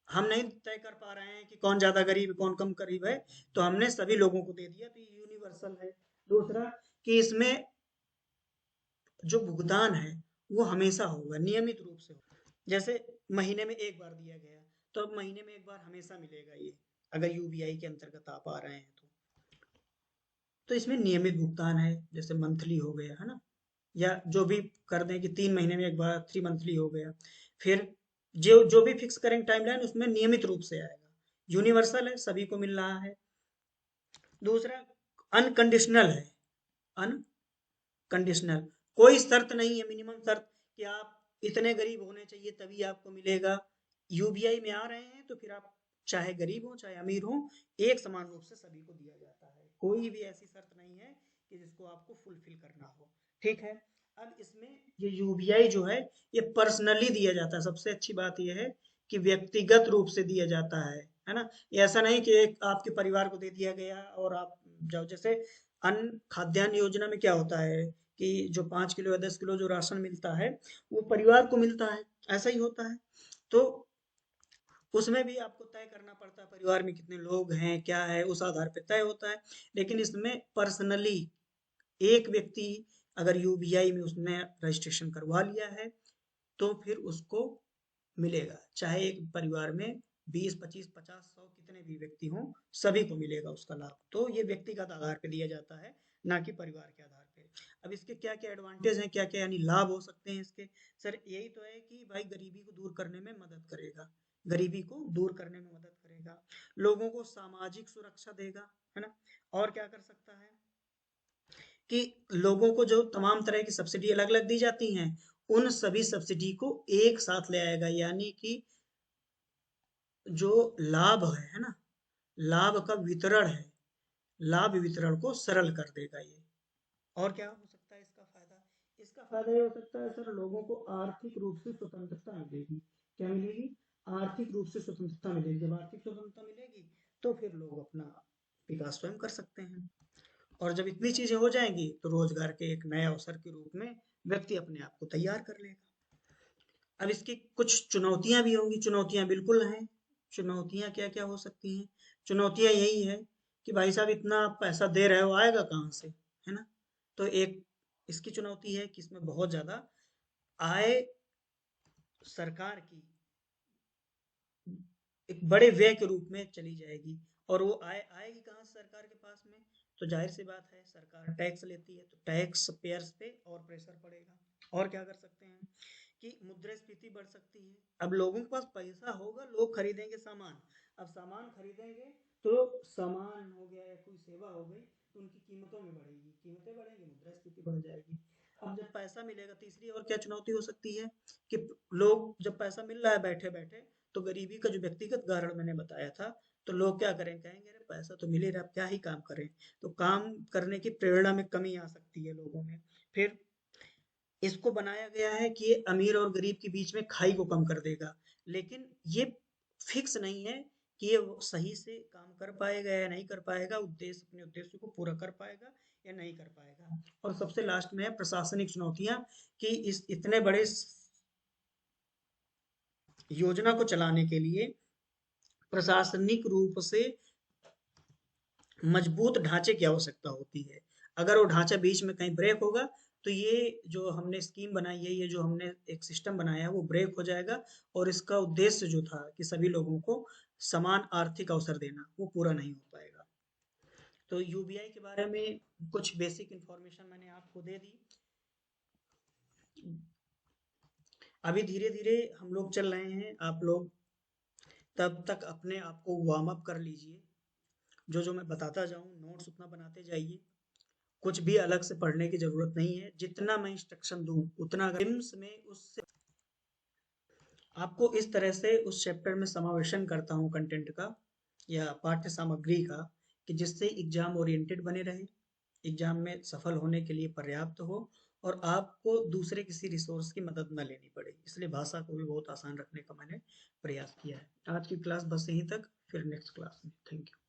हम नहीं तय कर पा रहे हैं कि कौन ज्यादा गरीब है कौन कम गरीब है, तो हमने सभी लोगों को दे दिया, तो ये यूनिवर्सल है। दूसरा कि इसमें जो भुगतान है वो हमेशा होगा, नियमित रूप से होगा। जैसे महीने में एक बार दिया गया तो अब महीने में एक बार हमेशा मिलेगा ये, अगर यूबीआई के अंतर्गत आप आ रहे हैं तो इसमें नियमित भुगतान है, जैसे मंथली हो गया है ना, या जो भी कर दें कि 3 महीने में एक बार, 3 मंथली हो गया। फिर जो जो भी फिक्स करेंगे टाइमलाइन उसमें नियमित रूप से आएगा, यूनिवर्सल है, सभी को मिल रहा है। दूसरा अनकंडीशनल है, अनकंडीशनल, कोई शर्त नहीं है, मिनिमम शर्त कि आप इतने गरीब होने चाहिए तभी आपको मिलेगा। यूबीआई में आ रहे हैं तो फिर आप चाहे गरीब हो चाहे अमीर हो, एक समान रूप से सभी को दिया जाता है, कोई भी ऐसी शर्त नहीं है कि जिसको आपको फुलफिल करना हो। ठीक है। अब इसमें ये यूबीआई जो है ये पर्सनली दिया जाता है। सबसे अच्छी बात यह है कि व्यक्तिगत रूप से दिया जाता है ना। ये ऐसा नहीं कि एक आपके परिवार को दे दिया गया और आप जाओ, जैसे अन्न खाद्यान्न योजना में क्या होता है कि जो 5 किलो या 10 किलो जो राशन मिलता है वो परिवार को मिलता है, ऐसा ही होता है। तो उसमें भी आपको तय करना पड़ता है परिवार में कितने लोग हैं क्या है, उस आधार पे तय होता है। लेकिन इसमें पर्सनली एक व्यक्ति अगर यूबीआई में उसने रजिस्ट्रेशन करवा लिया है तो फिर उसको मिलेगा, चाहे एक परिवार में 20, 25, 50, 100 कितने भी व्यक्ति हों, सभी को मिलेगा उसका लाभ। तो ये व्यक्तिगत आधार पे दिया जाता है, ना कि परिवार के आधार पे। अब इसके क्या क्या एडवांटेज हैं, क्या क्या यानी लाभ हो सकते हैं इसके? सर यही तो है कि भाई गरीबी को दूर करने में मदद करेगा, गरीबी को दूर करने में मदद करेगा, लोगों को सामाजिक सुरक्षा देगा, है ना। और क्या कर सकता है कि लोगों को जो तमाम तरह की सब्सिडी अलग अलग दी जाती हैं उन सभी सब्सिडी को एक साथ ले आएगा, यानी कि जो लाभ है ना, लाभ का वितरण है, लाभ वितरण को सरल कर देगा ये। और क्या हो सकता है इसका फायदा? इसका फायदा ये हो सकता है सर, लोगों को आर्थिक रूप से स्वतंत्रता मिलेगी। क्या मिलेगी? आर्थिक रूप से स्वतंत्रता मिलेगी। जब आर्थिक स्वतंत्रता मिलेगी तो फिर लोग अपना विकास स्वयं कर सकते हैं, और जब इतनी चीजें हो जाएंगी तो रोजगार के एक नए अवसर के रूप में व्यक्ति अपने आप को तैयार कर लेगा। अब इसकी कुछ चुनौतियां भी होंगी, चुनौतियां बिल्कुल हैं। चुनौतियां क्या क्या हो सकती हैं? चुनौतियां यही है कि भाई साहब इतना आप पैसा दे रहे हो आएगा कहाँ से, है ना। तो एक इसकी चुनौती है कि इसमें बहुत ज्यादा आय सरकार की एक बड़े व्यय के रूप में चली जाएगी, और वो आय आएगी कहाँ से सरकार के पास में? तो जाहिर सी बात है, सरकार टैक्स लेती है तो टैक्स पेयर्स पे और प्रेशर पड़ेगा। और क्या कर सकते हैं कि मुद्रास्फीति बढ़ सकती है। अब लोगों के पास पैसा होगा, लोग खरीदेंगे सामान। अब सामान खरीदेंगे तो सामान हो गया या कोई सेवा हो गई तो उनकी कीमतों में बढ़ेगी, कीमतें बढ़ेंगी, मुद्रास्फीति बढ़ जाएगी। अब जब पैसा मिलेगा, तीसरी और क्या चुनौती हो सकती है कि लोग जब पैसा मिल रहा है बैठे बैठे, तो गरीबी का जो व्यक्तिगत कारण मैंने बताया था, तो लोग क्या करें, कहेंगे अरे पैसा तो मिल ही रहा है, अब क्या ही काम करें। तो काम करने की प्रेरणा में कमी आ सकती है लोगों में। फिर इसको बनाया गया है कि ये अमीर और गरीब के बीच में खाई को कम कर देगा, लेकिन ये फिक्स नहीं है कि ये वो सही से काम कर पाएगा या नहीं कर पाएगा, उद्देश्य अपने उद्देश्य को पूरा कर पाएगा या नहीं कर पाएगा। और सबसे लास्ट में है प्रशासनिक चुनौतियां, कि इस इतने बड़े योजना को चलाने के लिए प्रशासनिक रूप से मजबूत ढांचे की आवश्यकता होती है। अगर वो ढांचा बीच में कहीं ब्रेक होगा तो ये जो हमने स्कीम बनाई है, ये जो हमने एक सिस्टम बनाया है वो ब्रेक हो जाएगा, और इसका उद्देश्य जो था कि सभी लोगों को समान आर्थिक अवसर देना, वो पूरा नहीं हो पाएगा। तो यूबीआई के बारे में कुछ बेसिक इंफॉर्मेशन मैंने आपको दे दी। अभी धीरे धीरे हम लोग चल रहे हैं, आप लोग तब तक अपने आप को वार्म अप कर लीजिए। जो जो मैं बताता जाऊँ नोट्स उतना बनाते जाइए, कुछ भी अलग से पढ़ने की जरूरत नहीं है, जितना मैं इंस्ट्रक्शन दूं उतना, अगर में उससे आपको इस तरह से उस चैप्टर में समावेशन करता हूँ कंटेंट का या पाठ्य सामग्री का, कि जिससे एग्जाम ओरिएंटेड बने रहे, एग्जाम में सफल होने के लिए पर्याप्त हो, और आपको दूसरे किसी रिसोर्स की मदद न लेनी पड़े। इसलिए भाषा को भी बहुत आसान रखने का मैंने प्रयास किया है। आज की क्लास बस यहीं तक, फिर नेक्स्ट क्लास में। Thank you.